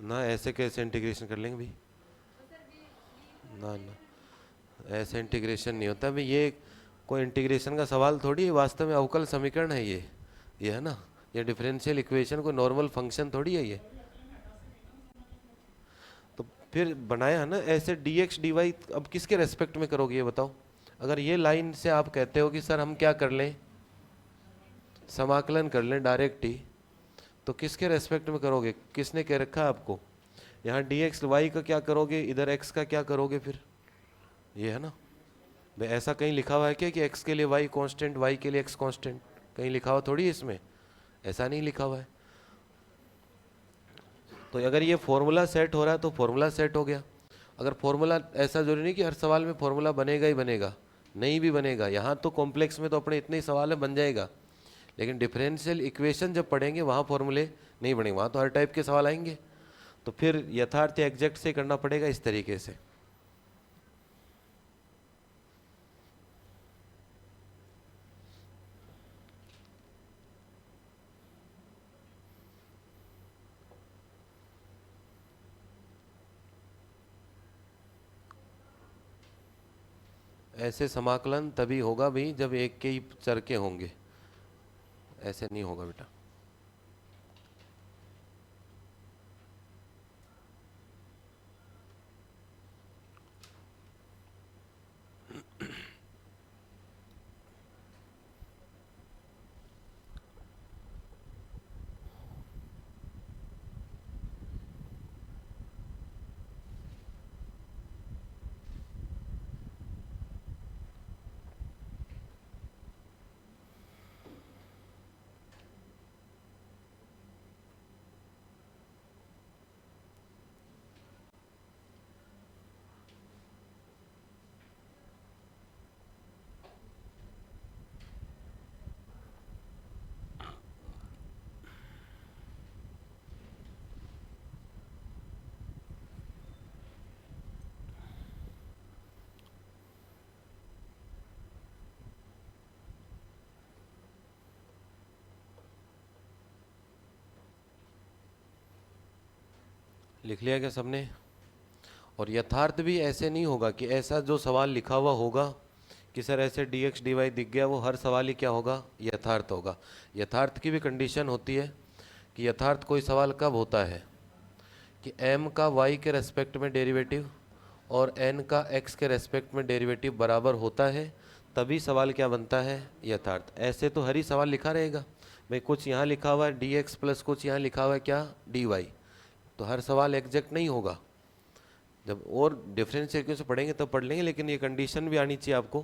ना ऐसे कैसे इंटीग्रेशन कर लेंगे भाई, ना ना ऐसे इंटीग्रेशन नहीं होता भाई। ये कोई इंटीग्रेशन का सवाल थोड़ी है, वास्तव में अवकल समीकरण है ये है ना, ये डिफरेंशियल इक्वेशन कोई नॉर्मल फंक्शन थोड़ी है ये। तो फिर बनाया है ना ऐसे डी एक्स डी वाई। अब किसके रेस्पेक्ट में करोगे ये बताओ। अगर ये लाइन से आप कहते हो कि सर हम क्या कर लें, समाकलन कर लें डायरेक्ट ही, तो किसके रेस्पेक्ट में करोगे, किसने कह रखा है आपको। यहाँ डी एक्स वाई का क्या करोगे, इधर एक्स का क्या करोगे फिर, ये है ना भाई। ऐसा कहीं लिखा हुआ है क्या कि एक्स के लिए वाई कांस्टेंट, वाई के लिए एक्स कांस्टेंट, कहीं लिखा हुआ थोड़ी है इसमें, ऐसा नहीं लिखा हुआ है। तो अगर ये फॉर्मूला सेट हो रहा है तो फॉर्मूला सेट हो गया। अगर फॉर्मूला, ऐसा जरूरी नहीं कि हर सवाल में फॉर्मूला बनेगा ही बनेगा, नहीं भी बनेगा। यहाँ तो कॉम्प्लेक्स में तो अपने इतने ही सवाल है, बन जाएगा। लेकिन डिफरेंशियल इक्वेशन जब पढ़ेंगे वहाँ फॉर्मूले नहीं बनेंगे, वहाँ तो हर टाइप के सवाल आएंगे। तो फिर यथार्थ एग्जैक्ट से करना पड़ेगा इस तरीके से। ऐसे समाकलन तभी होगा भी जब एक के ही चर के होंगे, ऐसे नहीं होगा बेटा। लिख लिया क्या सबने। और यथार्थ भी ऐसे नहीं होगा कि ऐसा जो सवाल लिखा हुआ होगा कि सर ऐसे डी एक्स डी वाई दिख गया, वो हर सवाल ही क्या होगा, यथार्थ होगा। यथार्थ की भी कंडीशन होती है कि यथार्थ कोई सवाल कब होता है कि m का y के रेस्पेक्ट में डेरिवेटिव और n का x के रेस्पेक्ट में डेरिवेटिव बराबर होता है, तभी सवाल क्या बनता है, यथार्थ। ऐसे तो हर ही सवाल लिखा रहेगा भाई, कुछ यहाँ लिखा हुआ है डी एक्स प्लस कुछ यहाँ लिखा हुआ है क्या, डी वाई, तो हर सवाल एग्जैक्ट नहीं होगा। जब और डिफरेंशियल इक्वेशन पढ़ेंगे तब पढ़ लेंगे, लेकिन ये कंडीशन भी आनी चाहिए आपको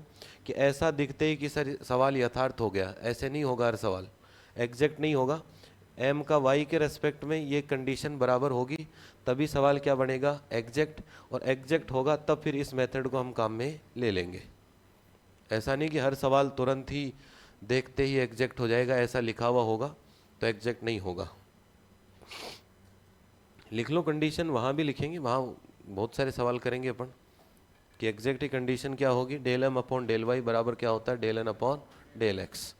कि ऐसा दिखते ही कि सर सवाल यथार्थ हो गया, ऐसे नहीं होगा। हर सवाल एग्जैक्ट नहीं होगा। m का y के रेस्पेक्ट में ये कंडीशन बराबर होगी तभी सवाल क्या बनेगा, एग्जैक्ट, और एग्जैक्ट होगा तब फिर इस मेथड को हम काम में ले लेंगे। ऐसा नहीं कि हर सवाल तुरंत ही देखते ही एग्जैक्ट हो जाएगा, ऐसा लिखा हुआ होगा तो एग्जैक्ट नहीं होगा। लिख लो कंडीशन, वहाँ भी लिखेंगे, वहाँ बहुत सारे सवाल करेंगे अपन कि एग्जैक्ट कंडीशन क्या होगी, del m upon del y बराबर क्या होता है, del n upon del x.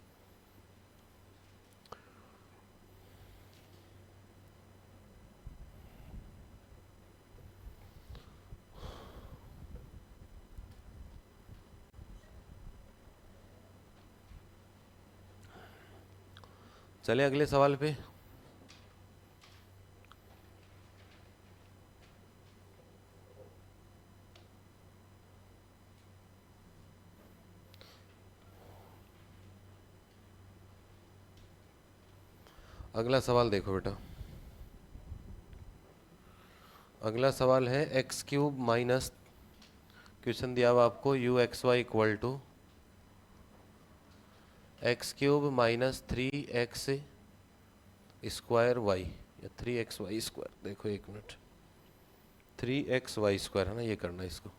चले अगले सवाल पे। अगला सवाल देखो बेटा, अगला सवाल है एक्स क्यूब माइनस, क्वेश्चन दिया हुआ आपको u x y equal to x cube minus 3x square y या 3x वाई स्क्वायर। देखो एक मिनट, 3x वाई स्क्वायर है ना, ये करना है इसको,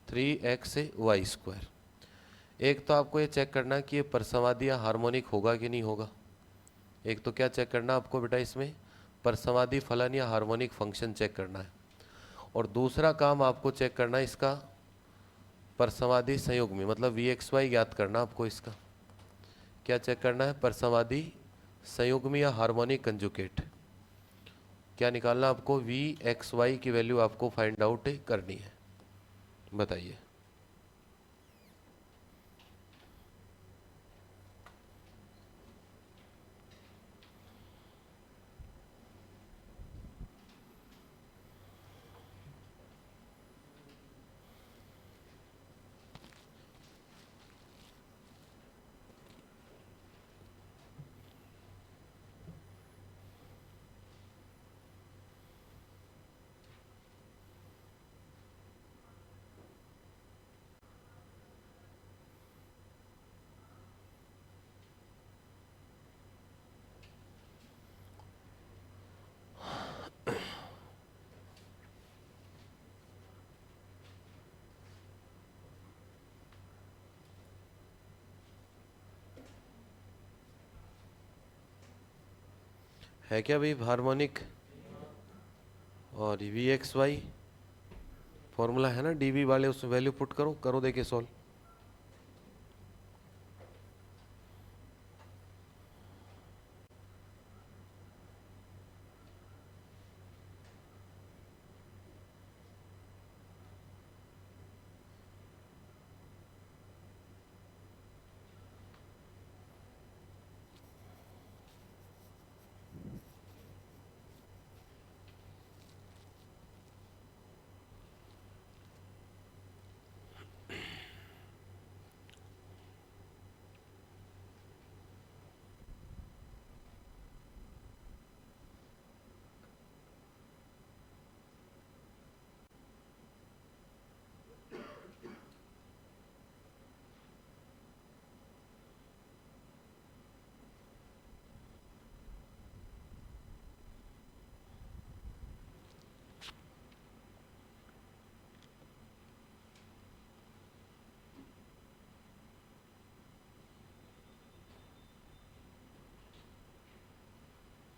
3x वाई स्क्वायर। एक तो आपको ये चेक करना है कि ये परसमादी या हार्मोनिक होगा कि नहीं होगा। एक तो क्या चेक करना आपको बेटा, इसमें परसमादी फलन या हार्मोनिक फंक्शन चेक करना है, और दूसरा काम आपको चेक करना है इसका परसमादी संयुग्मी, मतलब वी एक्स वाई ज्ञात करना आपको। इसका क्या चेक करना है, परसमादी संयुग्मी या हार्मोनिक कंजुगेट। क्या निकालना आपको, वी एक्स वाई की वैल्यू आपको फाइंड आउट करनी है। बताइए। है क्या भाई हार्मोनिक, और वी एक्स वाई फॉर्मूला है ना डी वी वाले, उसमें वैल्यू पुट करो, करो देखिए सॉल्व।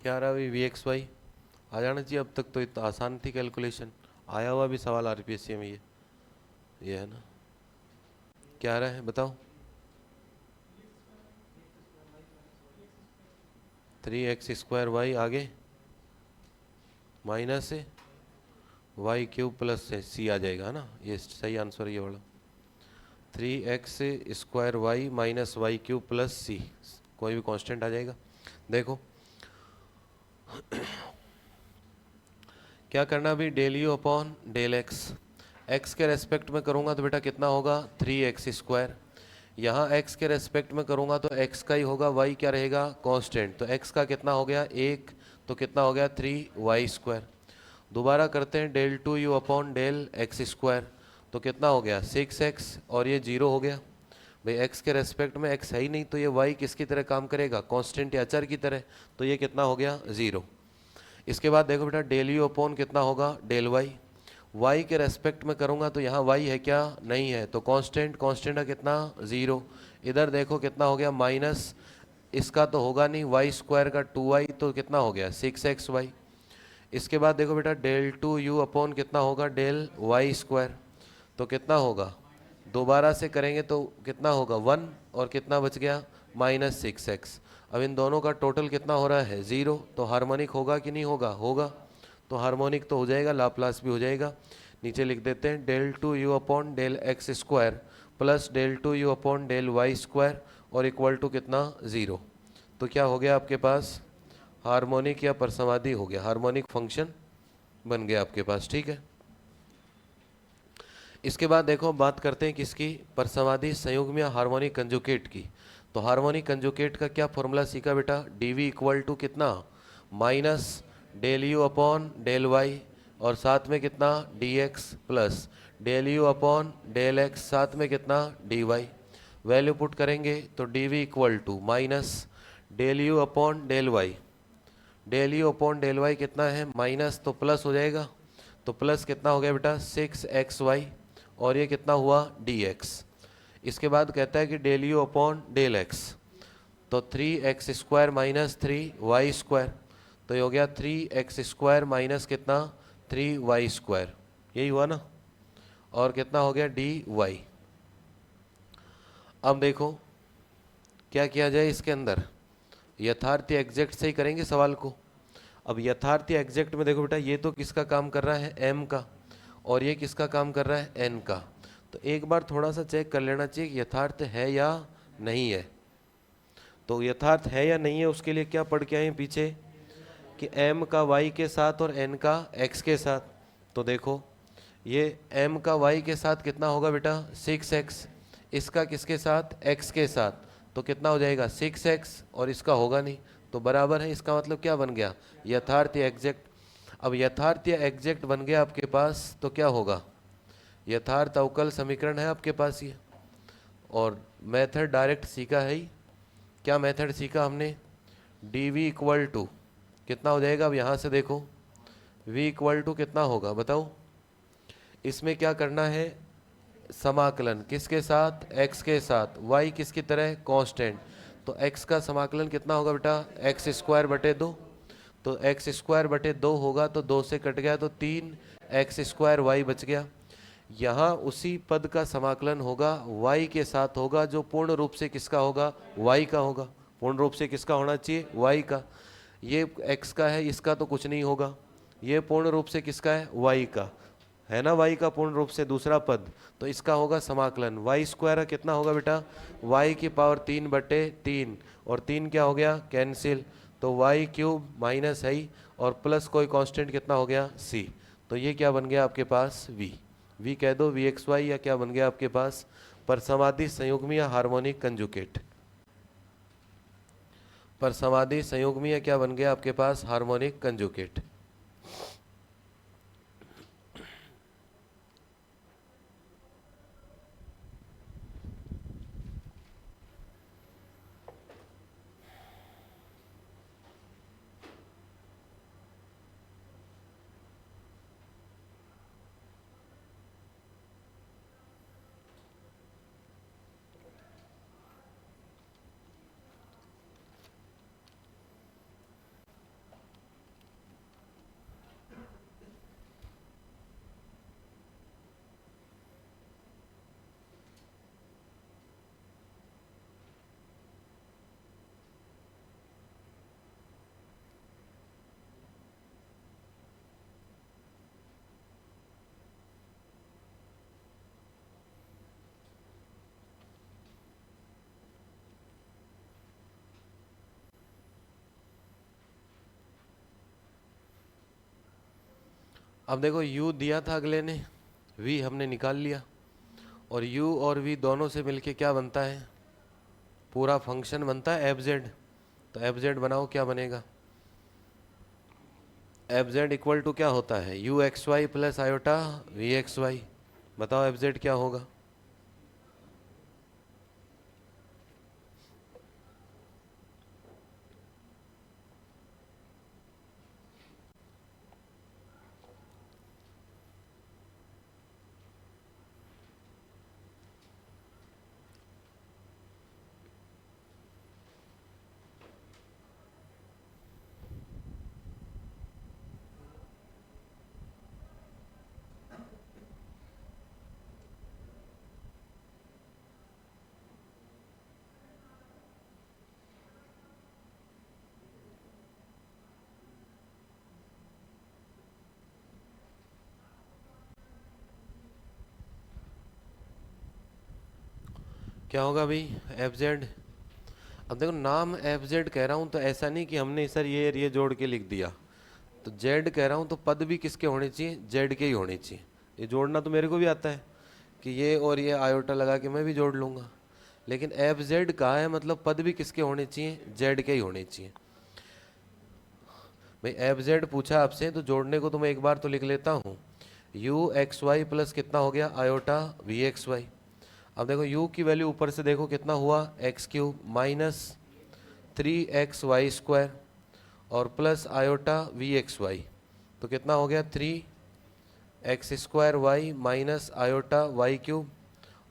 क्या आ रहा है वी एक्स वाई, आ जाना चाहिए अब तक तो, इतना आसान थी कैलकुलेशन, आया हुआ भी सवाल आरपीएससी में ये है ना। क्या आ रहा है बताओ, 3x स्क्वायर वाई, आगे माइनस से वाई क्यूब प्लस से सी आ जाएगा ना, ये सही आंसर ये वाला, 3x square y minus y cube plus c, कोई भी कांस्टेंट आ जाएगा। देखो क्या करना अभी, del u upon del x, x के रेस्पेक्ट में करूँगा तो बेटा कितना होगा 3x स्क्वायर, यहाँ x के रेस्पेक्ट में करूँगा तो x का ही होगा, y क्या रहेगा कांस्टेंट, तो x का कितना हो गया 1, तो कितना हो गया 3y स्क्वायर। दोबारा करते हैं del two u upon del x square, तो कितना हो गया 6x, और ये 0 हो गया, भाई एक्स के रेस्पेक्ट में एक्स है ही नहीं, तो ये वाई किसकी तरह काम करेगा, कांस्टेंट या अचर की तरह, तो ये कितना हो गया, 0। इसके बाद देखो बेटा डेल यू अपॉन कितना होगा, डेल वाई, वाई के रेस्पेक्ट में करूँगा तो यहाँ वाई है क्या, नहीं है, तो कांस्टेंट, कांस्टेंट है कितना, 0। इधर देखो कितना हो गया, माइनस, इसका तो होगा नहीं, वाई स्क्वायर का 2y, तो कितना हो गया 6xy। इसके बाद देखो बेटा डेल 2u अपॉन कितना होगा, डेल वाई स्क्वायर, तो कितना होगा, दोबारा से करेंगे तो कितना होगा 1, और कितना बच गया, -6x। अब इन दोनों का टोटल कितना हो रहा है, 0, तो हार्मोनिक होगा कि नहीं होगा, होगा, तो हार्मोनिक तो हो जाएगा, लाप्लास भी हो जाएगा। नीचे लिख देते हैं del 2u upon del x square plus del 2u upon del y square और इक्वल टू कितना, 0। तो क्या हो गया आपके पास, हार्मोनिक या परसमादी हो गया, हार्मोनिक फंक्शन बन गया आपके पास, ठीक है। इसके बाद देखो बात करते हैं किसकी, परसमादी संयुग्म या हार्मोनिक कंजुकेट की। तो हार्मोनिक कंजुकेट का क्या फॉर्मूला सीखा बेटा, डीवी इक्वल टू कितना, minus del u upon del y और साथ में कितना, d x plus del u upon del x साथ में कितना, डी वाई। वैल्यू पुट करेंगे तो d v equal to minus del u upon del y, del u upon del y कितना है, माइनस तो प्लस हो जाएगा, तो प्लस कितना हो गया बेटा 6xy और ये कितना हुआ dx। इसके बाद कहता है कि del u upon del x, तो 3x square minus 3y square, तो ये हो गया 3x स्क्वायर माइनस कितना 3y स्क्वायर, यही हुआ ना, और कितना हो गया dy। अब देखो क्या किया जाए इसके अंदर, यथार्थ या एग्जैक्ट से ही करेंगे सवाल को। अब यथार्थ या एग्जैक्ट में देखो बेटा ये तो किसका काम कर रहा है, m का, और ये किसका काम कर रहा है, n का। तो एक बार थोड़ा सा चेक कर लेना चाहिए कि यथार्थ है या नहीं है। तो यथार्थ है या नहीं है उसके लिए क्या पढ़ के आए पीछे, कि m का y के साथ और n का x के साथ। तो देखो ये m का y के साथ कितना होगा बेटा 6x, इसका किसके साथ, x के साथ, तो कितना हो जाएगा 6x, और इसका होगा नहीं, तो बराबर है। इसका मतलब क्या बन गया, यथार्थ या एग्जैक्ट। अब यथार्थ या एग्जैक्ट बन गया आपके पास, तो क्या होगा, यथार्थ अवकल समीकरण है आपके पास ये, और मेथड डायरेक्ट सीखा है ही। क्या मेथड सीखा हमने, डी वी इक्वल टू कितना हो जाएगा, अब यहाँ से देखो v इक्वल टू कितना होगा बताओ, इसमें क्या करना है, समाकलन किसके साथ, x के साथ, y किसकी तरह, कांस्टेंट, तो x का समाकलन कितना होगा बेटा, एक्स स्क्वायर बटे 2, तो एक्स स्क्वायर बटे 2 होगा, तो 2 से कट गया तो 3x स्क्वायर y बच गया। यहाँ उसी पद का समाकलन होगा y के साथ होगा, जो पूर्ण रूप से किसका होगा, y का होगा, पूर्ण रूप से किसका होना चाहिए, y का। ये x का है, इसका तो कुछ नहीं होगा, ये पूर्ण रूप से किसका है, y का है ना, y का पूर्ण रूप से दूसरा पद, तो इसका होगा समाकलन y स्क्वायर कितना होगा बेटा, y की पावर 3 बटे 3, और 3 क्या हो गया, कैंसिल, तो y क्यूब माइनस है ही, और प्लस कोई कांस्टेंट कितना हो गया c, तो ये क्या बन गया आपके पास v कह दो vxy, या क्या बन गया आपके पास, परसमादी संयुग्मी या हार्मोनिक कंजुकेट। परसमादी संयुग्मी या क्या बन गया आपके पास, हार्मोनिक कंजुकेट। अब देखो u दिया था अगले ने, v हमने निकाल लिया, और u और v दोनों से मिलके क्या बनता है, पूरा फंक्शन बनता है एफ जेड। तो एफ जेड बनाओ, क्या बनेगा, एफ जेड इक्वल टू क्या होता है, u x y plus iota v x y. बताओ एफ जेड क्या होगा, क्या होगा भाई एफ जेड। अब देखो नाम एफ जेड कह रहा हूँ तो ऐसा नहीं कि हमने सर ये जोड़ के लिख दिया, तो जेड कह रहा हूँ तो पद भी किसके होने चाहिए, जेड के ही होने चाहिए। ये जोड़ना तो मेरे को भी आता है कि ये और ये आयोटा लगा के मैं भी जोड़ लूँगा, लेकिन एफ जेड कहा है मतलब पद भी किसके होने चाहिए, जेड के ही होने चाहिए। भाई एफ जेड पूछा आपसे तो जोड़ने को तो मैं एक बार तो लिख लेता हूँ, यू एक्स वाई प्लस कितना हो गया आयोटा वी एक्स वाई। अब देखो u की वैल्यू ऊपर से देखो कितना हुआ एक्स क्यूब माइनस 3xy² और plus iota v x y, तो कितना हो गया 3x² minus iota y cube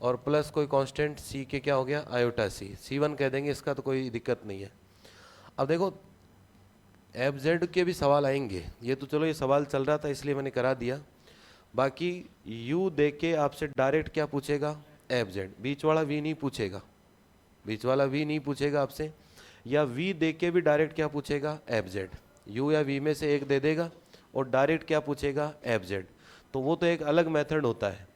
और प्लस कोई कांस्टेंट c के क्या हो गया आयोटा c1 कह देंगे, इसका तो कोई दिक्कत नहीं है। अब देखो एफ जेड के भी सवाल आएंगे, ये तो चलो ये सवाल चल रहा था इसलिए मैंने करा दिया। बाकी u दे के आपसे डायरेक्ट क्या पूछेगा एफ जेड, बीच वाला v नहीं पूछेगा, बीच वाला v नहीं पूछेगा आपसे, या v दे के भी डायरेक्ट क्या पूछेगा एफ जेड, u या v में से एक दे देगा और डायरेक्ट क्या पूछेगा एफ जेड, तो वो तो एक अलग मेथड होता है।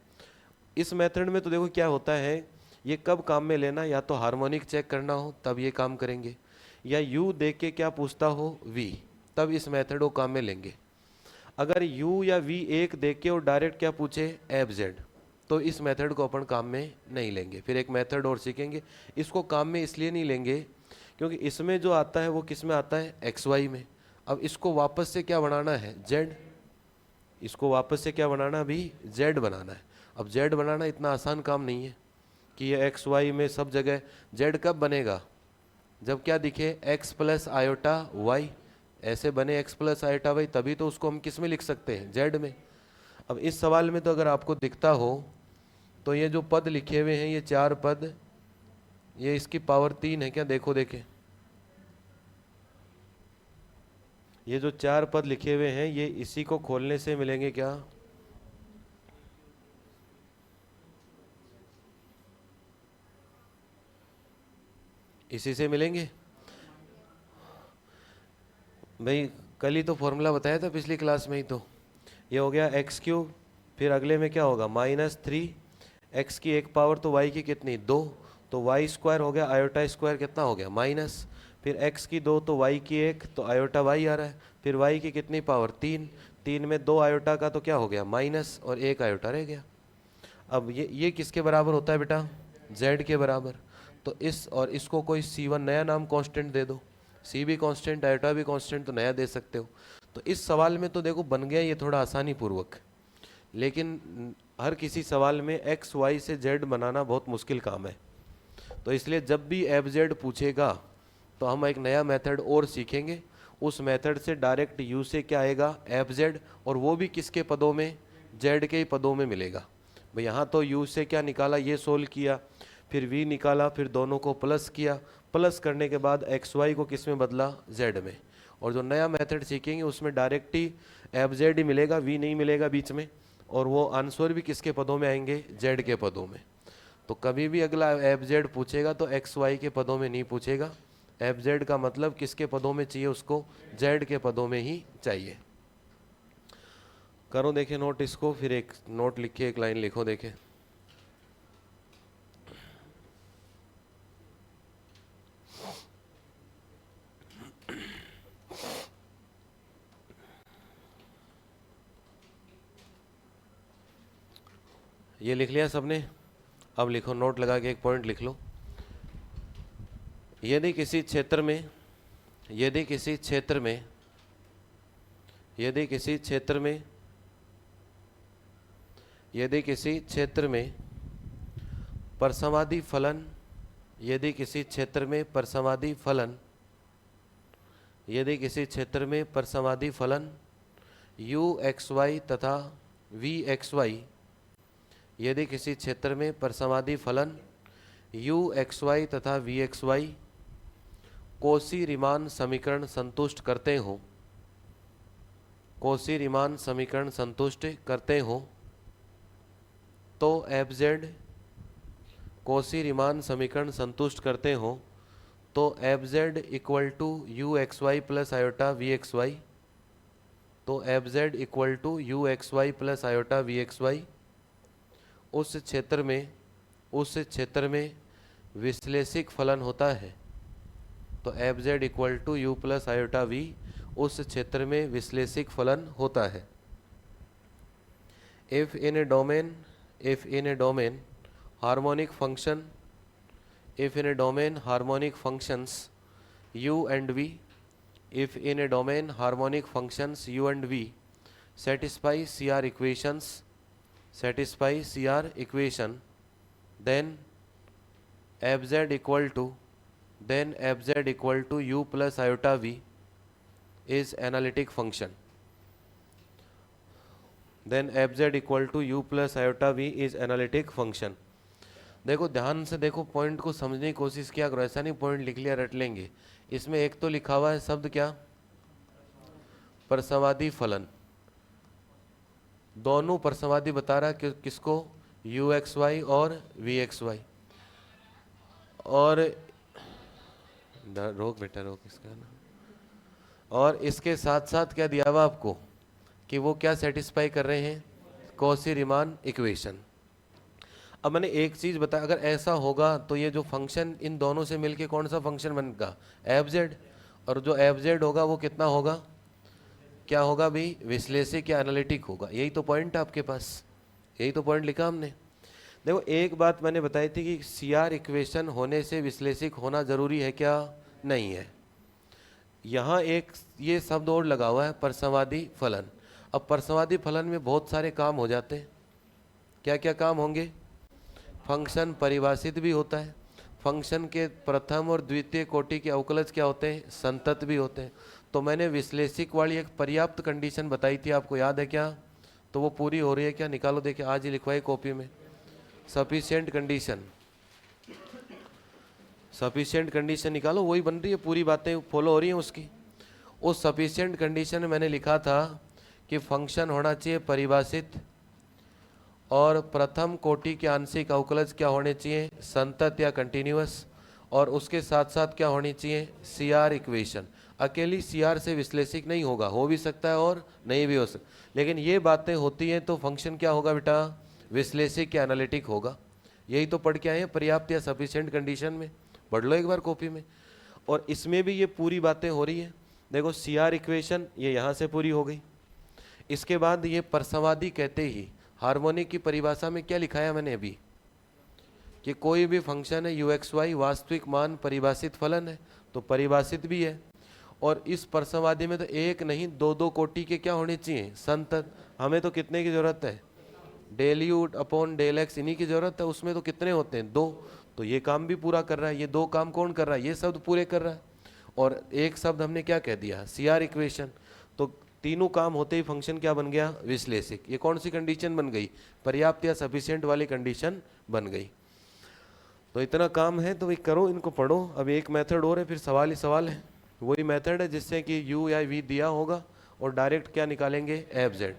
इस मेथड में तो देखो क्या होता है, ये कब काम में लेना, या तो हार्मोनिक चेक करना हो तब ये काम करेंगे, या u दे के क्या पूछता हो v, तब इस मेथड को काम में लेंगे। अगर u या v एक दे के और डायरेक्ट क्या पूछे एफ जेड, तो इस मेथड को अपन काम में नहीं लेंगे, फिर एक मेथड और सीखेंगे। इसको काम में इसलिए नहीं लेंगे क्योंकि इसमें जो आता है वो किस में आता है एक्स वाई में। अब इसको वापस से क्या बनाना है जेड, इसको वापस से क्या बनाना भी जेड बनाना है। अब जेड बनाना इतना आसान काम नहीं है कि ये एक्स वाई में सब जगह जेड कब बनेगा, जब क्या दिखे एक्स प्लस आयोटा वाई, ऐसे बने एक्स प्लस आयोटा वाई तभी तो उसको हम किस में लिख सकते हैं जेड में। अब इस सवाल में तो अगर आपको दिखता हो तो ये जो पद लिखे हुए हैं ये 4 पद, ये इसकी पावर 3 है क्या, देखो देखे ये जो 4 पद लिखे हुए हैं ये इसी को खोलने से मिलेंगे क्या, इसी से मिलेंगे। भाई कल ही तो फॉर्मूला बताया था पिछली क्लास में ही, तो ये हो गया एक्स क्यूब, फिर अगले में क्या होगा -3, एक्स की एक पावर तो वाई की कितनी 2, तो वाई स्क्वायर हो गया, आयोटा स्क्वायर कितना हो गया माइनस, फिर एक्स की 2 तो वाई की 1 तो आयोटा वाई आ रहा है, फिर वाई की कितनी पावर 3, 3 में 2 आयोटा का तो क्या हो गया माइनस और 1 आयोटा रह गया। अब ये किसके बराबर होता है बेटा, जेड के बराबर। तो इस और इसको कोई C1 नया नाम कांस्टेंट दे दो, C भी कांस्टेंट आयोटा भी कांस्टेंट तो नया दे सकते हो। तो इस सवाल में तो देखो बन गया ये थोड़ा आसानी पूर्वक, लेकिन हर किसी सवाल में एक्स वाई से जेड बनाना बहुत मुश्किल काम है। तो इसलिए जब भी एफ जेड पूछेगा तो हम एक नया मेथड और सीखेंगे, उस मेथड से डायरेक्ट यू से क्या आएगा एफ जेड, और वो भी किसके पदों में, जेड के ही पदों में मिलेगा। भाई यहाँ तो यू से क्या निकाला ये सोल्व किया, फिर वी निकाला, फिर दोनों को प्लस किया, प्लस करने के बाद एक्स वाई को किस में बदला जेड में, और जो नया मेथड सीखेंगे उसमें डायरेक्ट ही एफ जेड ही मिलेगा, वी नहीं मिलेगा बीच में, और वो आंसर भी किसके पदों में आएंगे जेड के पदों में। तो कभी भी अगला एफ जेड पूछेगा तो एक्स वाई के पदों में नहीं पूछेगा, एफ जेड का मतलब किसके पदों में चाहिए उसको, जेड के पदों में ही चाहिए। करो देखे नोट इसको, फिर एक नोट लिख के एक लाइन लिखो देखे। ये लिख लिया सबने, अब लिखो नोट लगा के एक पॉइंट लिख लो। यदि किसी क्षेत्र में, यदि किसी क्षेत्र में, यदि किसी क्षेत्र में, यदि किसी क्षेत्र में परसमाधि फलन, यदि किसी क्षेत्र में परसमाधि फलन, यदि किसी क्षेत्र में परसमाधि फलन u एक्स वाई तथा v एक्स वाई, यदि किसी क्षेत्र में परसमाधि फलन u एक्स वाई तथा v एक्स वाई कोशी-रीमान समीकरण संतुष्ट करते हों, कोशी-रीमान समीकरण संतुष्ट करते हों, तो एफ जेड कोशी-रीमान समीकरण संतुष्ट करते हों तो f z equal to u x y plus iota v x y, तो f z equal to u x y plus iota v x y उस क्षेत्र में, उस क्षेत्र में विश्लेषिक फलन होता है तो f z equal to u plus iota v उस क्षेत्र में विश्लेषिक फलन होता है। If in a domain harmonic function if in a domain harmonic functions u and v if in a domain harmonic functions u and v satisfy CR equation then fz equal to u plus iota v is analytic function then fz equal to u plus iota v is analytic function। देखो ध्यान से देखो, point को समझने की कोशिश किया करो, ऐसा नहीं पॉइंट लिख लिया रट लेंगे। इसमें एक तो लिखा हुआ है शब्द क्या, परसवादी फलन। दोनों परसवादी बता रहा है कि किसको, यू एक्स वाई और वी एक्स वाई। और रोक बेटा रोक इसका ना। और इसके साथ साथ क्या दिया हुआ आपको कि वो क्या सेटिस्फाई कर रहे हैं, कॉची रीमान इक्वेशन। अब मैंने एक चीज बताया, अगर ऐसा होगा तो ये जो फंक्शन इन दोनों से मिलके कौन सा फंक्शन बनेगा, एफ जेड। और जो एफ जेड होगा वो कितना होगा, क्या होगा भाई, विश्लेषिक या एनालिटिक होगा। यही तो पॉइंट है आपके पास, यही तो पॉइंट लिखा हमने। देखो एक बात मैंने बताई थी कि सीआर इक्वेशन होने से विश्लेषिक होना जरूरी है क्या, नहीं है। यहाँ एक ये शब्द और लगा हुआ है, परसवादी फलन। अब परसवादी फलन में बहुत सारे काम हो जाते हैं। क्या क्या काम होंगे, फंक्शन परिभाषित भी होता है, फंक्शन के प्रथम और द्वितीय कोटि के अवकलज क्या होते हैं, संतत भी होते हैं। तो मैंने विश्लेषिक वाली एक पर्याप्त कंडीशन बताई थी, आपको याद है क्या, तो वो पूरी हो रही है क्या, निकालो देखिए, आज ही लिखवाई कॉपी में। सफिशिएंट कंडीशन, सफिशिएंट कंडीशन निकालो, वही बन रही है, पूरी बातें फॉलो हो रही हैं उसकी। उस सफिशिएंट कंडीशन में मैंने लिखा था कि फंक्शन होना चाहिए परिभाषित और प्रथम कोटि के आंशिक अवकलज क्या होने चाहिए, संतत या कंटिन्यूअस। और उसके साथ साथ क्या होनी चाहिए, सीआर इक्वेशन। अकेली सीआर से विश्लेषिक नहीं होगा, हो भी सकता है और नहीं भी हो सकता, लेकिन ये बातें होती हैं तो फंक्शन क्या होगा बेटा, विश्लेषिक या एनालिटिक होगा। यही तो पढ़ के आए हैं पर्याप्त या सफिशिएंट कंडीशन में, पढ़ लो एक बार कॉपी में। और इसमें भी ये पूरी बातें हो रही है। देखो सीआर इक्वेशन ये यहाँ से पूरी हो गई। इसके बाद ये परसवादी कहते ही हार्मोनिक की परिभाषा में क्या लिखा है मैंने अभी, कि कोई भी फंक्शन है यू एक्स वाई वास्तविक मान परिभाषित फलन है, तो परिभाषित भी है। और इस परसवादी में तो एक नहीं दो दो कोटि के क्या होने चाहिए, संतत। हमें तो कितने की जरूरत है, del u upon del x, इन्हीं की जरूरत है। उसमें तो कितने होते हैं, दो। तो ये काम भी पूरा कर रहा है। ये दो काम कौन कर रहा है, ये शब्द पूरे कर रहा है। और एक शब्द हमने क्या कह दिया, सीआर इक्वेशन। तो तीनों काम होते ही फंक्शन क्या बन गया, विश्लेषिक। ये कौन सी कंडीशन बन गई, पर्याप्त या सफिशिएंट वाली कंडीशन बन गई। तो इतना काम है तो भाई करो, इनको पढ़ो। अब एक मेथड और है, फिर सवाल ही सवाल है। वही मेथड है जिससे कि यू या वी दिया होगा और डायरेक्ट क्या निकालेंगे, एफ जेड।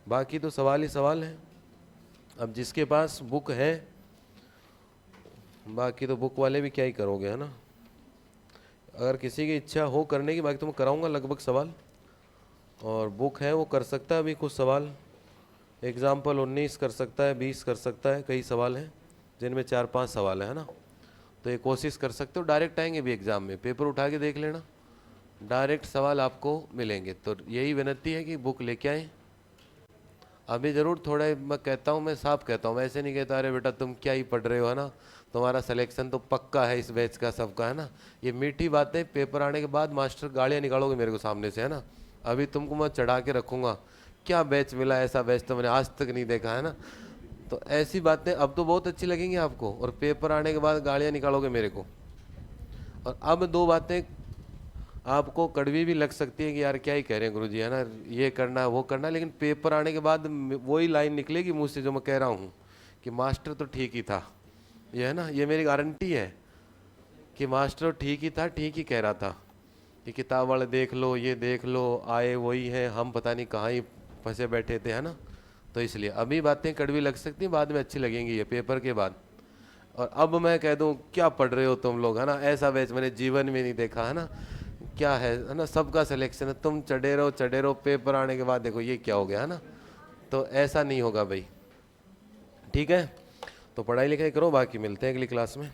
बाकी तो सवाल ही सवाल है। अब जिसके पास बुक है, बाकी तो बुक वाले भी क्या ही करोगे, है ना। अगर किसी की इच्छा हो करने की, बाकी तो मैं कराऊंगा लगभग सवाल, और बुक है वो कर सकता है अभी कुछ सवाल। एग्जाम्पल 19 कर सकता है, 20 कर सकता है, कई सवाल हैं जिनमें 4-5 सवाल है ना। तो ये कोशिश कर सकते हो, डायरेक्ट आएंगे भी एग्ज़ाम में, पेपर उठा के देख लेना, डायरेक्ट सवाल आपको मिलेंगे। तो यही विनती है कि बुक लेके आएँ। अभी ज़रूर थोड़ा मैं कहता हूँ, मैं साफ कहता हूँ, ऐसे नहीं कहता अरे बेटा तुम क्या ही पढ़ रहे हो, है ना, तुम्हारा सिलेक्शन तो पक्का है इस बैच का, सबका, है ना। ये मीठी बातें पेपर आने के बाद मास्टर गालियाँ निकालोगे मेरे को सामने से, है ना। अभी तुमको मैं चढ़ा के रखूँगा, क्या बैच मिला, ऐसा बैच तो मैंने आज तक नहीं देखा, है ना। तो ऐसी बातें अब तो बहुत अच्छी लगेंगी आपको, और पेपर आने के बाद गालियाँ निकालोगे मेरे को। और अब दो बातें आपको कड़वी भी लग सकती है कि यार क्या ही कह रहे हैं गुरुजी, है ना, ये करना है वो करना है, लेकिन पेपर आने के बाद वही लाइन निकलेगी मुझ से जो मैं कह रहा हूँ कि मास्टर तो ठीक ही था, ये है ना, ये मेरी गारंटी है कि मास्टर ठीक ही था, ठीक ही कह रहा था कि किताब वाले देख लो, ये देख लो, आए वही हैं, हम पता नहीं कहाँ ही फंसे बैठे थे, है ना। तो इसलिए अभी बातें कड़वी लग सकती हैं, बाद में अच्छी लगेंगी ये पेपर के बाद। और अब मैं कह दूँ क्या पढ़ रहे हो तुम लोग, है ना, ऐसा बैच मैंने जीवन में नहीं देखा, है ना। क्या है ना, सबका सिलेक्शन है, तुम चढ़े रहो, पेपर आने के बाद देखो ये क्या हो गया, है ना। तो ऐसा नहीं होगा भाई, ठीक है। तो पढ़ाई लिखाई करो, बाकी मिलते हैं अगली क्लास में।